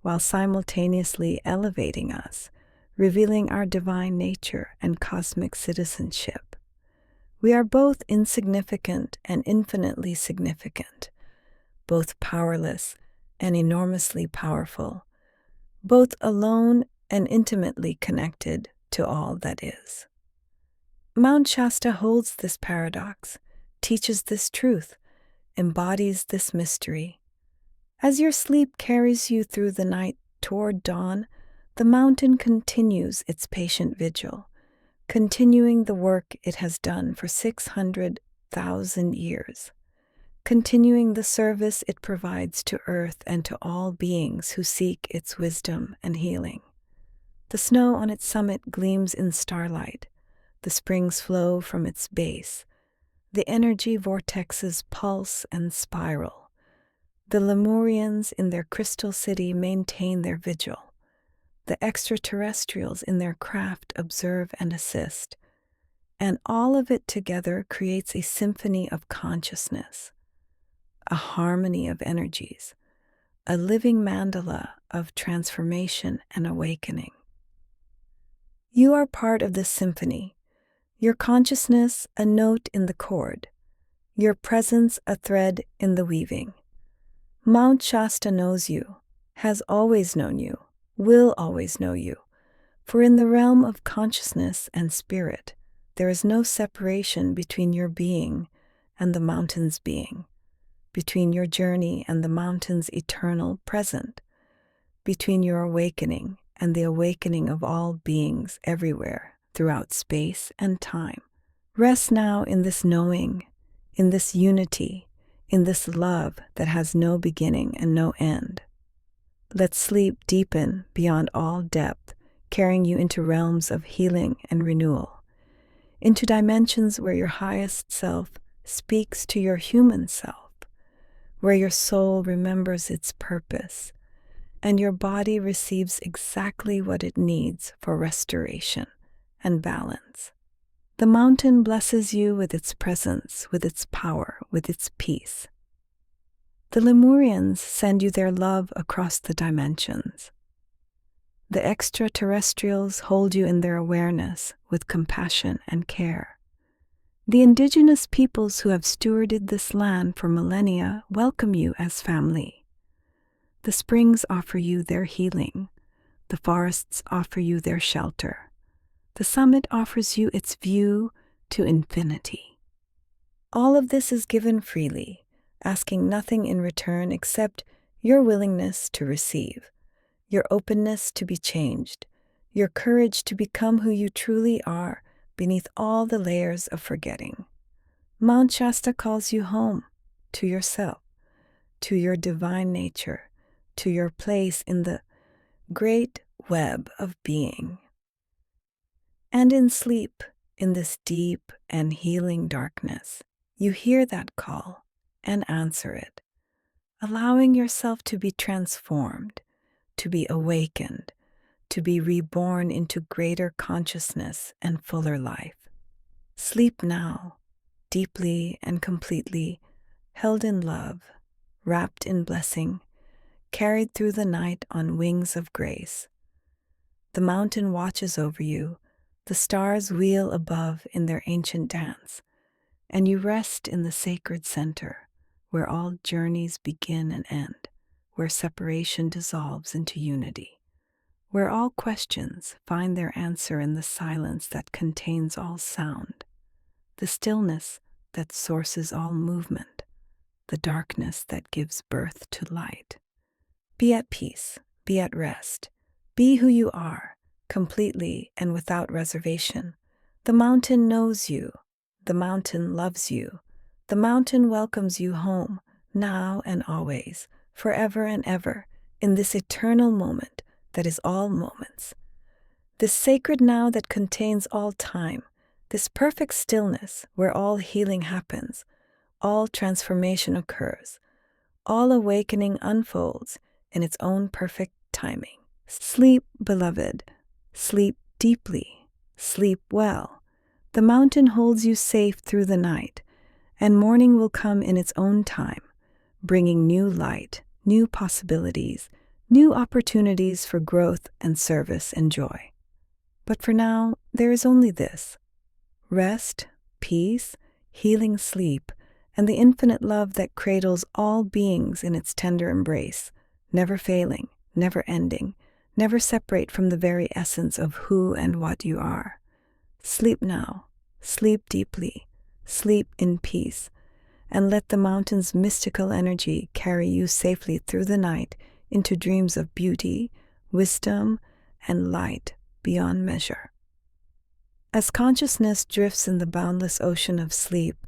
while simultaneously elevating us, revealing our divine nature and cosmic citizenship. We are both insignificant and infinitely significant, both powerless and enormously powerful, both alone and intimately connected to all that is. Mount Shasta holds this paradox, teaches this truth, embodies this mystery. As your sleep carries you through the night toward dawn, the mountain continues its patient vigil, continuing the work it has done for 600,000 years, continuing the service it provides to Earth and to all beings who seek its wisdom and healing. The snow on its summit gleams in starlight, the springs flow from its base, the energy vortexes pulse and spiral. The Lemurians in their crystal city maintain their vigil. The extraterrestrials in their craft observe and assist. And all of it together creates a symphony of consciousness, a harmony of energies, a living mandala of transformation and awakening. You are part of this symphony, your consciousness a note in the chord, your presence a thread in the weaving. Mount Shasta knows you, has always known you, will always know you, for in the realm of consciousness and spirit, there is no separation between your being and the mountain's being, between your journey and the mountain's eternal present, between your awakening and the awakening of all beings everywhere throughout space and time. Rest now in this knowing, in this unity, in this love that has no beginning and no end. Let sleep deepen beyond all depth, carrying you into realms of healing and renewal, into dimensions where your highest self speaks to your human self, where your soul remembers its purpose, and your body receives exactly what it needs for restoration and balance. The mountain blesses you with its presence, with its power, with its peace. The Lemurians send you their love across the dimensions. The extraterrestrials hold you in their awareness with compassion and care. The indigenous peoples who have stewarded this land for millennia welcome you as family. The springs offer you their healing. The forests offer you their shelter. The summit offers you its view to infinity. All of this is given freely, asking nothing in return except your willingness to receive, your openness to be changed, your courage to become who you truly are beneath all the layers of forgetting. Mount Shasta calls you home, to yourself, to your divine nature, to your place in the great web of being. And in sleep, in this deep and healing darkness, you hear that call and answer it, allowing yourself to be transformed, to be awakened, to be reborn into greater consciousness and fuller life. Sleep now, deeply and completely, held in love, wrapped in blessing, carried through the night on wings of grace. The mountain watches over you, the stars wheel above in their ancient dance, and you rest in the sacred center, where all journeys begin and end, where separation dissolves into unity, where all questions find their answer in the silence that contains all sound, the stillness that sources all movement, the darkness that gives birth to light. Be at peace, be at rest, be who you are, completely and without reservation. The mountain knows you. The mountain loves you. The mountain welcomes you home, now and always, forever and ever, in this eternal moment that is all moments. This sacred now that contains all time, this perfect stillness where all healing happens, all transformation occurs, all awakening unfolds in its own perfect timing. Sleep, beloved. Sleep deeply. Sleep well. The mountain holds you safe through the night, and morning will come in its own time, bringing new light, new possibilities, new opportunities for growth and service and joy. But for now, there is only this: rest, peace, healing sleep, and the infinite love that cradles all beings in its tender embrace, never failing, never ending, never separate from the very essence of who and what you are. Sleep now, sleep deeply, sleep in peace, and let the mountain's mystical energy carry you safely through the night into dreams of beauty, wisdom, and light beyond measure. As consciousness drifts in the boundless ocean of sleep,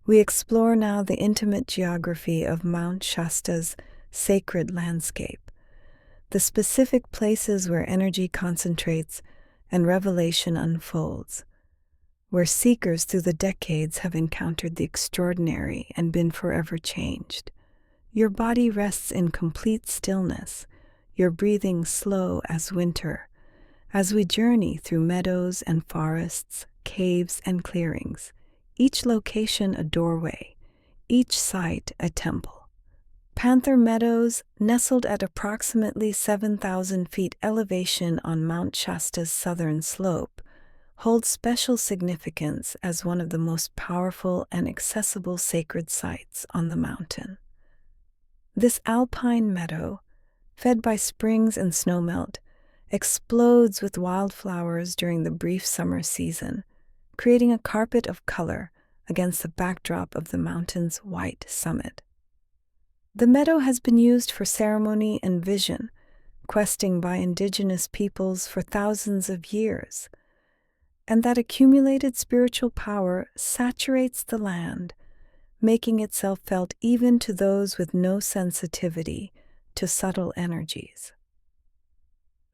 we explore now the intimate geography of Mount Shasta's sacred landscape, the specific places where energy concentrates and revelation unfolds, where seekers through the decades have encountered the extraordinary and been forever changed. Your body rests in complete stillness, your breathing slow as winter, as we journey through meadows and forests, caves and clearings, each location a doorway, each site a temple. Panther Meadows, nestled at approximately 7,000 feet elevation on Mount Shasta's southern slope, holds special significance as one of the most powerful and accessible sacred sites on the mountain. This alpine meadow, fed by springs and snowmelt, explodes with wildflowers during the brief summer season, creating a carpet of color against the backdrop of the mountain's white summit. The meadow has been used for ceremony and vision, questing by indigenous peoples for thousands of years, and that accumulated spiritual power saturates the land, making itself felt even to those with no sensitivity to subtle energies.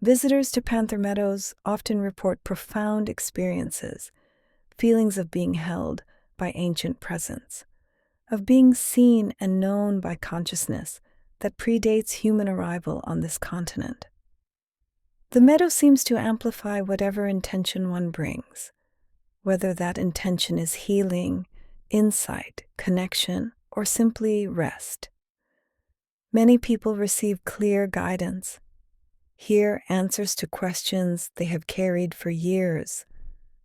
Visitors to Panther Meadows often report profound experiences, feelings of being held by ancient presence, of being seen and known by consciousness that predates human arrival on this continent. The meadow seems to amplify whatever intention one brings, whether that intention is healing, insight, connection, or simply rest. Many people receive clear guidance, hear answers to questions they have carried for years,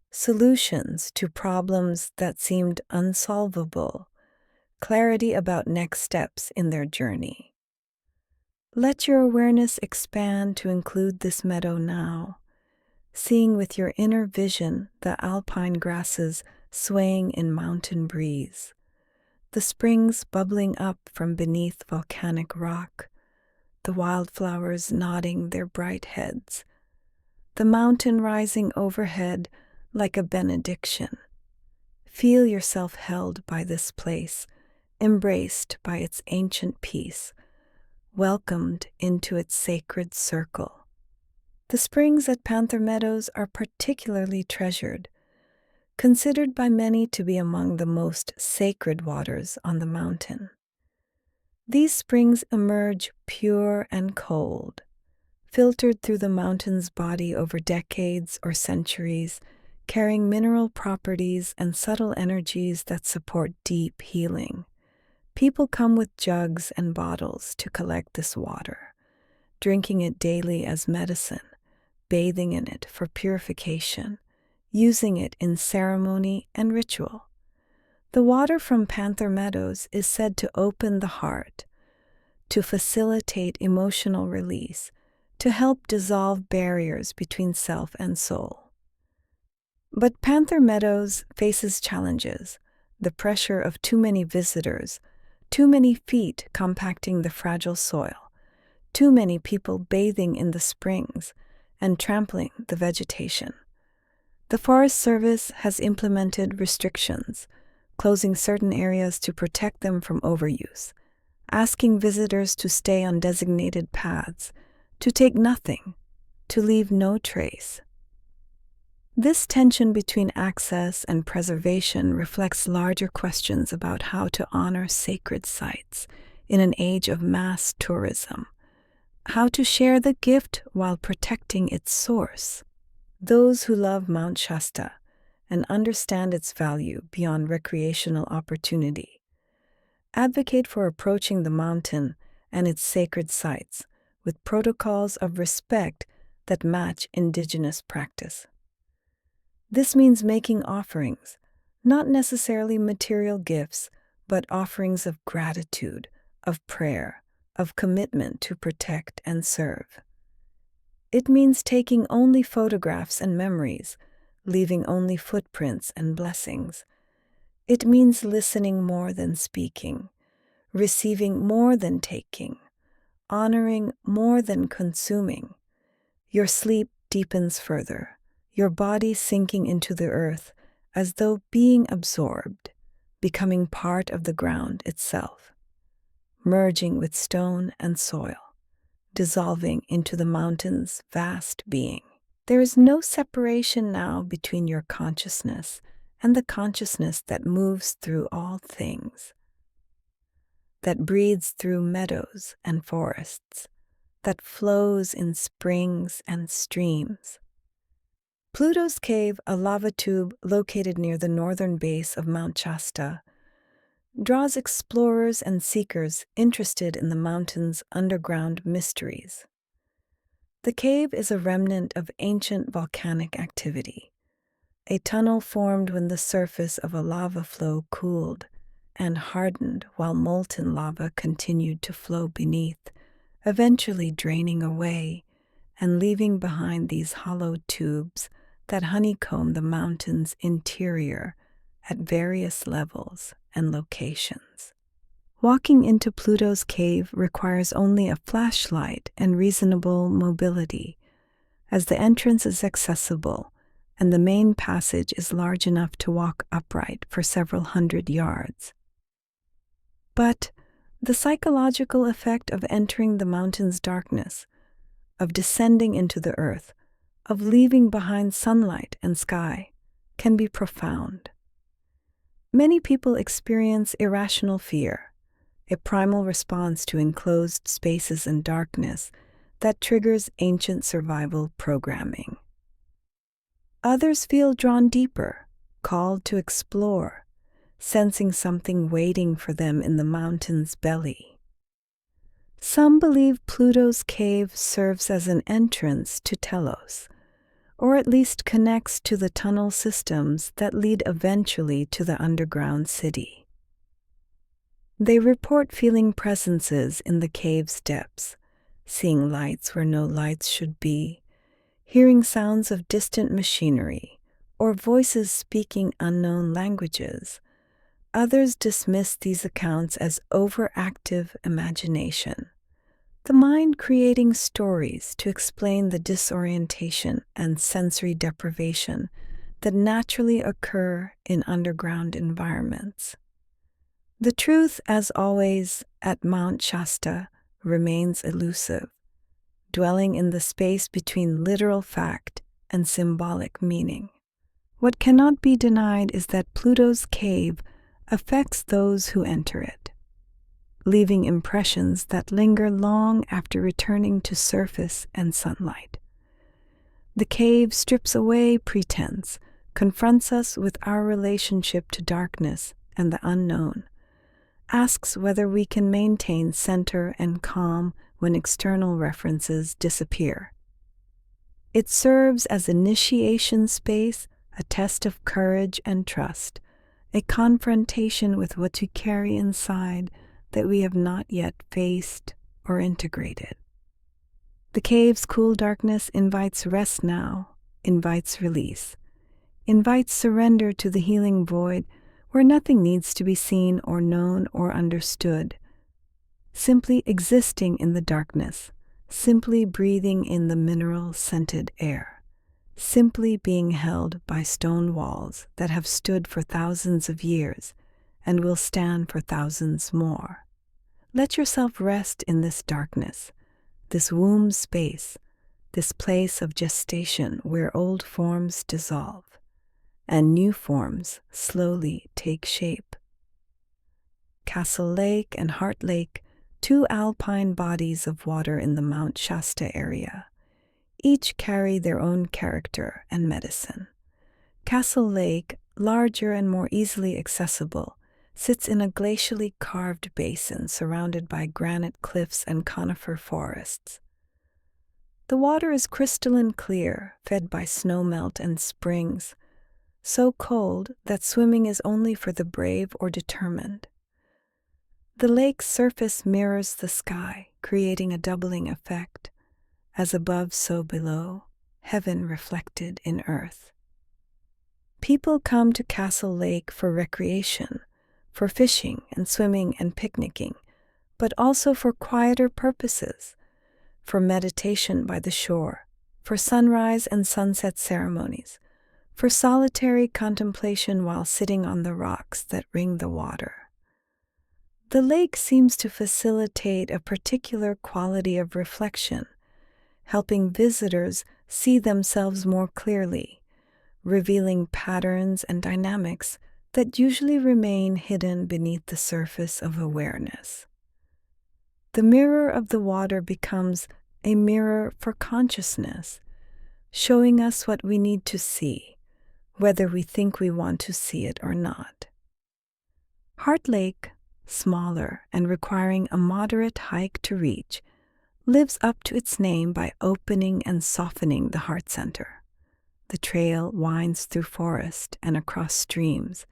solutions to problems that seemed unsolvable, clarity about next steps in their journey. Let your awareness expand to include this meadow now, seeing with your inner vision the alpine grasses swaying in mountain breeze, the springs bubbling up from beneath volcanic rock, the wildflowers nodding their bright heads, the mountain rising overhead like a benediction. Feel yourself held by this place, embraced by its ancient peace, welcomed into its sacred circle. The springs at Panther Meadows are particularly treasured, considered by many to be among the most sacred waters on the mountain. These springs emerge pure and cold, filtered through the mountain's body over decades or centuries, carrying mineral properties and subtle energies that support deep healing. People come with jugs and bottles to collect this water, drinking it daily as medicine, bathing in it for purification, using it in ceremony and ritual. The water from Panther Meadows is said to open the heart, to facilitate emotional release, to help dissolve barriers between self and soul. But Panther Meadows faces challenges: the pressure of too many visitors, too many feet compacting the fragile soil, too many people bathing in the springs and trampling the vegetation. The Forest Service has implemented restrictions, closing certain areas to protect them from overuse, asking visitors to stay on designated paths, to take nothing, to leave no trace. This tension between access and preservation reflects larger questions about how to honor sacred sites in an age of mass tourism, how to share the gift while protecting its source. Those who love Mount Shasta and understand its value beyond recreational opportunity advocate for approaching the mountain and its sacred sites with protocols of respect that match indigenous practice. This means making offerings, not necessarily material gifts, but offerings of gratitude, of prayer, of commitment to protect and serve. It means taking only photographs and memories, leaving only footprints and blessings. It means listening more than speaking, receiving more than taking, honoring more than consuming. Your sleep deepens further, your body sinking into the earth as though being absorbed, becoming part of the ground itself, merging with stone and soil, dissolving into the mountain's vast being. There is no separation now between your consciousness and the consciousness that moves through all things, that breathes through meadows and forests, that flows in springs and streams. Pluto's Cave, a lava tube located near the northern base of Mount Shasta, draws explorers and seekers interested in the mountain's underground mysteries. The cave is a remnant of ancient volcanic activity, a tunnel formed when the surface of a lava flow cooled and hardened while molten lava continued to flow beneath, eventually draining away and leaving behind these hollow tubes that honeycomb the mountain's interior at various levels and locations. Walking into Pluto's cave requires only a flashlight and reasonable mobility, as the entrance is accessible and the main passage is large enough to walk upright for several hundred yards. But the psychological effect of entering the mountain's darkness, of descending into the earth, of leaving behind sunlight and sky, can be profound. Many people experience irrational fear, a primal response to enclosed spaces and darkness that triggers ancient survival programming. Others feel drawn deeper, called to explore, sensing something waiting for them in the mountain's belly. Some believe Pluto's cave serves as an entrance to Telos, or at least connects to the tunnel systems that lead eventually to the underground city. They report feeling presences in the cave's depths, seeing lights where no lights should be, hearing sounds of distant machinery, or voices speaking unknown languages. Others dismiss these accounts as overactive imagination, the mind creating stories to explain the disorientation and sensory deprivation that naturally occur in underground environments. The truth, as always, at Mount Shasta remains elusive, dwelling in the space between literal fact and symbolic meaning. What cannot be denied is that Pluto's cave affects those who enter it, leaving impressions that linger long after returning to surface and sunlight. The cave strips away pretense, confronts us with our relationship to darkness and the unknown, asks whether we can maintain center and calm when external references disappear. It serves as initiation space, a test of courage and trust, a confrontation with what we carry inside that we have not yet faced or integrated. The cave's cool darkness invites rest now, invites release, invites surrender to the healing void where nothing needs to be seen or known or understood. Simply existing in the darkness, simply breathing in the mineral-scented air, simply being held by stone walls that have stood for thousands of years and will stand for thousands more. Let yourself rest in this darkness, this womb space, this place of gestation where old forms dissolve and new forms slowly take shape. Castle Lake and Heart Lake, two alpine bodies of water in the Mount Shasta area, each carry their own character and medicine. Castle Lake, larger and more easily accessible, sits in a glacially carved basin surrounded by granite cliffs and conifer forests. The water is crystalline clear, fed by snowmelt and springs, so cold that swimming is only for the brave or determined. The lake's surface mirrors the sky, creating a doubling effect, as above so below, heaven reflected in earth. People come to Castle Lake for recreation, for fishing and swimming and picnicking, but also for quieter purposes, for meditation by the shore, for sunrise and sunset ceremonies, for solitary contemplation while sitting on the rocks that ring the water. The lake seems to facilitate a particular quality of reflection, helping visitors see themselves more clearly, revealing patterns and dynamics that usually remain hidden beneath the surface of awareness. The mirror of the water becomes a mirror for consciousness, showing us what we need to see, whether we think we want to see it or not. Heart Lake, smaller and requiring a moderate hike to reach, lives up to its name by opening and softening the heart center. The trail winds through forest and across streams,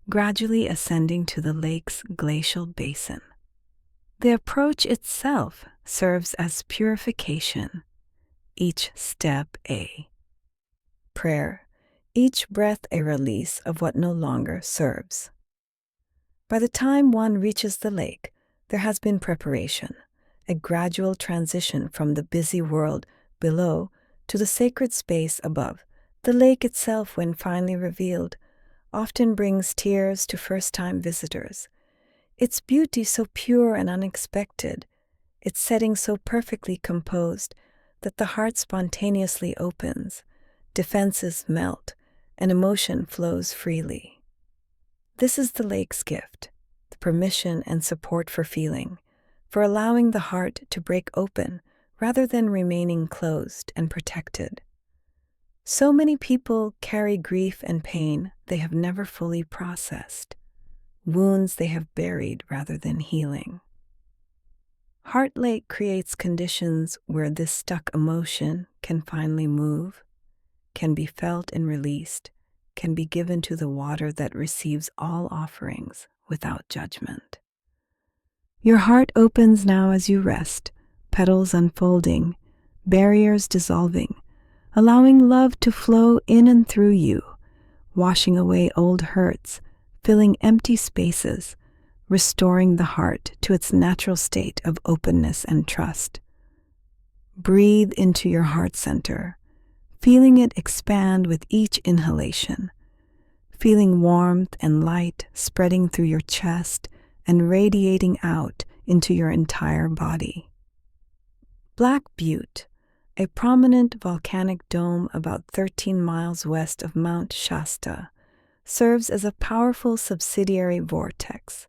gradually ascending to the lake's glacial basin. The approach itself serves as purification, each step a prayer, each breath a release of what no longer serves. By the time one reaches the lake, there has been preparation, a gradual transition from the busy world below to the sacred space above. The lake itself, when finally revealed, often brings tears to first-time visitors. Its beauty so pure and unexpected, its setting so perfectly composed that the heart spontaneously opens, defenses melt, and emotion flows freely. This is the lake's gift, the permission and support for feeling, for allowing the heart to break open rather than remaining closed and protected. So many people carry grief and pain they have never fully processed, wounds they have buried rather than healing. Heart Lake creates conditions where this stuck emotion can finally move, can be felt and released, can be given to the water that receives all offerings without judgment. Your heart opens now as you rest, petals unfolding, barriers dissolving, allowing love to flow in and through you, washing away old hurts, filling empty spaces, restoring the heart to its natural state of openness and trust. Breathe into your heart center, feeling it expand with each inhalation, feeling warmth and light spreading through your chest and radiating out into your entire body. Black Butte, a prominent volcanic dome about 13 miles west of Mount Shasta, serves as a powerful subsidiary vortex,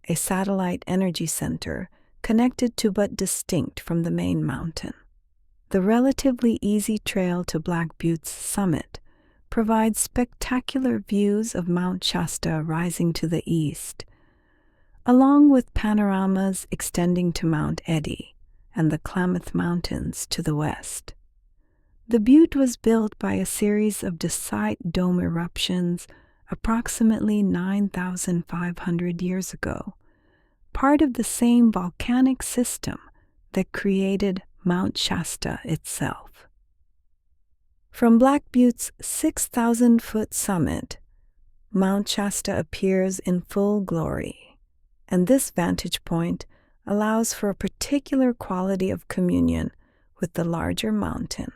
a satellite energy center connected to but distinct from the main mountain. The relatively easy trail to Black Butte's summit provides spectacular views of Mount Shasta rising to the east, along with panoramas extending to Mount Eddy and the Klamath Mountains to the west. The butte was built by a series of dacite dome eruptions approximately 9,500 years ago, part of the same volcanic system that created Mount Shasta itself. From Black Butte's 6,000-foot summit, Mount Shasta appears in full glory, and this vantage point allows for a particular quality of communion with the larger mountain.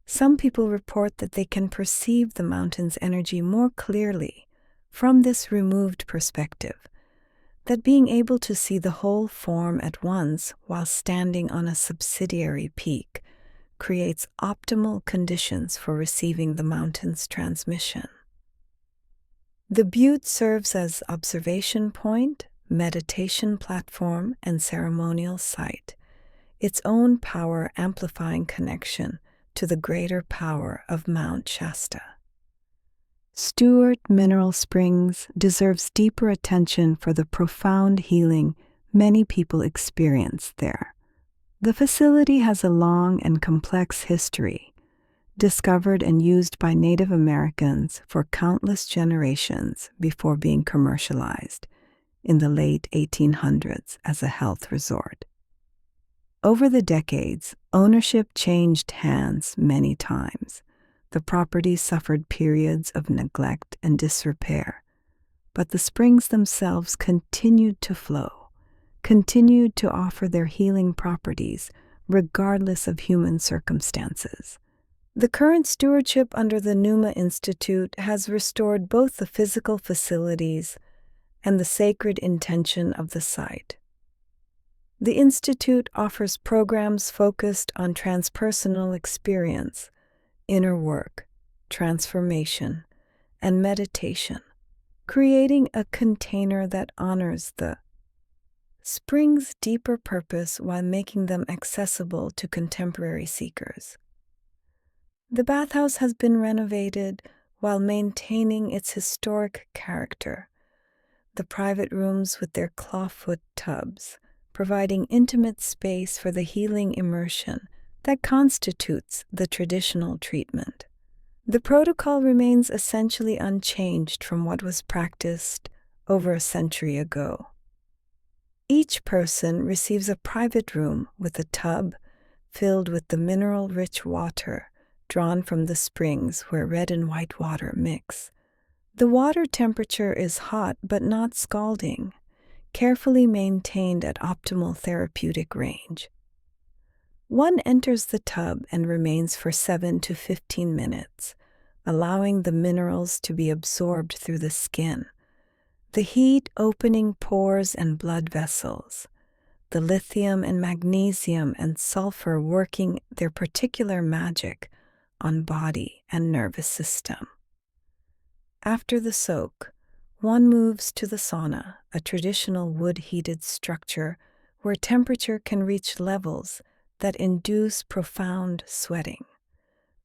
Some people report that they can perceive the mountain's energy more clearly from this removed perspective, that being able to see the whole form at once while standing on a subsidiary peak creates optimal conditions for receiving the mountain's transmission. The butte serves as observation point, meditation platform, and ceremonial site, its own power amplifying connection to the greater power of Mount Shasta. Stewart Mineral Springs deserves deeper attention for the profound healing many people experience there. The facility has a long and complex history, discovered and used by Native Americans for countless generations before being commercialized in the late 1800s as a health resort. Over the decades, ownership changed hands many times. The property suffered periods of neglect and disrepair, but the springs themselves continued to flow, continued to offer their healing properties regardless of human circumstances. The current stewardship under the Numa Institute has restored both the physical facilities and the sacred intention of the site. The Institute offers programs focused on transpersonal experience, inner work, transformation, and meditation, creating a container that honors the spring's deeper purpose while making them accessible to contemporary seekers. The bathhouse has been renovated while maintaining its historic character. the private rooms with their clawfoot tubs, providing intimate space for the healing immersion that constitutes the traditional treatment. The protocol remains essentially unchanged from what was practiced over a century ago. Each person receives a private room with a tub filled with the mineral-rich water drawn from the springs where red and white water mix. The water temperature is hot but not scalding, carefully maintained at optimal therapeutic range. One enters the tub and remains for 7 to 15 minutes, allowing the minerals to be absorbed through the skin, the heat opening pores and blood vessels, the lithium and magnesium and sulfur working their particular magic on body and nervous system. After the soak, one moves to the sauna, a traditional wood-heated structure where temperature can reach levels that induce profound sweating.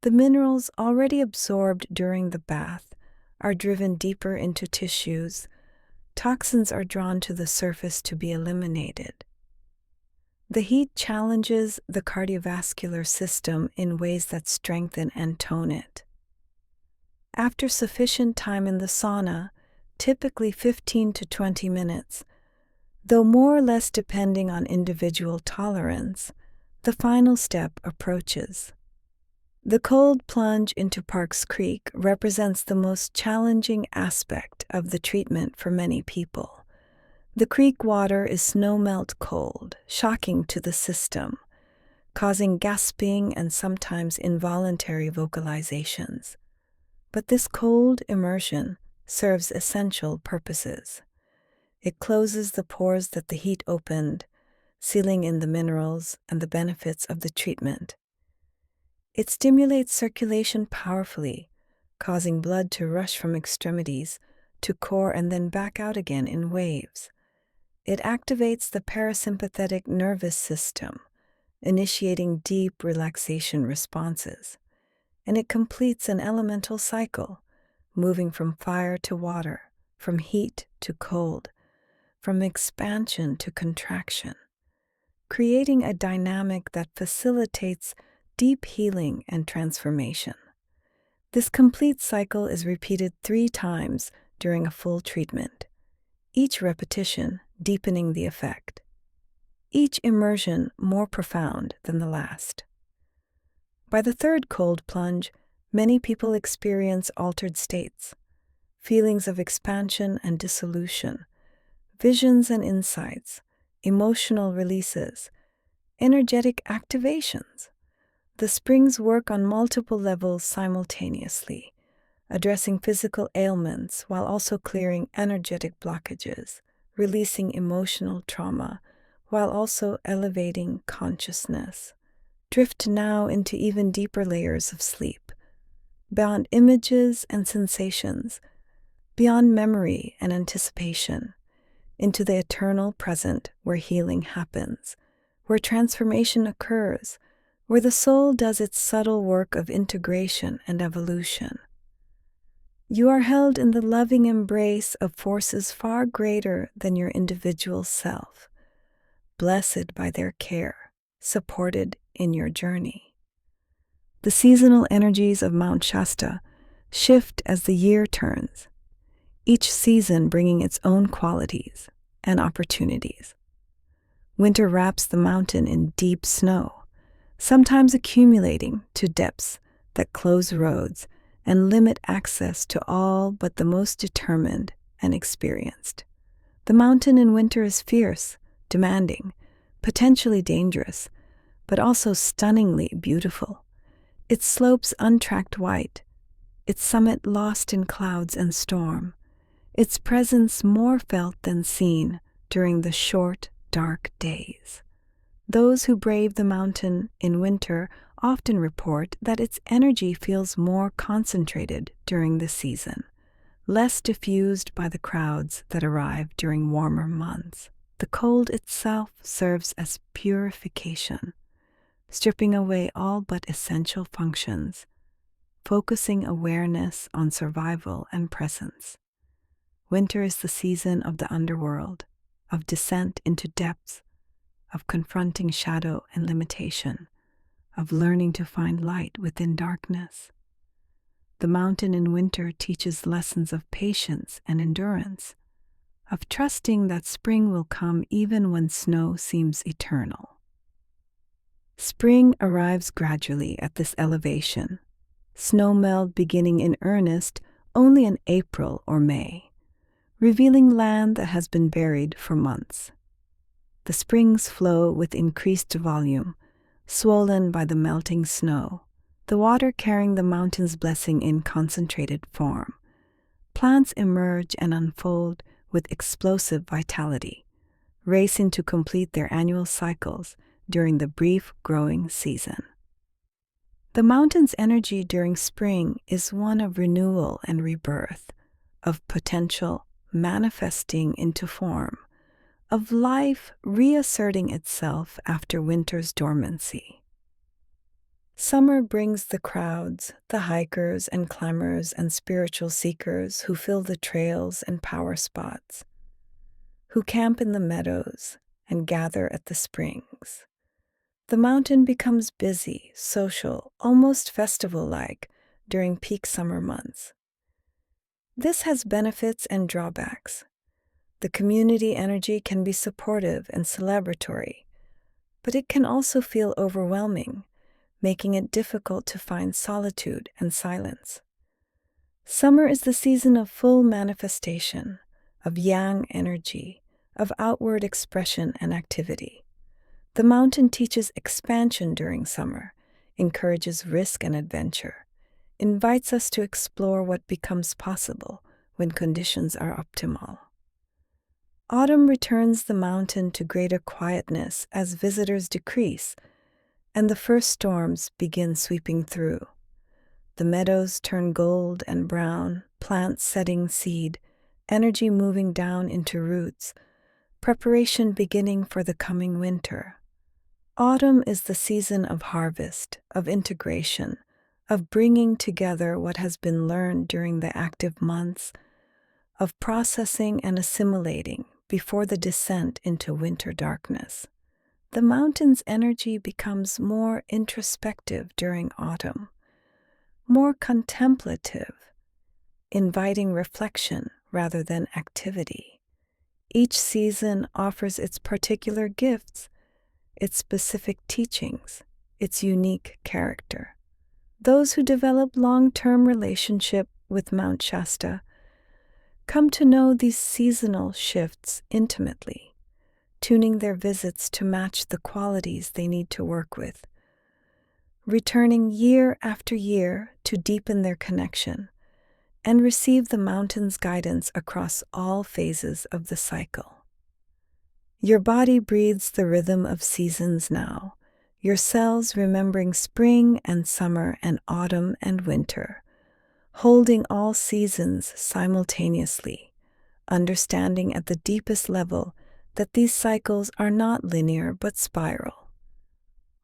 The minerals already absorbed during the bath are driven deeper into tissues. Toxins are drawn to the surface to be eliminated. The heat challenges the cardiovascular system in ways that strengthen and tone it. After sufficient time in the sauna, typically 15 to 20 minutes, though more or less depending on individual tolerance, the final step approaches. The cold plunge into Parks Creek represents the most challenging aspect of the treatment for many people. The creek water is snow-melt cold, shocking to the system, causing gasping and sometimes involuntary vocalizations. But this cold immersion serves essential purposes. It closes the pores that the heat opened, sealing in the minerals and the benefits of the treatment. It stimulates circulation powerfully, causing blood to rush from extremities to core and then back out again in waves. It activates the parasympathetic nervous system, initiating deep relaxation responses. And it completes an elemental cycle, moving from fire to water, from heat to cold, from expansion to contraction, creating a dynamic that facilitates deep healing and transformation. This complete cycle is repeated 3 times during a full treatment, each repetition deepening the effect, each immersion more profound than the last. By the 3rd cold plunge, many people experience altered states, feelings of expansion and dissolution, visions and insights, emotional releases, energetic activations. The springs work on multiple levels simultaneously, addressing physical ailments while also clearing energetic blockages, releasing emotional trauma while also elevating consciousness. Drift now into even deeper layers of sleep, beyond images and sensations, beyond memory and anticipation, into the eternal present where healing happens, where transformation occurs, where the soul does its subtle work of integration and evolution. You are held in the loving embrace of forces far greater than your individual self, blessed by their care, supported in your journey. The seasonal energies of Mount Shasta shift as the year turns, each season bringing its own qualities and opportunities. Winter wraps the mountain in deep snow, sometimes accumulating to depths that close roads and limit access to all but the most determined and experienced. The mountain in winter is fierce, demanding, potentially dangerous, but also stunningly beautiful. Its slopes untracked white, its summit lost in clouds and storm, its presence more felt than seen during the short, dark days. Those who brave the mountain in winter often report that its energy feels more concentrated during the season, less diffused by the crowds that arrive during warmer months. The cold itself serves as purification, stripping away all but essential functions, focusing awareness on survival and presence. Winter is the season of the underworld, of descent into depths, of confronting shadow and limitation, of learning to find light within darkness. The mountain in winter teaches lessons of patience and endurance, of trusting that spring will come even when snow seems eternal. Spring arrives gradually at this elevation, snow melt beginning in earnest only in April or May, revealing land that has been buried for months. The springs flow with increased volume, swollen by the melting snow, the water carrying the mountain's blessing in concentrated form. Plants emerge and unfold with explosive vitality, racing to complete their annual cycles during the brief growing season. The mountain's energy during spring is one of renewal and rebirth, of potential manifesting into form, of life reasserting itself after winter's dormancy. Summer brings the crowds, the hikers and climbers and spiritual seekers who fill the trails and power spots, who camp in the meadows and gather at the springs. The mountain becomes busy, social, almost festival-like during peak summer months. This has benefits and drawbacks. The community energy can be supportive and celebratory, but it can also feel overwhelming, making it difficult to find solitude and silence. Summer is the season of full manifestation, of yang energy, of outward expression and activity. The mountain teaches expansion during summer, encourages risk and adventure, invites us to explore what becomes possible when conditions are optimal. Autumn returns the mountain to greater quietness as visitors decrease and the first storms begin sweeping through. The meadows turn gold and brown, plants setting seed, energy moving down into roots, preparation beginning for the coming winter. Autumn is the season of harvest, of integration, of bringing together what has been learned during the active months, of processing and assimilating before the descent into winter darkness. The mountain's energy becomes more introspective during autumn, more contemplative, inviting reflection rather than activity. Each season offers its particular gifts, its specific teachings, its unique character. Those who develop long-term relationship with Mount Shasta come to know these seasonal shifts intimately, tuning their visits to match the qualities they need to work with, returning year after year to deepen their connection and receive the mountain's guidance across all phases of the cycle. Your body breathes the rhythm of seasons now, your cells remembering spring and summer and autumn and winter, holding all seasons simultaneously, understanding at the deepest level that these cycles are not linear but spiral,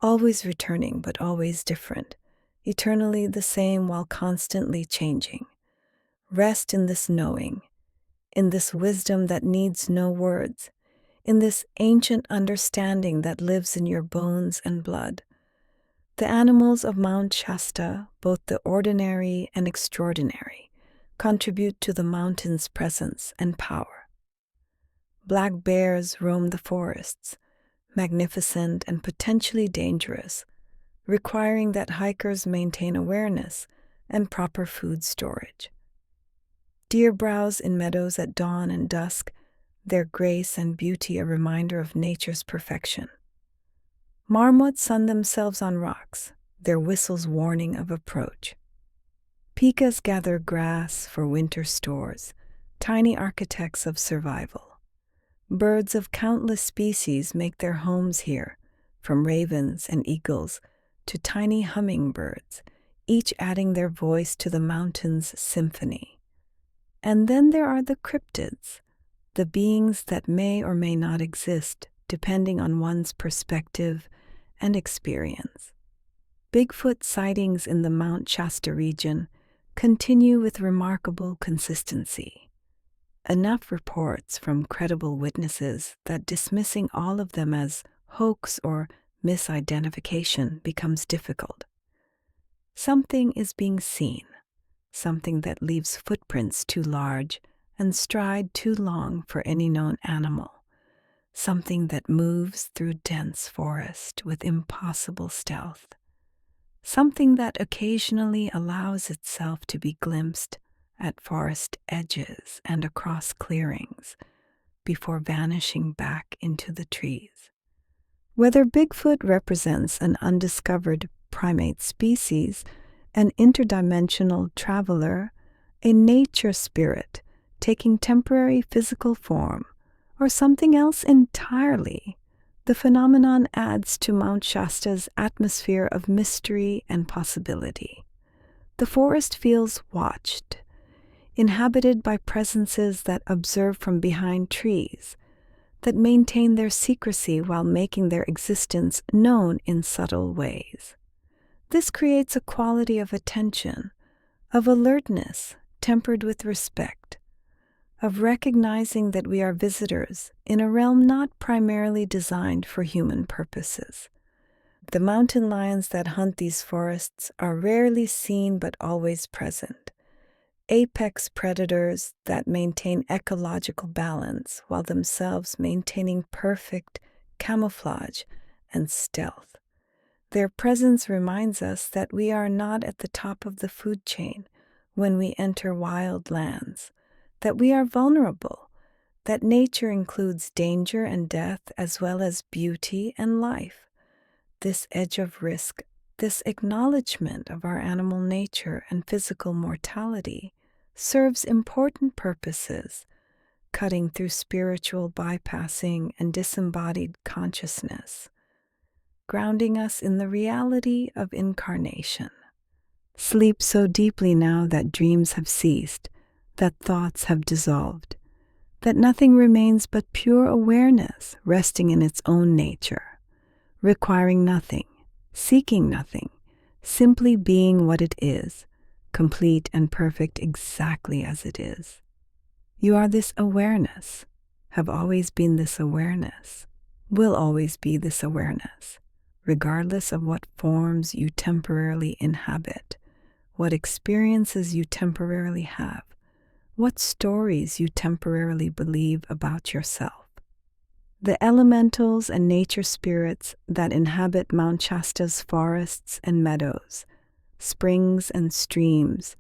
always returning but always different, eternally the same while constantly changing. Rest in this knowing, in this wisdom that needs no words, in this ancient understanding that lives in your bones and blood. The animals of Mount Shasta, both the ordinary and extraordinary, contribute to the mountain's presence and power. Black bears roam the forests, magnificent and potentially dangerous, requiring that hikers maintain awareness and proper food storage. Deer browse in meadows at dawn and dusk, their grace and beauty a reminder of nature's perfection. Marmots sun themselves on rocks, their whistles warning of approach. Pikas gather grass for winter stores, tiny architects of survival. Birds of countless species make their homes here, from ravens and eagles to tiny hummingbirds, each adding their voice to the mountain's symphony. And then there are the cryptids, the beings that may or may not exist, depending on one's perspective and experience. Bigfoot sightings in the Mount Shasta region continue with remarkable consistency. enough reports from credible witnesses that dismissing all of them as hoax or misidentification becomes difficult. Something is being seen, something that leaves footprints too large and stride too long for any known animal, something that moves through dense forest with impossible stealth, something that occasionally allows itself to be glimpsed at forest edges and across clearings before vanishing back into the trees. Whether Bigfoot represents an undiscovered primate species, an interdimensional traveler, a nature spirit taking temporary physical form, or something else entirely, the phenomenon adds to Mount Shasta's atmosphere of mystery and possibility. The forest feels watched, inhabited by presences that observe from behind trees, that maintain their secrecy while making their existence known in subtle ways. This creates a quality of attention, of alertness tempered with respect, of recognizing that we are visitors in a realm not primarily designed for human purposes. The mountain lions that hunt these forests are rarely seen but always present, apex predators that maintain ecological balance while themselves maintaining perfect camouflage and stealth. Their presence reminds us that we are not at the top of the food chain when we enter wild lands, that we are vulnerable, that nature includes danger and death as well as beauty and life. This edge of risk, this acknowledgement of our animal nature and physical mortality, serves important purposes, cutting through spiritual bypassing and disembodied consciousness, grounding us in the reality of incarnation. Sleep so deeply now that dreams have ceased, that thoughts have dissolved, that nothing remains but pure awareness resting in its own nature, requiring nothing, seeking nothing, simply being what it is, complete and perfect exactly as it is. You are this awareness, have always been this awareness, will always be this awareness, regardless of what forms you temporarily inhabit, what experiences you temporarily have, what stories you temporarily believe about yourself. The elementals and nature spirits that inhabit Mount Shasta's forests and meadows, springs and streams,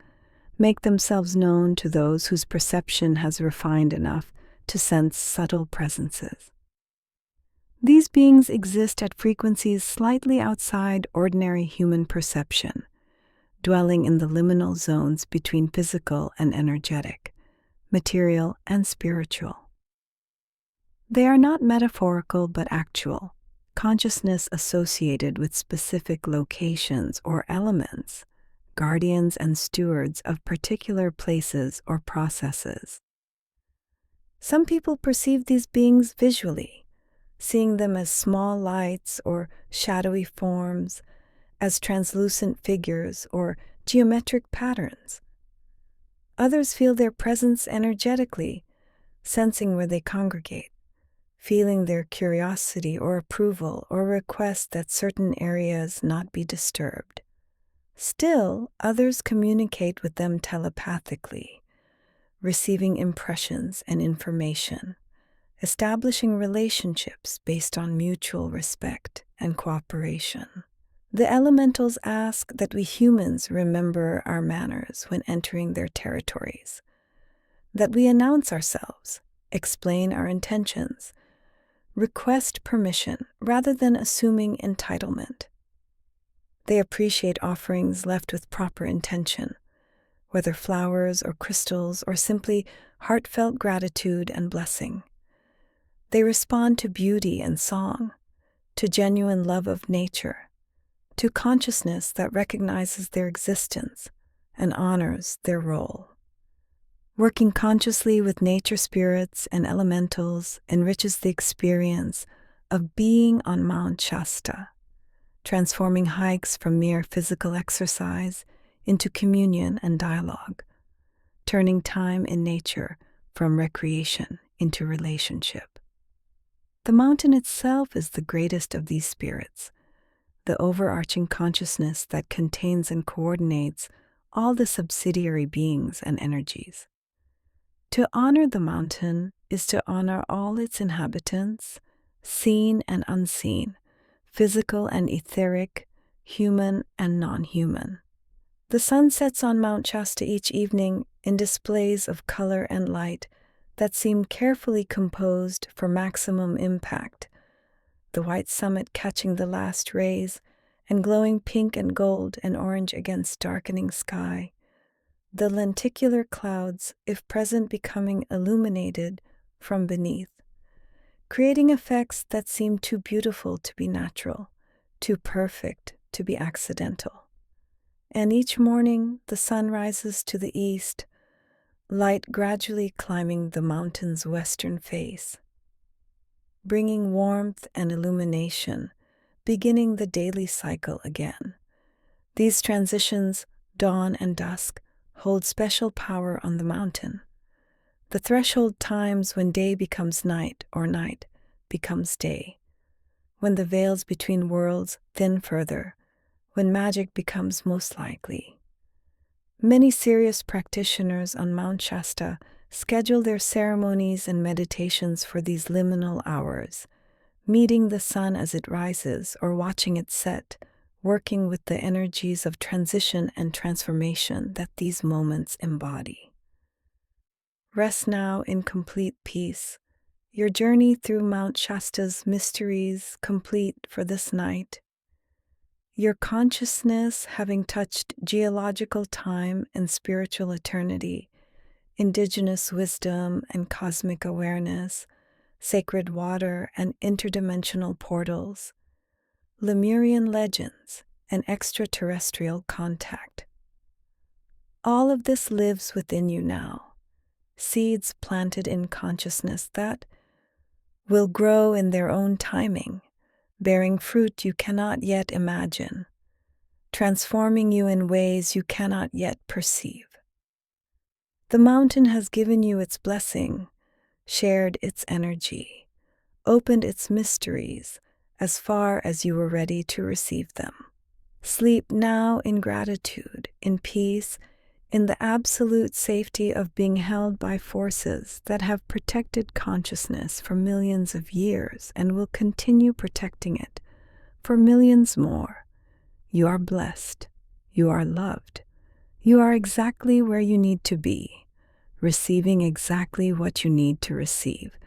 make themselves known to those whose perception has refined enough to sense subtle presences. These beings exist at frequencies slightly outside ordinary human perception, dwelling in the liminal zones between physical and energetic, material and spiritual. They are not metaphorical but actual, consciousness associated with specific locations or elements, guardians and stewards of particular places or processes. Some people perceive these beings visually, seeing them as small lights or shadowy forms, as translucent figures or geometric patterns. Others feel their presence energetically, sensing where they congregate, feeling their curiosity or approval or request that certain areas not be disturbed. Still, others communicate with them telepathically, receiving impressions and information, establishing relationships based on mutual respect and cooperation. The elementals ask that we humans remember our manners when entering their territories, that we announce ourselves, explain our intentions, request permission rather than assuming entitlement. They appreciate offerings left with proper intention, whether flowers or crystals or simply heartfelt gratitude and blessing. They respond to beauty and song, to genuine love of nature, to consciousness that recognizes their existence and honors their role. Working consciously with nature spirits and elementals enriches the experience of being on Mount Shasta, transforming hikes from mere physical exercise into communion and dialogue, turning time in nature from recreation into relationship. The mountain itself is the greatest of these spirits, the overarching consciousness that contains and coordinates all the subsidiary beings and energies. To honor the mountain is to honor all its inhabitants, seen and unseen, physical and etheric, human and non-human. The sun sets on Mount Shasta each evening in displays of color and light that seem carefully composed for maximum impact, the white summit catching the last rays and glowing pink and gold and orange against darkening sky, the lenticular clouds, if present, becoming illuminated from beneath, creating effects that seem too beautiful to be natural, too perfect to be accidental. And each morning the sun rises to the east, light gradually climbing the mountain's western face, bringing warmth and illumination, beginning the daily cycle again. These transitions, dawn and dusk, hold special power on the mountain. The threshold times when day becomes night or night becomes day, when the veils between worlds thin further, when magic becomes most likely. Many serious practitioners on Mount Shasta schedule their ceremonies and meditations for these liminal hours, meeting the sun as it rises or watching it set, working with the energies of transition and transformation that these moments embody. Rest now in complete peace, your journey through Mount Shasta's mysteries complete for this night. Your consciousness having touched geological time and spiritual eternity, indigenous wisdom and cosmic awareness, sacred water and interdimensional portals, Lemurian legends and extraterrestrial contact. All of this lives within you now, seeds planted in consciousness that will grow in their own timing, bearing fruit you cannot yet imagine, transforming you in ways you cannot yet perceive. The mountain has given you its blessing, shared its energy, opened its mysteries as far as you were ready to receive them. Sleep now in gratitude, in peace, in the absolute safety of being held by forces that have protected consciousness for millions of years and will continue protecting it for millions more. You are blessed. You are loved. You are exactly where you need to be, receiving exactly what you need to receive,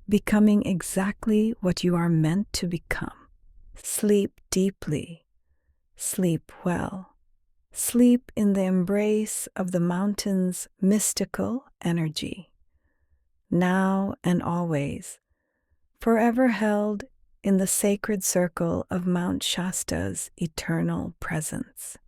becoming exactly what you are meant to become. Sleep deeply. Sleep well. Sleep in the embrace of the mountain's mystical energy, now and always, forever held in the sacred circle of Mount Shasta's eternal presence.